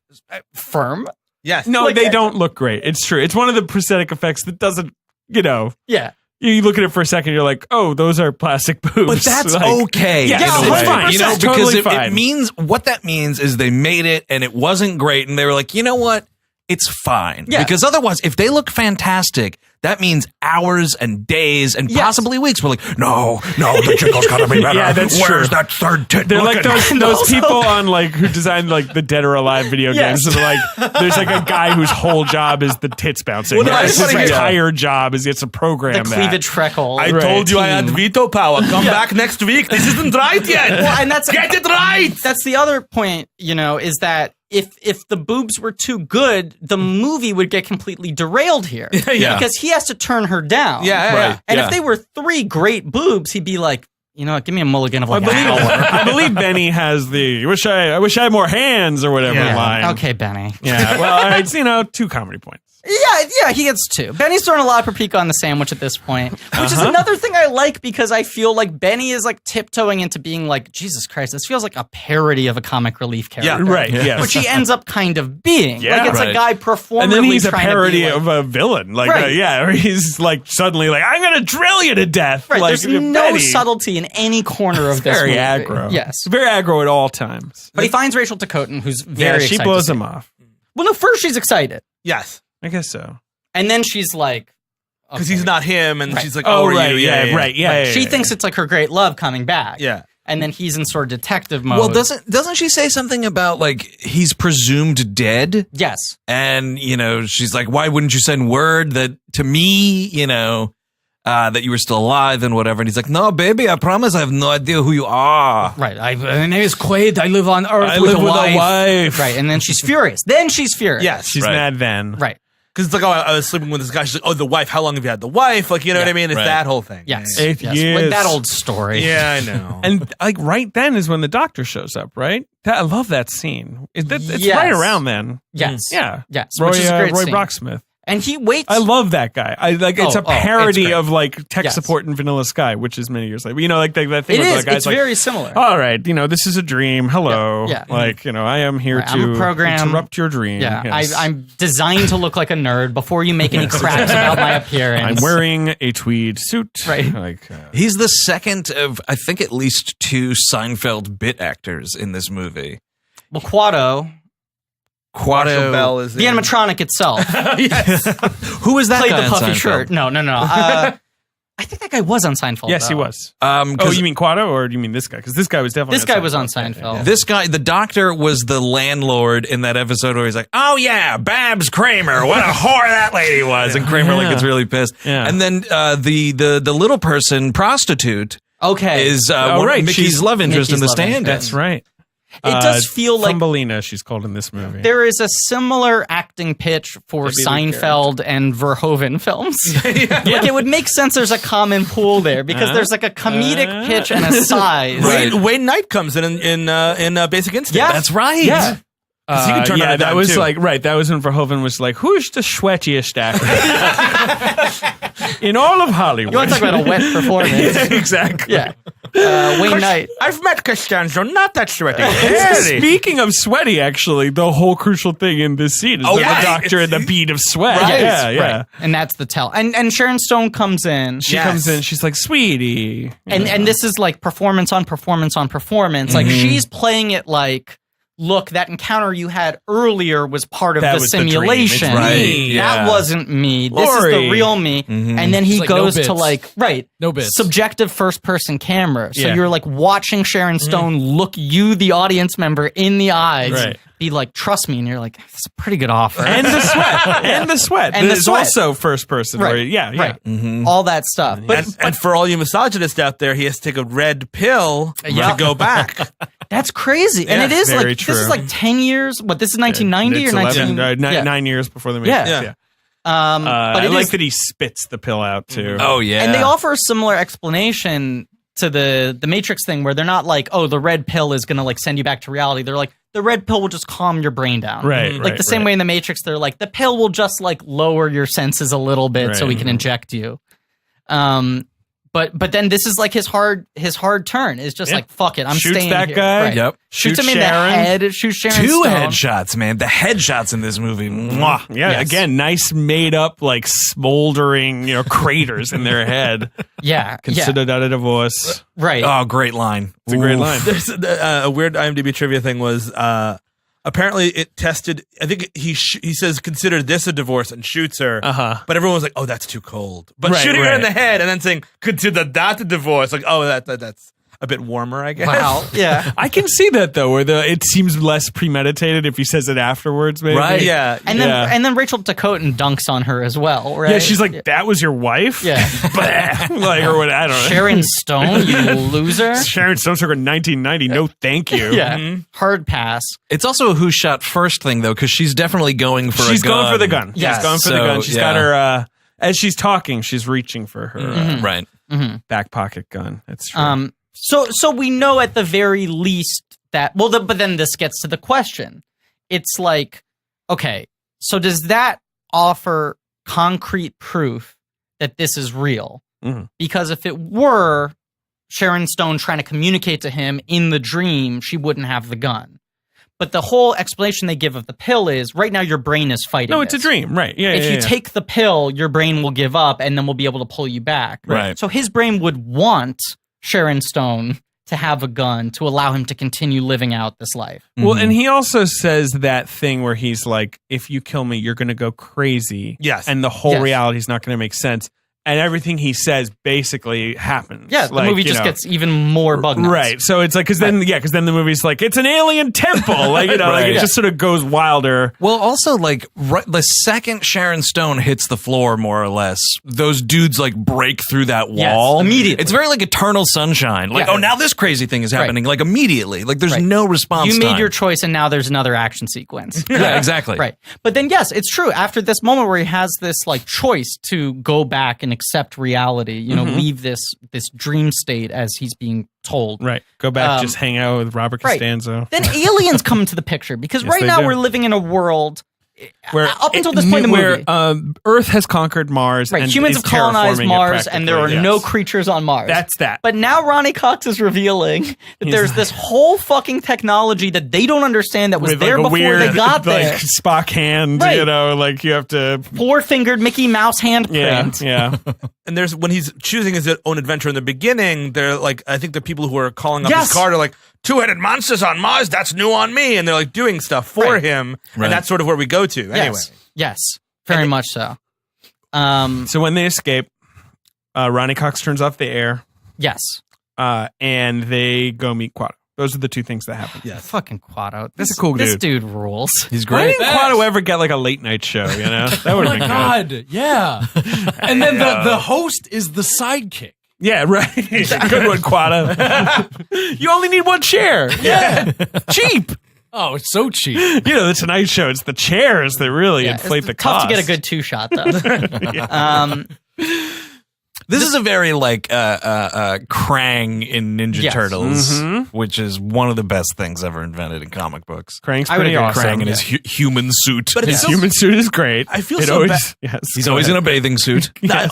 S2: firm.
S4: Yes.
S3: No,
S2: Like,
S3: they don't look great. It's true. It's one of the prosthetic effects that doesn't,
S2: Yeah.
S3: you look at it for a second, you're like, oh, those are plastic boobs.
S5: But that's
S3: Like,
S5: okay.
S3: Yeah,
S5: in a
S3: it's
S5: way.
S3: fine.
S5: You know,
S3: It's
S5: because
S3: totally
S5: it
S3: fine.
S5: means what that means is they made it and it wasn't great, and they were like, you know what? It's fine.
S2: Yeah.
S5: Because otherwise, if they look fantastic, that means hours and days and
S2: Yes.
S5: possibly weeks. We're like, no, the jiggle's gotta be better.
S3: Yeah, that's
S5: Where's
S3: true.
S5: that third tit?
S3: They're like
S5: looking?
S3: those people on like who designed like the Dead or Alive video
S2: Yes.
S3: games. So like, there's like a guy whose whole job is the tits bouncing.
S4: Well, no,
S3: His
S4: it's funny,
S3: entire job is it's a program
S2: The
S3: that.
S2: cleavage freckle.
S4: I
S3: Right.
S4: told you I had
S2: Team.
S4: veto power. Come back next week. This isn't right yet.
S2: Well, and that's
S4: Get it right.
S2: That's the other point, you know, is that if the boobs were too good, the movie would get completely derailed here.
S5: Yeah.
S2: Because he has to turn her down.
S4: Yeah,
S5: Right.
S4: yeah.
S2: And
S5: Yeah.
S2: if they were 3 great boobs, he'd be like, you know what, give me a mulligan of like an hour.
S3: I believe Benny has the I wish I had more hands or whatever line.
S2: Okay, Benny.
S3: Yeah. Well, it's 2 comedy points.
S2: Yeah, he gets 2. Benny's throwing a lot of paprika on the sandwich at this point, which is another thing I like because I feel like Benny is like tiptoeing into being like, Jesus Christ, this feels like a parody of a comic relief character.
S3: Right. Yes.
S2: Which he ends up kind of being.
S3: Yeah.
S2: Like it's
S5: Right.
S2: a guy performatively
S3: and then he's a
S2: trying
S3: parody
S2: to be like,
S3: of a villain. Like,
S2: Right.
S3: where he's like suddenly like, I'm going to drill you to death.
S2: Right,
S3: Like,
S2: there's no
S3: Benny.
S2: subtlety in any corner of this
S3: Very
S2: movie.
S3: aggro.
S2: Yes.
S3: Very aggro at all times.
S2: But he finds Rachel Takotan, who's
S3: Yeah,
S2: very
S3: she
S2: excited
S3: blows
S2: to
S3: him
S2: see
S3: off.
S2: Well, no, first she's excited.
S4: Yes.
S3: I guess so.
S2: And then she's like...
S4: Because
S2: okay.
S4: he's not him, and
S2: Right.
S4: she's like,
S3: Oh,
S4: are
S3: right.
S4: you?
S3: Yeah, right. Yeah,
S2: Right.
S3: yeah,
S2: She
S3: yeah.
S2: thinks it's like her great love coming back.
S4: Yeah.
S2: And then he's in sort of detective mode.
S5: Well, doesn't she say something about like he's presumed dead?
S2: Yes.
S5: And, she's like, why wouldn't you send word that to me, that you were still alive and whatever? And he's like, no, baby, I promise I have no idea who you are.
S2: Right. My name is Quaid. I live on Earth
S3: I
S2: with
S3: live
S2: a
S3: with
S2: wife.
S3: a wife.
S2: Right. And then she's furious.
S4: Yes.
S3: She's
S5: Right.
S3: mad then.
S2: Right.
S4: Because it's like, oh, I was sleeping with this guy. She's like, oh, the wife. How long have you had the wife? Like, you know what I mean? It's
S5: right.
S4: that whole thing.
S2: Yes.
S4: Yeah.
S3: 8
S2: yes.
S3: years.
S2: With that old story.
S4: Yeah, I know.
S3: And like right then is when the doctor shows up, right? I love that scene. It's
S2: Yes.
S3: right around then.
S2: Yes.
S3: Yeah.
S2: Yes.
S3: Roy,
S2: Which is a great
S3: Roy
S2: scene.
S3: Brocksmith.
S2: And he waits.
S3: I love that guy. It's a
S2: Oh, it's
S3: parody
S2: great.
S3: of like tech
S2: Yes.
S3: support in Vanilla Sky, which is many years later. Like that thing
S2: It
S3: where
S2: is.
S3: the guy's
S2: It's
S3: like,
S2: very similar.
S3: all right, this is a dream. Hello.
S2: Yeah.
S3: Like, I am here
S2: Right, I'm
S3: to
S2: a program.
S3: interrupt your dream.
S2: Yeah,
S3: Yes.
S2: I'm designed to look like a nerd before you make any cracks about my appearance.
S3: I'm wearing a tweed suit.
S2: Right.
S3: Like,
S5: He's the second of, I think, at least 2 Seinfeld bit actors in this movie.
S2: Well, Quado,
S4: Marshall Bell is
S2: the animatronic itself,
S5: Who was that
S2: played
S5: guy
S2: the
S5: on
S2: puffy
S5: Seinfeld?
S2: shirt. No. I think that guy was on Seinfeld.
S3: yes, he
S2: though.
S3: was.
S5: Oh,
S3: You mean Quado, or do you mean this guy? Because this guy was definitely
S2: This guy was on Seinfeld.
S5: This guy, the doctor, was the landlord in that episode where he's like, "Oh yeah, Babs Kramer, what a whore that lady was," and Kramer like gets really pissed.
S3: Yeah.
S5: And then the little person prostitute
S2: Okay,
S5: is
S3: right,
S5: Mickey's
S3: she's
S5: love interest in
S2: Mickey's
S5: the
S2: love
S5: stand.
S3: That's right.
S2: it does feel like
S3: Thumbelina, she's called in this movie.
S2: there is a similar acting pitch for Seinfeld and Verhoeven films. Like it would make sense. There's a common pool there because there's like a comedic pitch and a size.
S5: Right.
S4: Wayne Knight comes in Basic Instinct.
S2: Yeah,
S5: That's right.
S2: Yeah.
S4: 'Cause he can turn on a
S3: that
S4: dime,
S3: was
S4: too.
S3: like right. That was when Verhoeven was like, "Who's the sweatiest actor in all of Hollywood?"
S2: You want to talk about a wet performance?
S3: Exactly.
S2: Yeah. Wayne Knight.
S4: I've met Costanzo, not that sweaty.
S3: Speaking of sweaty, actually, the whole crucial thing in this scene is the doctor and the bead of sweat.
S2: Right.
S3: Yeah.
S2: Right. And that's the tell. And Sharon Stone comes in.
S3: She comes in. She's like, "Sweetie,"
S2: And this is like performance on performance on performance. Like she's playing it like, look, that encounter you had earlier was part of
S3: That
S2: the
S3: was the dream.
S2: simulation.
S3: It's
S5: right.
S2: That
S3: Yeah.
S2: wasn't me. This is
S3: Lori.
S2: the real me. And then he
S6: It's like, no
S2: goes to
S6: bits.
S2: like,
S6: No bits.
S2: subjective first person camera. So
S3: Yeah.
S2: you're like watching Sharon Stone look you, the audience member, in the eyes.
S3: Right.
S2: Be like, trust me. And you're like, it's a pretty good offer.
S3: and the sweat, and the sweat,
S2: And the
S3: It's
S2: sweat.
S3: also first person.
S2: Right.
S3: Where, yeah.
S2: Right. All that stuff. But
S4: And for all you misogynists out there, he has to take a red pill
S2: Yeah.
S4: to go back.
S2: that's crazy. And it is
S3: very
S2: like, this is
S3: true.
S2: like 10 years. What, this is 1990
S3: It's
S2: or
S3: 11,
S2: 19? Yeah.
S3: 9 years before the
S2: Yeah.
S3: Matrix.
S2: But
S3: I
S2: it
S3: like
S2: is-
S3: that he spits the pill out too.
S5: Oh yeah.
S2: And they offer a similar explanation to the Matrix thing where they're not like, oh, the red pill is going to like send you back to reality. They're like, the red pill will just calm your brain down.
S3: Right,
S2: Like
S3: right,
S2: the same
S3: right.
S2: way in the Matrix, they're like, the pill will just like lower your senses a little bit so
S3: Right.
S2: we can inject you. But then this is like his hard turn. It's just like, fuck it, I'm
S3: Shoots
S2: staying
S3: that
S2: here.
S3: guy.
S2: Right.
S5: Yep.
S2: Shoots him
S3: Shoots
S2: in the
S3: Sharon.
S2: head. Shoots Sharon
S5: Two
S2: Stone.
S5: headshots, man. The headshots in this movie. Mwah.
S3: Yeah,
S2: Yes.
S3: again, nice made up, like smoldering, craters in their head.
S2: Yeah.
S3: Consider that a divorce.
S2: Right.
S5: Oh, great line.
S3: It's a great
S5: Oof.
S3: line.
S4: There's a weird IMDb trivia thing was apparently it tested. I think he says consider this a divorce and shoots her. But everyone was like, oh, that's too cold. But
S3: Right,
S4: shooting her in
S3: right.
S4: the head and then saying consider that a divorce, like oh that's a bit warmer, I guess.
S2: Wow. Yeah.
S3: I can see that though, where it seems less premeditated if he says it afterwards, maybe.
S5: Right.
S4: Yeah.
S2: And then Rachel Dakotan dunks on her as well, right?
S3: Yeah, she's like, "That was your wife?"
S2: Yeah.
S3: like or what? I don't know.
S2: Sharon Stone, you loser.
S3: Sharon Stone circa 1990. No, thank you.
S2: Yeah. Hard pass.
S5: It's also a who shot first thing though, because she's definitely going for
S3: She's
S5: a gun.
S3: going for the gun.
S2: Yes.
S3: She's going for the
S5: So,
S3: gun. She's got her. As she's talking, she's reaching for her
S5: Right.
S3: back pocket gun. That's true.
S2: So we know at the very least that, but then this gets to the question. It's like, okay, so does that offer concrete proof that this is real?
S3: Mhm.
S2: Because if it were Sharon Stone trying to communicate to him in the dream, she wouldn't have the gun. But the whole explanation they give of the pill is right now your brain is fighting.
S3: No, it's a
S2: this.
S3: dream. Right. Yeah.
S2: If
S3: yeah,
S2: you
S3: yeah.
S2: take the pill, your brain will give up and then we'll be able to pull you back.
S5: Right.
S2: So his brain would want Sharon Stone to have a gun to allow him to continue living out this life.
S3: Well, and he also says that thing where he's like, if you kill me, you're going to go crazy.
S4: Yes.
S3: And the whole
S2: Yes.
S3: reality is not going to make sense. And everything he says basically happens.
S2: Yeah, the
S3: Like,
S2: movie
S3: you
S2: just
S3: know,
S2: gets even more bug nuts.
S3: Right. So it's like, because then the movie's like, it's an alien temple. Like, like
S5: Right.
S3: it just sort of goes wilder.
S5: Well, also, like, the second Sharon Stone hits the floor, more or less, those dudes, like, break through that
S2: Yes,
S5: wall.
S2: immediately.
S5: It's very like Eternal Sunshine. Like,
S2: Yeah.
S5: oh, now this crazy thing is happening. Like, immediately. Like, there's
S2: Right.
S5: no response
S2: You made
S5: time.
S2: your choice and now there's another action sequence.
S5: Yeah, exactly.
S2: Right. But then, yes, it's true. After this moment where he has this like choice to go back and accept reality, you know, leave this dream state as he's being told.
S3: Right. Go back, just hang out with Robert
S2: right.
S3: Costanzo.
S2: Then aliens come into the picture because
S3: Yes,
S2: right
S3: they
S2: now
S3: do.
S2: we're living in a world
S3: Where
S2: up until this point in the movie.
S3: where Earth has conquered Mars.
S2: Right,
S3: and
S2: humans
S3: is
S2: have colonized
S3: terraforming it
S2: Mars, and there are
S3: practically.
S2: no
S3: Yes.
S2: creatures on Mars.
S3: That's that.
S2: But now Ronnie Cox is revealing that there's this whole fucking technology that they don't understand that was
S3: With
S2: there
S3: like a
S2: before
S3: weird,
S2: they got there.
S3: like Spock hand,
S2: Right.
S3: you know, like you have to.
S2: Four-fingered Mickey Mouse handprint.
S3: Yeah.
S4: And there's when he's choosing his own adventure in the beginning, they're like, I think the people who are calling up
S2: Yes.
S4: his card are like, two-headed monsters on Mars, that's new on me. And they're like doing stuff for
S2: Right.
S4: him.
S5: Right.
S4: And that's sort of where we go to anyway.
S2: Yes, very much so.
S3: So when they escape, Ronnie Cox turns off the air,
S2: Yes.
S3: and they go meet Quado. Those are the two things that happen.
S4: Yes.
S2: Fucking Quado.
S3: That's a cool
S2: This
S3: dude.
S2: dude rules.
S5: He's
S3: Why
S5: great.
S3: didn't Quado ever get like a late night show? You know, that
S6: Oh
S3: would
S6: my
S3: have been good.
S6: God. Yeah. And then the host is the sidekick.
S3: Yeah, right. Good one, Quado. You only need one chair. Yeah, cheap.
S6: Oh, it's so cheap.
S3: You know, the Tonight Show. It's the chairs that really
S2: Yeah,
S3: inflate
S2: it's
S3: the
S2: tough
S3: cost.
S2: to get a good two-shot, though.
S5: This is a very like Krang in Ninja Turtles, which is one of the best things ever invented in comic books.
S3: Krang's pretty awesome.
S5: Krang in his human suit.
S4: But
S3: his human suit is great.
S4: I feel so bad.
S3: Yes,
S5: he's always in a bathing suit.
S4: I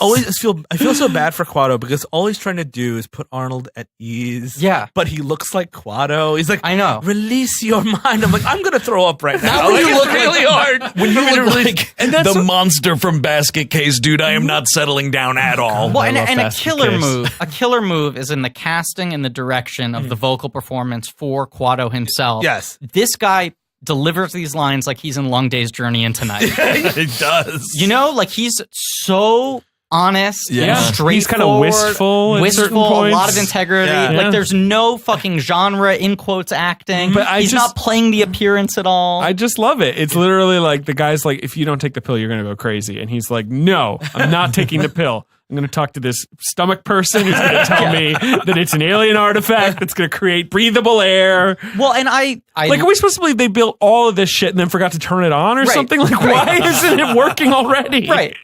S4: feel so bad for Quado because all he's trying to do is put Arnold at ease.
S2: Yeah.
S4: But he looks like Quado. He's like,
S2: I know.
S4: Release your mind. I'm like, I'm going to throw up right now.
S5: When
S4: Like,
S5: you
S4: it's
S5: look
S4: really hard.
S5: When you look like the monster from Basket Case, dude, I am not settling down at all.
S2: Well, and a killer move is in the casting and the direction of the vocal performance for Quado himself.
S4: Yes.
S2: This guy delivers these lines like he's in Long Day's Journey into Night.
S5: It does.
S2: You know, like he's so honest, straightforward,
S3: he's kind of wistful at certain points.
S2: A lot of integrity.
S3: Yeah.
S2: Like there's no fucking genre in quotes acting. But he's not playing the appearance at all.
S3: I just love it. It's literally like the guy's like, if you don't take the pill, you're going to go crazy. And he's like, no, I'm not taking the pill. I'm going to talk to this stomach person who's going to tell me that it's an alien artifact that's going to create breathable air.
S2: Well, and I
S3: like, are we supposed to believe they built all of this shit and then forgot to turn it on or something? Like, why isn't it working already?
S2: Right.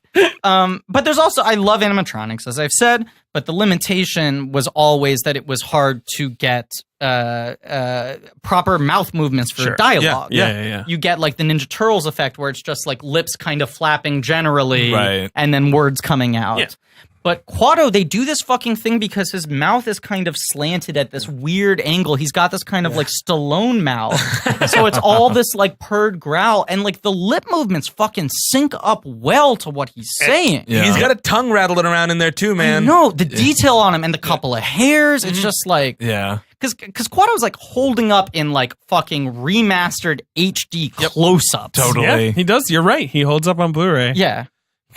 S2: But there's also, I love animatronics, as I've said, but the limitation was always that it was hard to get proper mouth movements for dialogue.
S3: Yeah.
S2: You get like the Ninja Turtles effect where it's just like lips kind of flapping generally and then words coming out. Yeah. But Quado, they do this fucking thing because his mouth is kind of slanted at this weird angle. He's got this kind of like Stallone mouth. So it's all this like purred growl. And like the lip movements fucking sync up well to what he's saying.
S4: Yeah. He's got a tongue rattling around in there too, man.
S2: No, the detail on him and the couple of hairs. It's just like...
S5: Yeah.
S2: Because Quado's like holding up in like fucking remastered HD close-ups.
S5: Totally.
S3: Yeah, he does. You're right. He holds up on Blu-ray.
S2: Yeah.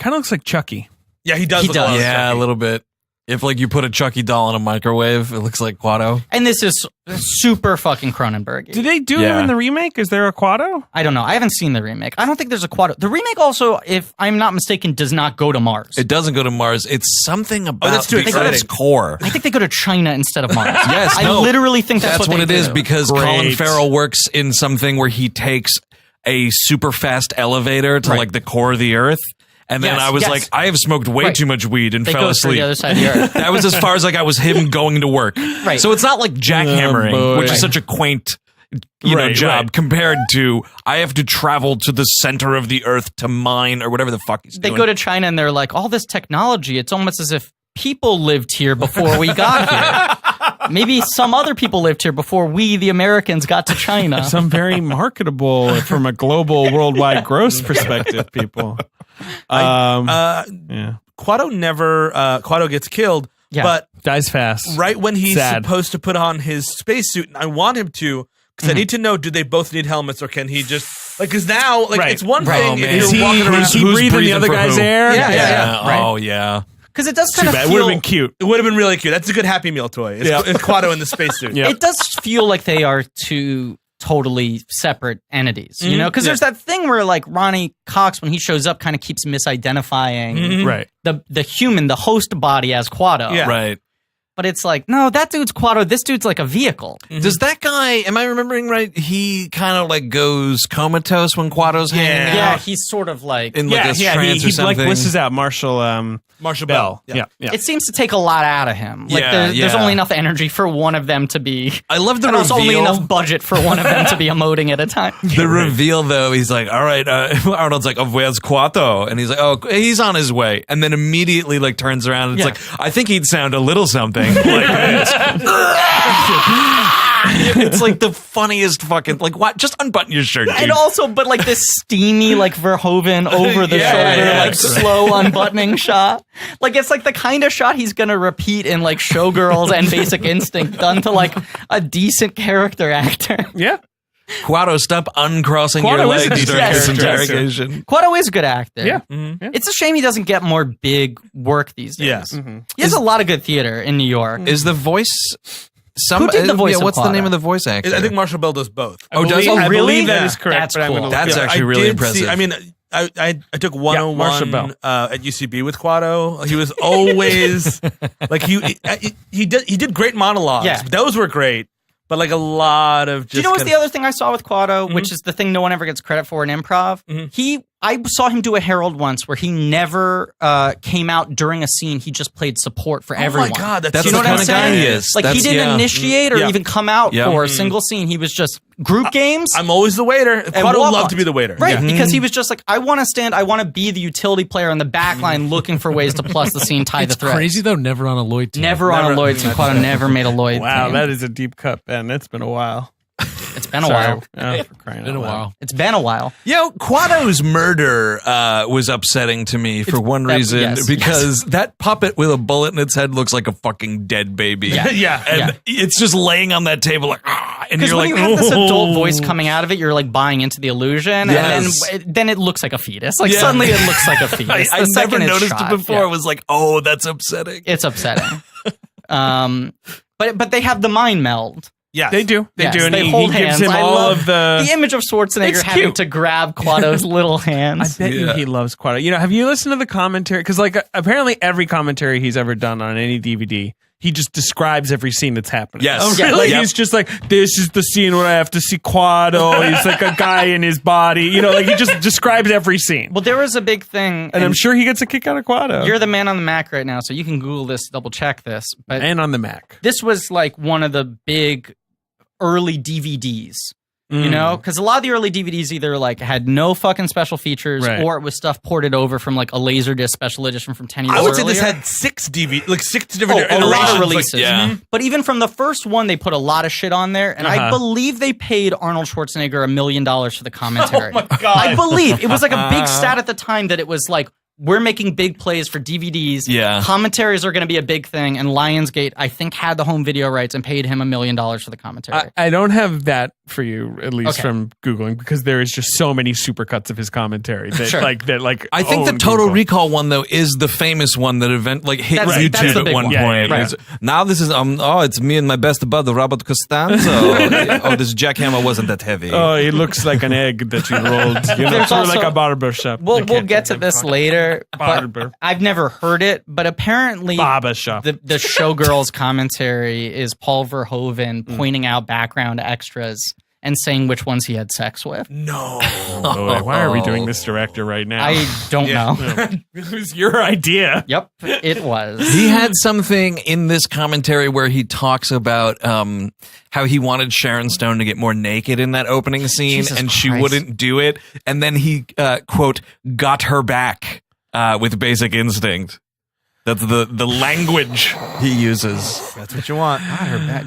S3: Kind of looks like Chucky.
S4: Yeah, he does.
S5: Yeah, a little bit. If like you put a Chucky doll in a microwave, it looks like Quado.
S2: And this is super fucking Cronenberg.
S3: Did they do him in the remake? Is there a Quado?
S2: I don't know. I haven't seen the remake. I don't think there's a Quado. The remake also, if I'm not mistaken, does not go to Mars.
S5: It doesn't go to Mars. It's something about
S4: that's too
S5: the
S4: exciting.
S5: Earth's core.
S2: I think they go to China instead of Mars.
S5: Yes,
S2: I literally think that's
S5: what
S2: they
S5: it
S2: do.
S5: is because Colin Farrell works in something where he takes a super fast elevator to like the core of the Earth. And then I was like, I have smoked way too much weed and fell asleep.
S2: The other side of the Earth.
S5: That was as far as like I was him going to work. Right. So it's not like jackhammering, which is such a quaint job compared to I have to travel to the center of the Earth to mine or whatever the fuck he's doing.
S2: They go to China and they're like, all this technology, it's almost as if people lived here before we got here. Maybe some other people lived here before we, the Americans, got to China.
S3: Some very marketable from a global, worldwide gross perspective, people.
S4: Quado gets killed, but
S3: dies fast.
S4: Right when he's supposed to put on his spacesuit, and I want him to, because I need to know: do they both need helmets, or can he just like? Because now, like, it's one thing if you're walking around,
S3: is he breathing the other guy's air?
S2: Yeah. Right.
S5: Oh yeah.
S2: Because it does kind of feel...
S3: It would have been cute.
S4: It would have been really cute. That's a good Happy Meal toy. It's Quado in the spacesuit.
S2: It does feel like they are two totally separate entities, you know? Because there's that thing where, like, Ronnie Cox, when he shows up, kind of keeps misidentifying the human, the host body as Quado.
S5: Yeah. Right.
S2: But it's like, no, that dude's Quado. This dude's like a vehicle.
S5: Does that guy, am I remembering right, he kind of like goes comatose when Quado's hanging out?
S2: Yeah, he's sort of like...
S5: in like a trance or something.
S3: He like blisses out Marshall Bell. Yeah.
S2: It seems to take a lot out of him. Like there's only enough energy for one of them to be...
S5: I love the reveal.
S2: There's only enough budget for one of them to be emoting at a time.
S5: The reveal, though, he's like, all right, Arnold's like, oh, where's Quado? And he's like, oh, he's on his way. And then immediately like turns around and it's like, I think he'd sound a little something like this. It's like the funniest fucking, like, what? Just unbutton your shirt, dude.
S2: And also, but like this steamy, like Verhoeven over the shoulder, slow unbuttoning shot. Like, it's like the kind of shot he's going to repeat in like Showgirls and Basic Instinct done to like a decent character actor.
S3: Yeah.
S5: Quado, stop uncrossing your legs during this interrogation.
S2: Quado is a good actor.
S3: Yeah.
S2: It's a shame he doesn't get more big work these days.
S4: Yes.
S2: He has a lot of good theater in New York.
S5: Is the voice...
S2: Who did the voice of
S5: what's
S2: Quado?
S5: the name of the voice actor?
S4: I think Marshall Bell does both.
S5: Does he?
S3: I
S2: really?
S3: believe that is correct.
S2: That's cool.
S5: That's actually really impressive.
S4: I took 101 at UCB with Quado. He was always like he did great monologues.
S2: Yeah.
S4: Those were great. But like a lot of just...
S2: Do you know what's the other thing I saw with Quado, which is the thing no one ever gets credit for in improv? He I saw him do a Herald once where he never came out during a scene. He just played support for everyone.
S4: Oh my God,
S5: That's
S2: you know
S5: the
S2: what I'm
S5: kind of guy
S2: saying?
S5: he is.
S2: Like he didn't initiate or even come out for a single scene. He was just group games.
S4: I'm always the waiter. Quad would love to be the waiter.
S2: Right, because he was just like, I want to stand, I want to be the utility player on the back line looking for ways to plus the scene, tie the thread.
S6: Crazy though, never on a Lloyd team.
S2: Never on a Lloyd team. Quado never made a Lloyd
S3: Wow,
S2: team.
S3: that is a deep cut, Ben. It's been a while.
S2: It's been a while.
S3: Oh, for crying
S6: Been
S3: out
S6: a
S3: loud.
S6: while.
S2: It's been a while.
S5: Quado's murder was upsetting to me for one reason,
S2: yes,
S5: because that puppet with a bullet in its head looks like a fucking dead baby.
S2: Yeah.
S5: And it's just laying on that table like, and
S2: Because
S5: you're
S2: when
S5: like,
S2: you have this adult voice coming out of it, you're like buying into the illusion,
S5: Yes.
S2: and then it looks like a fetus. Like suddenly it looks like a fetus.
S5: I
S2: The
S5: never
S2: second it's
S5: noticed
S2: shot,
S5: it before.
S2: yeah.
S5: I was like, oh, that's upsetting.
S2: It's upsetting. But they have the mind meld.
S4: Yes.
S3: They do. They
S2: Yes,
S3: do. And
S2: they
S3: he
S2: hold
S3: gives
S2: hands.
S3: him
S2: I
S3: all
S2: love
S3: of the
S2: image of Schwarzenegger
S3: It's
S2: having
S3: cute.
S2: to grab Quado's little
S3: I
S2: hands.
S3: bet you he loves Quado. You know, have you listened to the commentary? Because like apparently every commentary he's ever done on any DVD, he just describes every scene that's happening.
S5: Yes.
S2: Oh, really?
S3: Like
S5: Yep.
S3: he's just like, this is the scene where I have to see Quado. He's like a guy in his body. You know, like he just describes every scene.
S2: Well, there was a big thing,
S3: And I'm sure he gets a kick out of Quado.
S2: you're the man on the Mac right now, so you can Google this, double check this. But
S3: And on the Mac.
S2: this was like one of the big early DVDs. You know, because a lot of the early DVDs either like had no fucking special features,
S3: Right.
S2: or it was stuff ported over from like a Laserdisc special edition from 10 years
S4: I would say
S2: earlier.
S4: this had 6 different
S2: a lot of
S4: iterations.
S2: releases.
S4: Like,
S5: Yeah.
S2: But even from the first one, they put a lot of shit on there, and I believe they paid Arnold Schwarzenegger $1 million for the commentary.
S4: Oh my God.
S2: I believe it was like a big stat at the time that it was like, we're making big plays for DVDs.
S5: Yeah.
S2: Commentaries are going to be a big thing, and Lionsgate, I think, had the home video rights and paid him $1 million for the commentary.
S3: I don't have that for you, at least
S2: Okay.
S3: from Googling, because there is just so many supercuts of his commentary that
S2: Sure.
S5: I think the
S3: own
S5: Total
S3: Google.
S5: Recall one though is the famous one that hit
S2: That's
S5: YouTube
S2: the
S5: at
S2: big
S5: one
S2: one.
S3: Yeah,
S5: point.
S3: right.
S5: It's- Now this is it's me and my best bud, Robert Costanzo. This jackhammer wasn't that heavy.
S3: Oh, he looks like an egg that you rolled. You know,
S2: There's
S3: sort of
S2: also-
S3: like a barber shop.
S2: we'll
S3: I can't
S2: get to
S3: think of
S2: this
S3: fucking-
S2: later, but
S3: Barber.
S2: I've never heard it, but apparently
S3: Barber shop.
S2: the Showgirls commentary is Paul Verhoeven pointing out background extras and saying which ones he had sex with.
S4: No.
S3: Boy, why are we doing this director right now?
S2: I don't know.
S3: It was your idea.
S2: Yep, it was.
S5: He had something in this commentary where he talks about how he wanted Sharon Stone to get more naked in that opening scene,
S2: Jesus
S5: and she
S2: Christ.
S5: wouldn't do it. And then he, quote, got her back with Basic Instinct. That's the language he uses.
S4: That's what you want.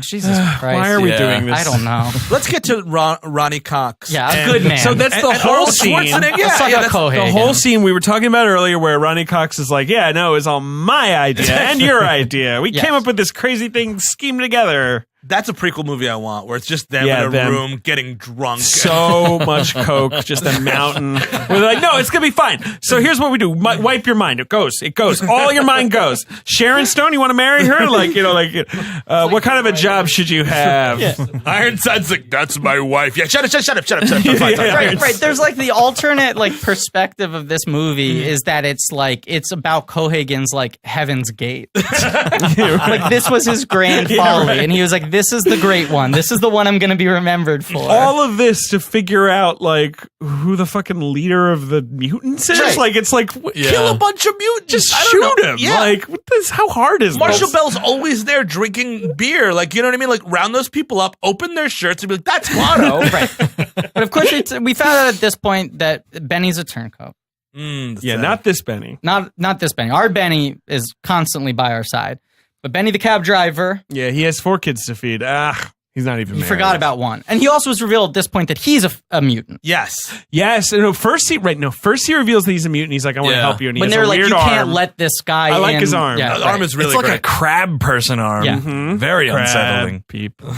S2: Jesus Christ.
S3: Why are we
S5: Yeah.
S3: doing this?
S2: I don't know.
S4: Let's get to Ronnie Cox.
S2: Yeah, a
S4: And-
S2: good man.
S3: So that's the
S4: and
S3: whole
S4: Arnold
S3: scene.
S4: Schwarzenegger.
S2: Let's talk about
S3: The
S2: Cohagen.
S3: whole scene we were talking about earlier where Ronnie Cox is like, yeah, no, it was all my idea and your idea. We
S2: Yes.
S3: came up with this crazy thing schemed together.
S4: That's a prequel movie I want, where it's just them
S3: Yeah,
S4: in a
S3: them.
S4: room getting drunk.
S3: So much coke, just a mountain. We're like, no, it's going to be fine. So here's what we do. Wipe your mind. It goes. All your mind goes. Sharon Stone, you want to marry her? What kind of a job should you have?
S4: Ironside's like, that's my wife. Yeah, shut up. Fine.
S2: Right. There's like the alternate like perspective of this movie is that it's about Cohagen's like Heaven's Gate. Like this was his grand folly, and he was like, "This is the great one. This is the one I'm going to be remembered for."
S3: All of this to figure out like who the fucking leader of the mutants is.
S2: Right.
S3: Like it's like
S4: Kill a bunch of mutants.
S3: just
S4: I don't
S3: shoot
S4: know.
S3: him.
S4: Yeah.
S3: Like what this? How hard is
S4: Marshall
S3: this?
S4: Bell's always there drinking beer. Like, you know what I mean? Like, round those people up, open their shirts, and be like, that's Quado.
S2: Right. But of course, we found out at this point that Benny's a turncoat.
S3: Yeah, not this Benny.
S2: Not this Benny. Our Benny is constantly by our side, but Benny the cab driver.
S3: Yeah, he has 4 kids to feed. He's not even
S2: You
S3: married.
S2: forgot about one, and he also was revealed at this point that he's a mutant.
S4: Yes.
S3: Yes, first he reveals that he's a mutant. He's like, I want to
S5: Yeah.
S3: and he
S2: When
S3: has
S2: they're
S3: a
S2: like,
S3: weird
S2: you
S3: arm.
S2: can't let this guy.
S3: I like
S2: in.
S3: his arm.
S2: Yeah,
S4: The arm is really
S5: It's like
S4: great.
S5: a crab person arm.
S2: Yeah.
S5: Very unsettling.
S3: People.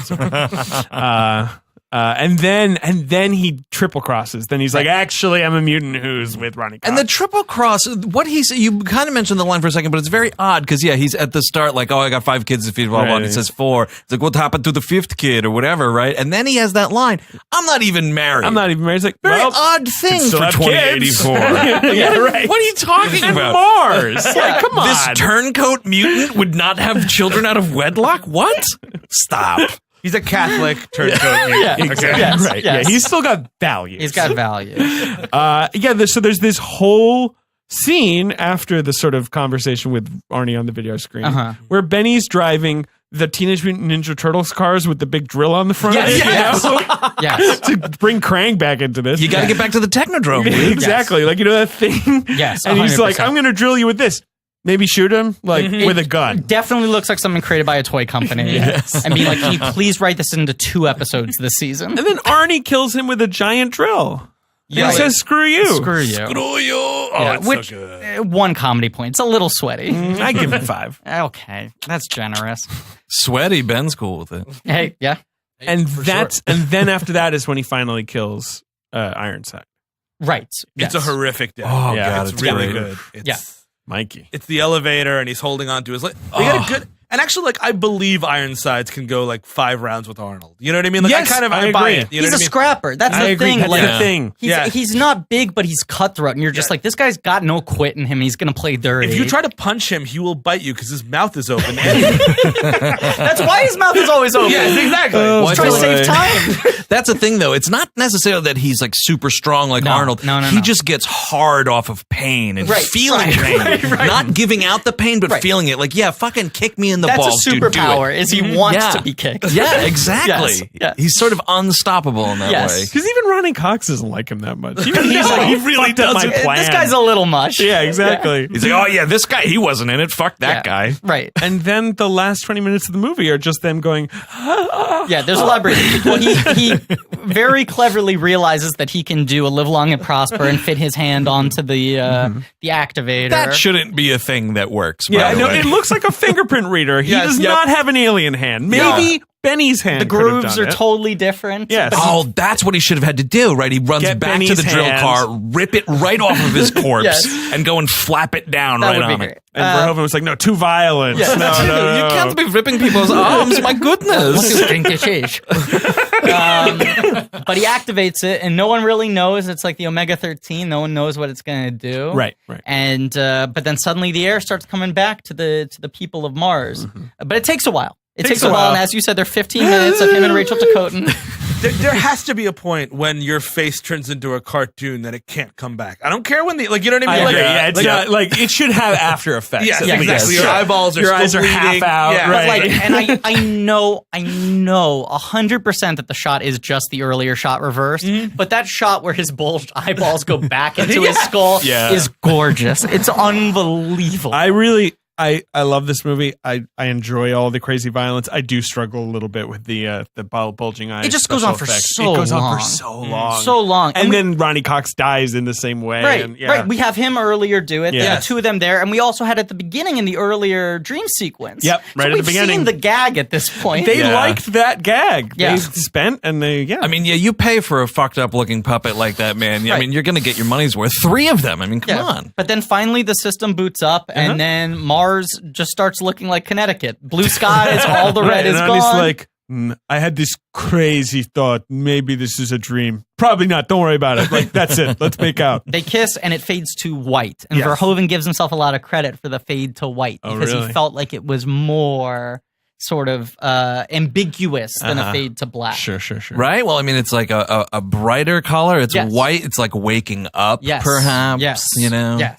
S3: And then he triple crosses. Then he's like, actually, I'm a mutant who's with Ronnie Cox.
S5: And the triple cross, what he said, you kind of mentioned the line for a second, but it's very odd because, yeah, he's at the start like, I got 5 kids to feed, blah, blah, and he says 4. It's like, what happened to the 5th kid or whatever, right? And then he has that line, I'm not even married.
S3: He's like,
S5: Very
S3: well,
S5: odd thing
S3: still
S5: for
S3: have kids.
S5: 2084.
S3: yeah, right.
S5: What are you talking
S3: And
S5: about?
S3: Mars. Like, come on.
S5: This turncoat mutant would not have children out of wedlock? What? Stop.
S4: He's a Catholic turncoat.
S2: Yeah,
S3: Exactly.
S2: Yes,
S3: Right.
S2: yes.
S3: Yeah, he's still got values.
S2: He's got value.
S3: So there's this whole scene after the sort of conversation with Arnie on the video screen where Benny's driving the Teenage Mutant Ninja Turtles cars with the big drill on the front.
S2: Yes. Yes.
S3: To bring Krang back into this.
S5: You got to get back to the Technodrome. dude.
S3: Exactly. Like, that thing?
S2: Yes,
S3: And he's like,
S2: 100%.
S3: I'm going to drill you with this. Maybe shoot him, with a gun.
S2: Definitely looks like something created by a toy company. And be like, can you please write this into 2 episodes this season?
S3: And then Arnie kills him with a giant drill.
S2: Yeah.
S3: And he says, screw you.
S2: Screw you.
S4: Screw you. Oh,
S2: Yeah,
S4: it's
S2: which,
S4: so good.
S2: 1 comedy point. It's a little sweaty.
S3: I give it 5.
S2: Okay, that's generous.
S5: Sweaty, Ben's cool with it.
S2: Hey, yeah.
S3: And then after that is when he finally kills Ironside.
S2: Right.
S4: It's
S2: Yes.
S4: a horrific death.
S5: Oh,
S3: Yeah,
S5: God,
S4: it's really
S5: great.
S4: good. It's,
S2: Yeah.
S3: Mikey.
S4: It's the elevator, and he's holding on to his leg. They got a good. And actually, like, I believe Ironsides can go like 5 rounds with Arnold. You know what I mean? Like,
S3: Yes,
S4: I
S3: I
S4: buy
S3: agree.
S4: it. You know
S2: He's
S4: what
S2: a
S4: I mean?
S2: scrapper. That's
S3: I
S2: the
S3: agree.
S2: thing.
S3: That's
S2: Like,
S3: the thing.
S2: He's not big, but he's cutthroat. And you're just like, this guy's got no quit in him. And he's going to play dirty.
S4: If you try to punch him, he will bite you because his mouth is open.
S2: That's why his mouth is always open.
S4: Yes, exactly.
S2: He's trying to save time.
S5: That's the thing, though. It's not necessarily that he's like super strong like
S2: No,
S5: Arnold.
S2: no.
S5: He just gets hard off of pain and
S2: Right,
S5: feeling
S2: right,
S5: pain.
S2: right.
S5: Not giving out the pain, but
S2: Right.
S5: feeling it. Like, yeah, fucking kick me in the
S2: That's
S5: balls,
S2: a
S5: dude. Do
S2: superpower,
S5: it.
S2: is he wants
S5: Yeah.
S2: to be kicked.
S5: Yeah, exactly.
S2: Yes, yes.
S5: He's sort of unstoppable in that
S2: Yes.
S5: way.
S3: Because even Ronnie Cox doesn't like him that much. Even he's
S5: No,
S3: like,
S5: he
S3: he
S5: really
S3: really does my
S5: doesn't.
S3: plan.
S2: This guy's a little much.
S3: Yeah, exactly.
S5: He's like, oh, yeah, this guy, he wasn't in it. Fuck that guy.
S2: Right.
S3: And then the last 20 minutes of the movie are just them going,
S2: Yeah, there's a lot of breathing. Well, he very cleverly realizes that he can do a live long and prosper and fit his hand onto the activator.
S5: That shouldn't be a thing that works.
S3: yeah,
S5: by the
S3: no,
S5: way.
S3: it looks like a fingerprint reader. He
S2: Yes,
S3: does
S2: yep.
S3: not have an alien hand. Maybe Benny's hand
S2: the
S3: could have
S2: grooves
S3: done
S2: are
S3: it.
S2: totally different.
S3: Yes.
S5: Oh, that's what he should have had to do, right? He runs
S3: Get
S5: back to
S3: Benny's
S5: the drill
S3: hands.
S5: car, rip it right off of his corpse,
S2: Yes.
S5: and go and flap it down
S2: That
S5: right
S2: would be
S5: on
S2: great.
S5: it.
S3: And Verhoeven was like, no, too violent.
S2: Yeah.
S3: No.
S5: You can't be ripping people's arms. My goodness.
S2: But he activates it, and no one really knows. It's like the Omega 13. No one knows what it's going to do.
S3: Right.
S2: And but then suddenly the air starts coming back to the people of Mars. But it takes a while. It takes a while, and as you said, there are 15 minutes of him and Rachel Ticotin.
S4: There has to be a point when your face turns into a cartoon that it can't come back. I don't care when the, like, you know what I mean?
S3: I
S4: Like,
S3: agree. Yeah, it's not, like, it should have after effects.
S4: Yes,
S3: at
S4: exactly.
S3: least.
S4: Your eyeballs are
S3: Your
S4: still
S3: eyes are half
S4: bleeding.
S3: out.
S4: Yeah.
S3: Right.
S2: Like, and I know 100% that the shot is just the earlier shot reversed, but that shot where his bulged eyeballs go back into his skull is gorgeous. It's unbelievable.
S3: I love this movie. I enjoy all the crazy violence. I do struggle a little bit with the bulging eyes.
S2: It just goes on for so
S3: It goes on
S2: long.
S3: for so long.
S2: So long.
S3: And
S2: we-
S3: then Ronnie Cox dies in the same way.
S2: Right,
S3: and, yeah.
S2: right. We have him earlier do it. There
S3: Yeah.
S2: are 2 of them there, and we also had at the beginning in the earlier dream sequence.
S3: Yep, right
S2: so
S3: at the
S2: we've
S3: beginning.
S2: seen the gag at this point.
S3: They
S5: Yeah.
S3: liked that gag.
S2: Yeah.
S3: They spent and they,
S5: I mean, yeah, you pay for a fucked up looking puppet like that, man. I
S2: Right.
S5: mean, you're going to get your money's worth. 3 of them. I mean, come
S2: Yeah.
S5: on.
S2: But then finally the system boots up, and then Mars just starts looking like Connecticut. Blue skies, all the red
S3: and
S2: is
S3: Ronnie's
S2: gone.
S3: like, I had this crazy thought. Maybe this is a dream. Probably not. Don't worry about it. Like, that's it. Let's make out.
S2: They kiss, and it fades to white. And
S3: Yes.
S2: Verhoeven gives himself a lot of credit for the fade to white
S3: Oh,
S2: because
S3: really?
S2: he felt like it was more sort of ambiguous than a fade to black.
S3: Sure.
S5: Right? Well, I mean, it's like a brighter color. It's
S2: Yes.
S5: white. It's like waking up,
S2: Yes.
S5: perhaps.
S2: Yes.
S5: You know?
S2: Yes.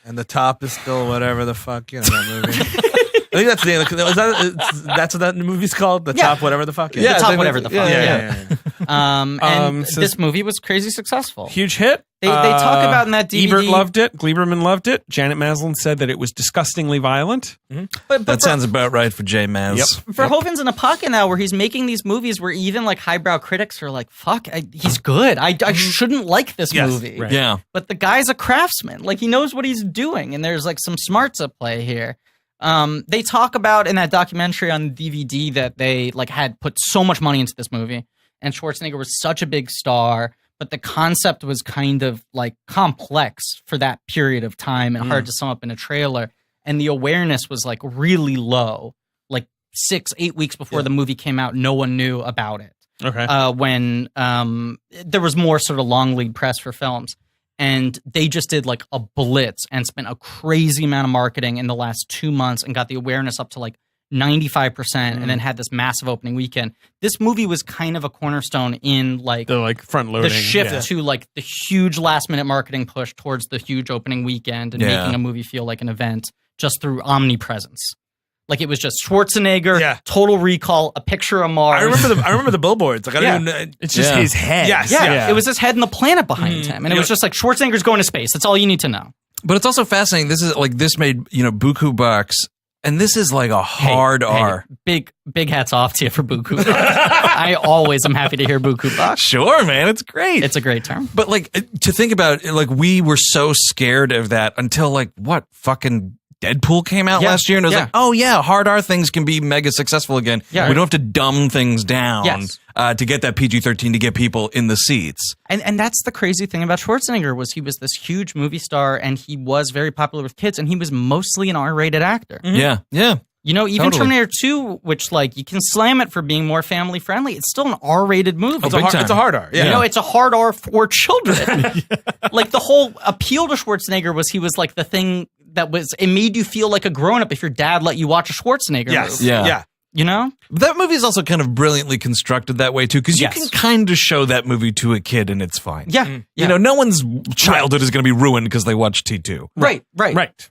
S4: And the top is still whatever the fuck, you know, that movie. I think that's that's what that movie's called? The top whatever the fuck?
S2: The top whatever the fuck.
S4: Yeah.
S2: And
S3: so-
S2: this movie was crazy successful.
S3: Huge hit.
S2: They talk about in that DVD.
S3: Ebert loved it. Gleiberman loved it. Janet Maslin said that it was disgustingly violent.
S2: But
S5: That sounds about right for J. Maz.
S3: Yep.
S2: Verhoeven's in a pocket now where he's making these movies where even like highbrow critics are like, fuck, he's good. I shouldn't like this movie.
S3: right.
S5: Yeah.
S2: But the guy's a craftsman. Like, he knows what he's doing, and there's like some smarts at play here. They talk about in that documentary on DVD that they like had put so much money into this movie, and Schwarzenegger was such a big star, but the concept was kind of like complex for that period of time and hard to sum up in a trailer. And the awareness was like really low. Like 6-8 weeks before the movie came out, no one knew about it.
S3: Okay.
S2: When there was more sort of long lead press for films. And they just did like a blitz and spent a crazy amount of marketing in the last 2 months and got the awareness up to like 95%, and then had this massive opening weekend. This movie was kind of a cornerstone in like
S3: the front loading,
S2: the shift to like the huge last minute marketing push towards the huge opening weekend and making a movie feel like an event just through omnipresence. Like it was just Schwarzenegger, Total Recall, A Picture of Mars.
S4: I remember the billboards. Like I don't even.
S3: It's just his head.
S4: Yes,
S2: it was his head and the planet behind him, and it was just like Schwarzenegger's going to space. That's all you need to know.
S5: But it's also fascinating. This is like this made buku bucks, and this is like a hard R.
S2: Big hats off to you for buku bucks. I always am happy to hear buku bucks.
S5: Sure, man, it's great.
S2: It's a great term.
S5: But like to think about, like we were so scared of that until like what fucking Deadpool came out last year, and it was like, oh yeah, hard R things can be mega successful again. Yeah, we don't have to dumb things down to get that PG-13 to get people in the seats.
S2: And that's the crazy thing about Schwarzenegger was he was this huge movie star, and he was very popular with kids, and he was mostly an R-rated actor.
S5: Mm-hmm. Yeah.
S2: You know, even Terminator 2, which like you can slam it for being more family friendly, it's still an R-rated movie.
S4: It's a hard R. Yeah.
S2: You know, it's a hard R for children. Like the whole appeal to Schwarzenegger was he was like the thing that was, it made you feel like a grown-up if your dad let you watch a Schwarzenegger movie.
S5: Yeah.
S2: You know?
S5: That movie is also kind of brilliantly constructed that way, too, because you can kind of show that movie to a kid and it's fine.
S2: Yeah.
S5: You know, no one's childhood is going to be ruined because they watch T2.
S2: Right.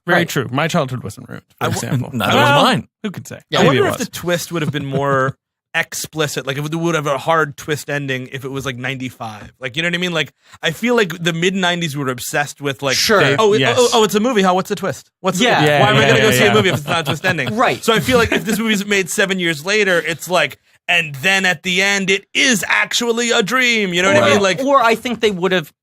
S3: Very true. My childhood wasn't ruined, for example.
S5: Neither was mine.
S3: Who could say?
S4: I wonder if the twist would have been more explicit, like if it would have a hard twist ending if it was like 95, like, you know what I mean? Like I feel like the mid 90s were obsessed with like, it's a movie, what's the twist, why am I gonna go see a movie if it's not a twist ending?
S2: Right.
S4: So I feel like if this movie's made 7 years later, it's like, and then at the end it is actually a dream, you know what I mean? Like,
S2: or I think they would have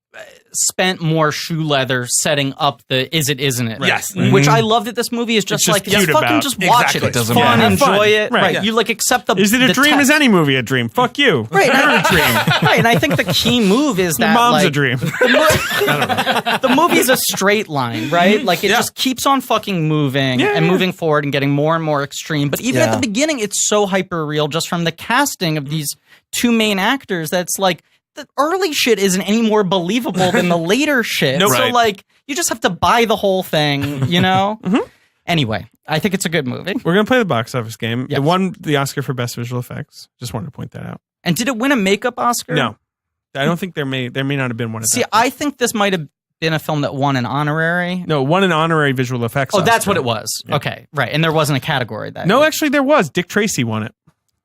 S2: spent more shoe leather setting up the is it, isn't it?
S4: Yes.
S2: Which I love that this movie is just like, fucking just watch it. It's fun, enjoy it. Right. Yeah. You like accept the
S3: Is it a dream? Is any movie a dream? Fuck you.
S2: Right.
S3: Never a dream.
S2: Right. And I think the key move is that
S3: Mom's
S2: like,
S3: a dream.
S2: The movie's a straight line, right? Like it just keeps on fucking moving and moving forward and getting more and more extreme. But even at the beginning, it's so hyper real just from the casting of these two main actors that's like, the early shit isn't any more believable than the later shit.
S4: Nope.
S2: So, like, you just have to buy the whole thing, you know? Anyway, I think it's a good movie.
S3: We're going to play the box office game.
S2: Yes.
S3: It won the Oscar for Best Visual Effects. Just wanted to point that out.
S2: And did it win a makeup Oscar?
S3: No. I don't think there may not have been one.
S2: See, I think this might have been a film that won an honorary.
S3: No, it won an honorary visual effects Oscar.
S2: That's what it was. Yeah. Okay, right. And there wasn't a category that
S3: No,
S2: year.
S3: actually there was. Dick Tracy won it.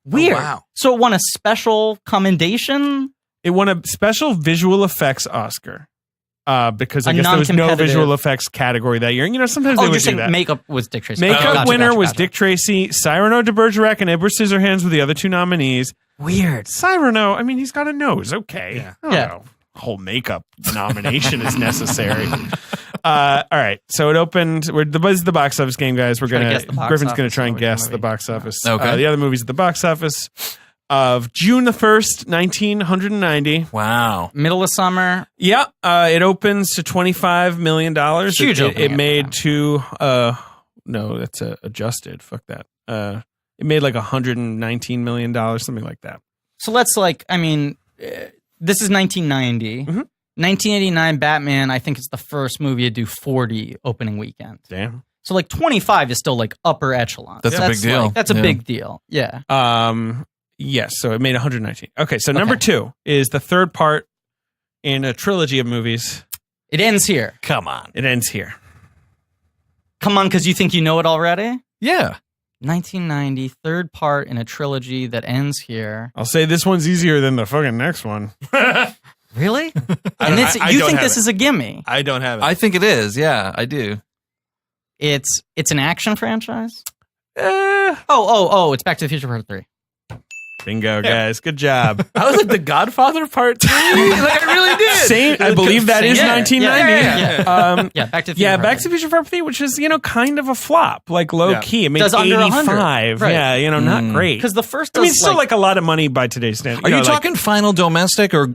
S2: Weird.
S4: Oh, wow.
S2: So it won a special commendation?
S3: It won a special visual effects Oscar because I guess there was no visual effects category that year. And, you know, sometimes they would do that.
S2: Makeup was Dick Tracy.
S3: Makeup winner was Dick Tracy. Cyrano de Bergerac and Edward Scissorhands were the other two nominees.
S2: Weird.
S3: Cyrano, I mean, he's got a nose. Okay.
S4: Yeah.
S3: I don't know. Whole makeup nomination is necessary. All right. So it opened. This is the box office game, guys. Griffin's going to try and guess the box office.
S5: Okay.
S3: The other movies at the box office of June the 1st, 1990.
S5: Wow.
S2: Middle of summer.
S3: Yeah. It opens to $25 million.
S2: Huge
S3: It made to, no, that's adjusted. Fuck that. It made like $119 million, something like that.
S2: So let's this is 1990. 1989 Batman, I think, is the first movie to do 40 opening weekend.
S3: Damn.
S2: So like 25 is still like upper echelon.
S5: That's a big deal.
S2: Like, that's a big deal. Yeah.
S3: Yes, so it made 119. Okay, so number 2 is the third part in a trilogy of movies.
S2: It ends here.
S5: Come on.
S3: It ends here.
S2: Come on, because you think you know it already?
S5: Yeah.
S2: 1990, third part in a trilogy that ends here.
S3: I'll say this one's easier than the fucking next one.
S2: Really?
S4: You
S2: think this is a gimme?
S4: I don't have it.
S5: I think it is. Yeah, I do.
S2: It's an action franchise? It's Back to the Future Part 3.
S3: Bingo, guys. Good job.
S4: I was like The Godfather Part 3. Like I really did.
S3: Same. I believe that is 1990.
S2: Back to the Future.
S3: Back to the Future Part 3, which is, kind of a flop, like low key. It made
S2: Does under
S3: 85.
S2: Right.
S3: Yeah, not great.
S2: Because the first does,
S3: it's still like a lot of money by today's standards.
S5: Are you talking final domestic or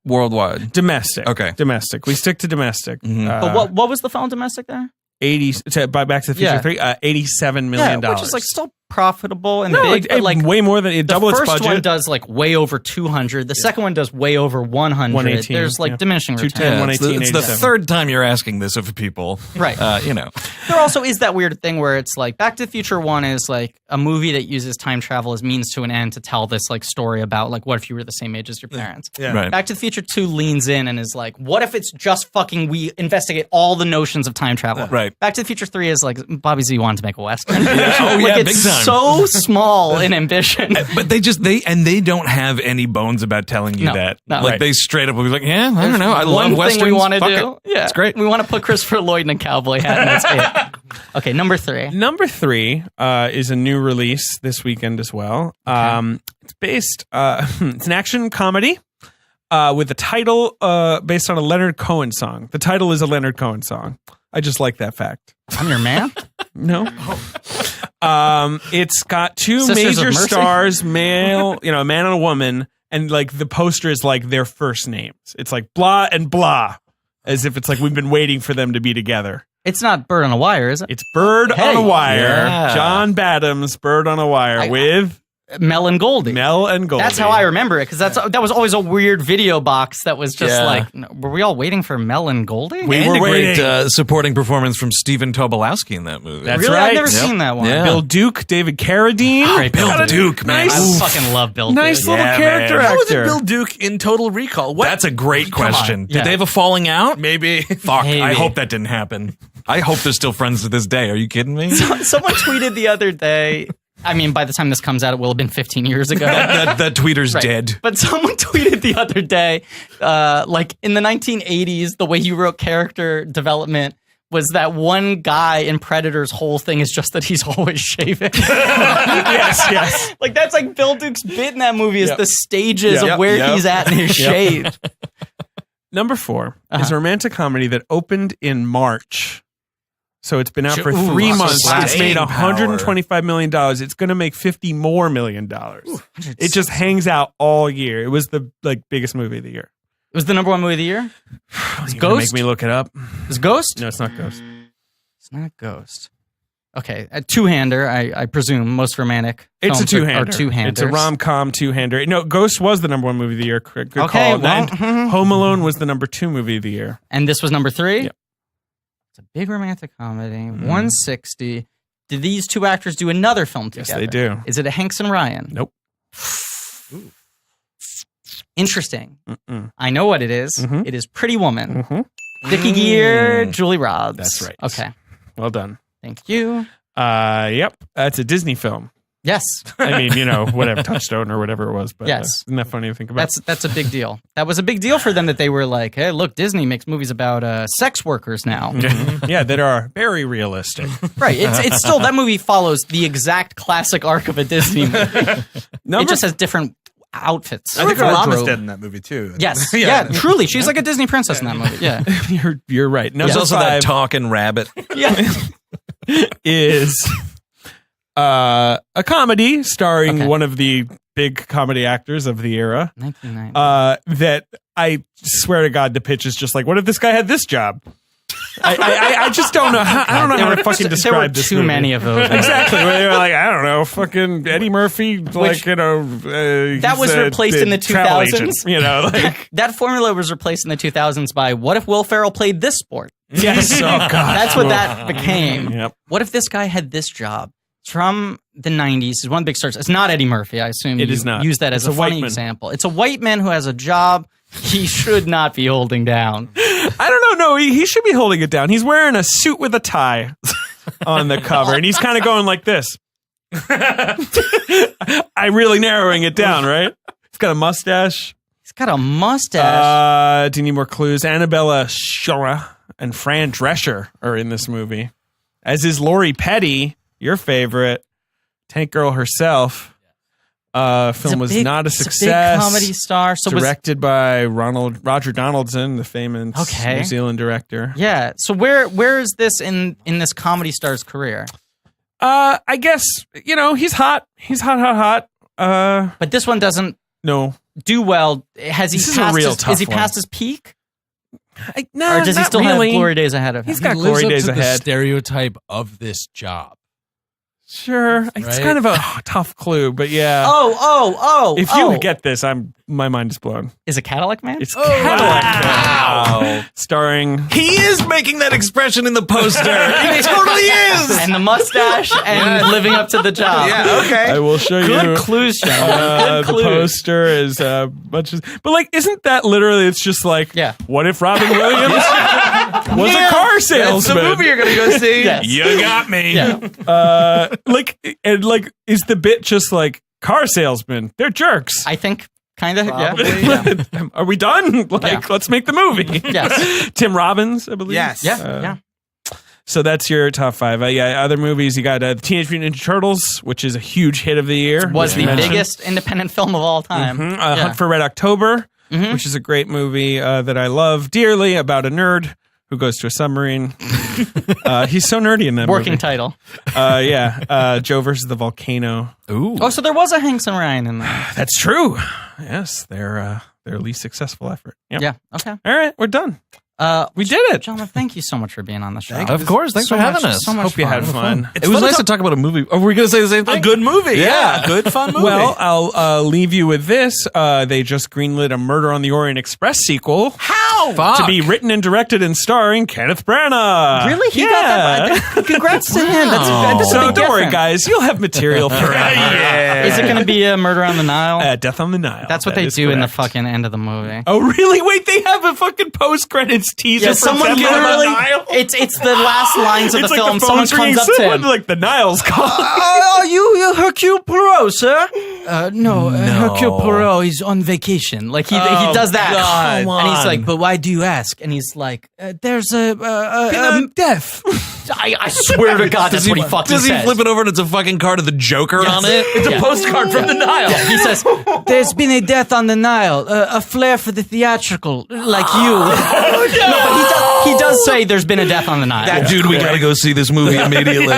S5: worldwide?
S3: Domestic.
S5: Okay.
S3: Domestic. We stick to domestic.
S2: But what was the final domestic there?
S3: 80 by Back to the Future 3, $87 million.
S2: Which is like still profitable and
S3: no,
S2: big, but like
S3: way more than it double its budget.
S2: The first one does like way over 200. The second one does way over 100.
S3: 118.
S2: There's like diminishing returns.
S3: 210, 118,
S5: it's the third time you're asking this of people.
S2: Right. There also is that weird thing where it's like Back to the Future 1 is like a movie that uses time travel as means to an end to tell this like story about like what if you were the same age as your parents.
S4: Yeah.
S5: Right.
S2: Back to the Future 2 leans in and is like, what if it's just fucking we investigate all the notions of time travel?
S5: Right.
S2: Back to the Future 3 is like Bobby Z wanted to make a Western.
S5: Oh,
S2: like,
S5: yeah,
S2: it's
S5: big time.
S2: so small in ambition.
S5: But they don't have any bones about telling you
S2: No,
S5: that.
S2: no.
S5: Like
S2: Right.
S5: they straight up will be like, yeah, I don't know. I
S2: One
S5: love westerns.
S2: thing we want to
S5: Fuck
S2: do.
S5: it.
S2: Yeah.
S5: It's great.
S2: We want to put Christopher Lloyd in a cowboy hat and that's it. Okay, number 3.
S3: Number 3 is a new release this weekend as well. It's based. It's an action comedy with a title based on a Leonard Cohen song. The title is a Leonard Cohen song. I just like that fact.
S2: I'm your man.
S3: No. It's got two
S2: Sisters of
S3: major
S2: Mercy?
S3: stars, male, a man and a woman, and like the poster is like their first names. It's like blah and blah, as if it's like we've been waiting for them to be together.
S2: It's not Bird on a Wire, is it?
S3: It's Bird
S2: Hey,
S3: on a Wire.
S5: yeah.
S3: John Badham's Bird on a Wire with
S2: Mel and Goldie.
S3: Mel and Goldie.
S2: That's how I remember it, because that was always a weird video box that was just
S5: Yeah.
S2: like, were we all waiting for Mel and Goldie?
S3: We
S5: And
S3: were
S5: a great
S3: waiting.
S5: supporting performance from Stephen Tobolowsky in that movie.
S3: That's
S2: really?
S3: right.
S2: I've never
S3: Yep.
S2: seen that one.
S5: Yeah.
S3: Bill Duke, David Carradine.
S2: Great
S5: Bill
S2: Bill
S5: Duke, man.
S3: Nice.
S2: I fucking love Bill
S3: Nice
S2: Duke.
S3: little
S5: Yeah,
S3: character
S5: man.
S4: How was
S3: actor.
S4: it Bill Duke in Total Recall? What?
S5: That's a great question.
S2: Yeah.
S5: Did they have a falling out?
S4: Maybe.
S5: Fuck. I
S2: Maybe.
S5: hope that didn't happen. I hope they're still friends to this day. Are you kidding me?
S2: Someone tweeted the other day. I mean, by the time this comes out, it will have been 15 years ago.
S5: that tweeter's
S2: Right.
S5: dead.
S2: But someone tweeted the other day, like in the 1980s, the way you wrote character development was that one guy in Predator's whole thing is just that he's always shaving.
S3: yes.
S2: Like that's like Bill Duke's bit in that movie is
S3: Yep.
S2: the stages
S3: Yep.
S2: of where
S5: Yep.
S2: he's at in his shave.
S3: Number 4 is a romantic comedy that opened in March. So it's been out for
S5: Ooh,
S3: 3
S5: lots of
S3: months. It's made
S5: staying power.
S3: $125 million. It's going to make $50 more million. It just hangs out all year. It was the biggest movie of the year.
S2: It was the number 1 movie of the year. It's
S3: You gonna
S2: Ghost.
S3: Make me look it up.
S2: It's Ghost.
S3: No, it's not Ghost.
S2: It's not Ghost. Okay, a two-hander. I presume most romantic.
S3: It's a
S2: films are
S3: two-hander.
S2: two-handers.
S3: It's a rom-com two-hander. No, Ghost was the number 1 movie of the year. Good
S2: Okay,
S3: call.
S2: well,
S3: And Home Alone was the number 2 movie of the year.
S2: And this was number 3?
S3: Yep.
S2: It's a big romantic comedy. 160. Did these two actors do another film together?
S3: Yes, they do.
S2: Is it a Hanks and Ryan?
S3: Nope.
S2: Interesting.
S3: Mm-mm.
S2: I know what it is.
S3: Mhm.
S2: It is Pretty Woman.
S3: Mhm.
S2: Vicky Gear, Julie Robbs.
S3: That's right.
S2: Okay.
S3: Well done.
S2: Thank you.
S3: Yep. That's a Disney film.
S2: Yes.
S3: I mean, whatever, Touchstone or whatever it was. But
S2: Yes.
S3: isn't that funny to think about?
S2: That's a big deal. That was a big deal for them that they were like, hey, look, Disney makes movies about sex workers now.
S3: yeah, that are very realistic.
S2: Right. It's still, that movie follows the exact classic arc of a Disney movie. It just has different outfits.
S4: I think
S2: Wardrobe.
S4: Rama's dead in that movie too.
S2: Yes. Yeah, truly. She's like a Disney princess in that movie. Yeah.
S3: You're right.
S5: There's
S3: Number
S5: also
S3: 5
S5: that talking rabbit.
S2: Yeah.
S3: is a comedy starring
S2: Okay.
S3: one of the big comedy actors of the era.
S2: 1990.
S3: That I swear to God, the pitch is just like, what if this guy had this job? I just don't know. I don't know how to fucking describe
S2: there were
S3: this
S2: too
S3: movie.
S2: many of those.
S3: Exactly. Where they were like, I don't know, fucking Eddie Murphy,
S2: Which-
S3: that
S2: that was replaced in the 2000s.
S3: like
S2: That formula was replaced in the 2000s by what if Will Ferrell played this sport?
S3: yes, oh God,
S2: That's what that became.
S3: Yep.
S2: What if this guy had this job? It's from the 90s. It's one big search. It's not Eddie Murphy. I assume
S3: It
S2: you
S3: is not.
S2: use that as
S3: It's
S2: a
S3: a white
S2: funny
S3: man.
S2: example. It's a white man who has a job he should not be holding down.
S3: I don't know. No, he should be holding it down. He's wearing a suit with a tie on the cover, and he's kind of going like this. I'm really narrowing it down, right? He's got a mustache.
S2: He's got a mustache.
S3: Do you need more clues? Annabella Shora and Fran Drescher are in this movie, as is Lori Petty, your favorite, Tank Girl herself. Film was not a
S2: It's
S3: success.
S2: a big comedy star. So was,
S3: Directed by Roger Donaldson, the famous
S2: Okay.
S3: New Zealand director.
S2: yeah. So where is this in this comedy star's career?
S3: I guess, he's hot. He's hot.
S2: But this one doesn't
S3: No.
S2: do well. Has he
S3: This is a
S2: passed
S3: real
S2: his,
S3: tough
S2: is he
S3: one.
S2: past his peak?
S3: No,
S2: Or does he
S3: not
S2: still
S3: really.
S2: have glory days ahead of him?
S3: He's got
S6: He lives
S3: glory
S6: up
S3: days
S6: to the
S3: ahead.
S6: stereotype of this job.
S3: Sure, it's kind of a tough clue, but yeah. If you get this, my mind is blown.
S2: Is it Cadillac Man?
S3: It's Cadillac Man. Starring.
S5: He is making that expression in the poster. He totally is.
S2: And the mustache and living up to the job.
S5: Yeah, okay.
S3: I will show you.
S2: Good clues, Sean.
S3: The poster is much as, but like, isn't that literally? It's just like, what if Robin Williams was a car salesman?
S5: That's the movie you're gonna go see.
S2: Yes.
S5: You got me.
S2: Yeah.
S3: Is the bit just like car salesmen? They're jerks.
S2: I think. Kind of, yeah.
S3: Are we done? Let's make the movie.
S2: Yes.
S3: Tim Robbins, I believe.
S5: Yes.
S2: Yeah.
S3: So that's your top 5. Other movies, you got Teenage Mutant Ninja Turtles, which is a huge hit of the year.
S2: Was the biggest independent film of all time.
S3: Hunt for Red October, which is a great movie that I love dearly, about a nerd who goes to a submarine. He's so nerdy in that
S2: Working
S3: movie.
S2: title.
S3: Joe versus the Volcano.
S5: Ooh.
S2: Oh, so there was a Hanks and Ryan in there.
S3: That's true. Yes, their least successful effort. Yep.
S2: Yeah, okay.
S3: All right, we're done. We did it.
S2: Gentlemen, thank you so much for being on the show.
S5: Of course. Thanks for having us.
S2: So much
S3: Hope you had fun.
S5: It was nice to talk about a movie. Are we going to say the same thing?
S4: A good movie. Yeah. Good, fun movie.
S3: Well, I'll leave you with this. They just greenlit a Murder on the Orient Express sequel.
S5: How?
S3: To be written and directed and starring Kenneth Branagh.
S2: Really? He got that? Congrats to him. That's a
S3: So
S2: big
S3: don't worry,
S2: difference.
S3: guys. You'll have material for it.
S2: Is it going to be a Murder on the Nile?
S3: Death on the Nile.
S2: That's what
S3: That
S2: they
S3: is
S2: do in the
S3: correct.
S2: fucking end of the movie.
S3: Oh, really? Wait, they have a fucking post-credits teaser
S2: Yeah,
S3: for
S2: someone
S3: Death on the
S2: literally.
S3: Nile?
S2: It's the last lines of
S3: It's
S2: the
S3: like
S2: film.
S3: the phone's
S2: Someone
S3: ringing.
S2: comes up to him.
S3: Like the Nile's calling.
S2: Are you Hercule Poirot, sir? No, Hercule Poirot is on vacation. Like he does that,
S5: God.
S2: and he's like, "But why do you ask?" And he's like, "There's a
S5: death.
S2: I swear to God, that's what he fucking
S5: Does he
S2: says.
S5: flip it over and it's a fucking card of the Joker on it?
S4: It's a postcard from the Nile.
S2: Yeah, he says, "There's been a death on the Nile, a flair for the theatrical, like you." No, but he does say there's been a death on the Nile.
S5: Dude, we got to go see this movie immediately.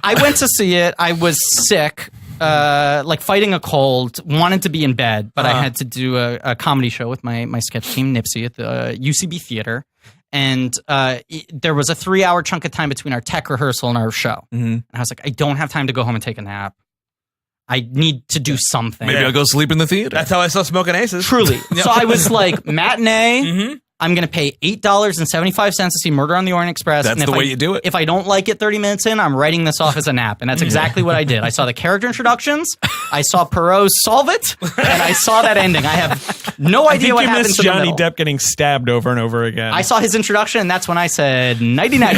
S2: I went to see it. I was sick, like fighting a cold, wanted to be in bed, but I had to do a comedy show with my sketch team, Nipsey, at the UCB Theater. And there was a 3-hour chunk of time between our tech rehearsal and our show. And I was like, I don't have time to go home and take a nap. I need to do something.
S5: Maybe I'll go sleep in the theater.
S4: That's how I saw Smoking Aces.
S2: Truly. So I was like, matinee. I'm going to pay $8.75 to see Murder on the Orient Express.
S5: That's
S2: and
S5: the way you do it.
S2: If I don't like it 30 minutes in, I'm writing this off as a nap. And that's exactly what I did. I saw the character introductions. I saw Perot solve it. And I saw that ending. I have no idea what happens to
S3: Johnny
S2: the middle.
S3: Depp getting stabbed over and over again.
S2: I saw his introduction, and that's when I said, nighty-night.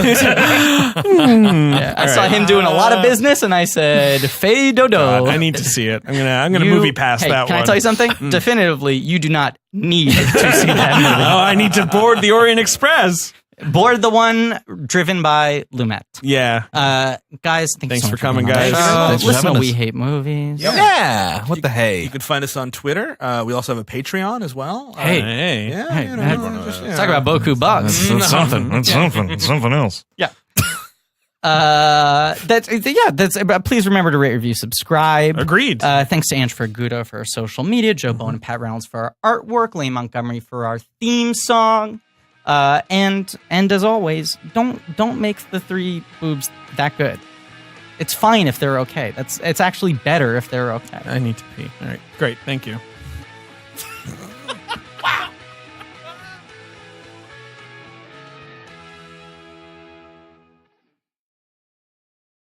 S2: I saw him doing a lot of business, and I said, Fay Dodo.
S3: I need to see it. I'm gonna movie past that
S2: Can
S3: one.
S2: I tell you something? Definitively, you do not need to see that movie.
S3: Oh, I need to board the Orient Express.
S2: Board the one driven by Lumet.
S3: Yeah.
S2: Guys, thanks
S3: for
S2: so much
S3: coming,
S2: being on the
S3: guys.
S2: show.
S5: Thanks for
S2: Listen to
S5: having
S2: We
S5: us.
S2: Hate Movies.
S5: Yeah. What the hey?
S4: You can find us on Twitter. We also have a Patreon as well.
S3: Hey.
S4: Yeah,
S2: Hey,
S4: you
S2: man.
S4: know, just,
S2: Talk about Boku Bucks.
S5: That's something. That's something. It's something else.
S2: Yeah. Please remember to rate, review, subscribe.
S3: Agreed.
S2: Thanks to Ange Fergudo for our social media, Joe Bowen and Pat Reynolds for our artwork, Lane Montgomery for our theme song. And as always, don't make the 3 boobs that good. It's fine if they're okay. It's actually better if they're okay.
S3: I need to pee. All right. Great. Thank you.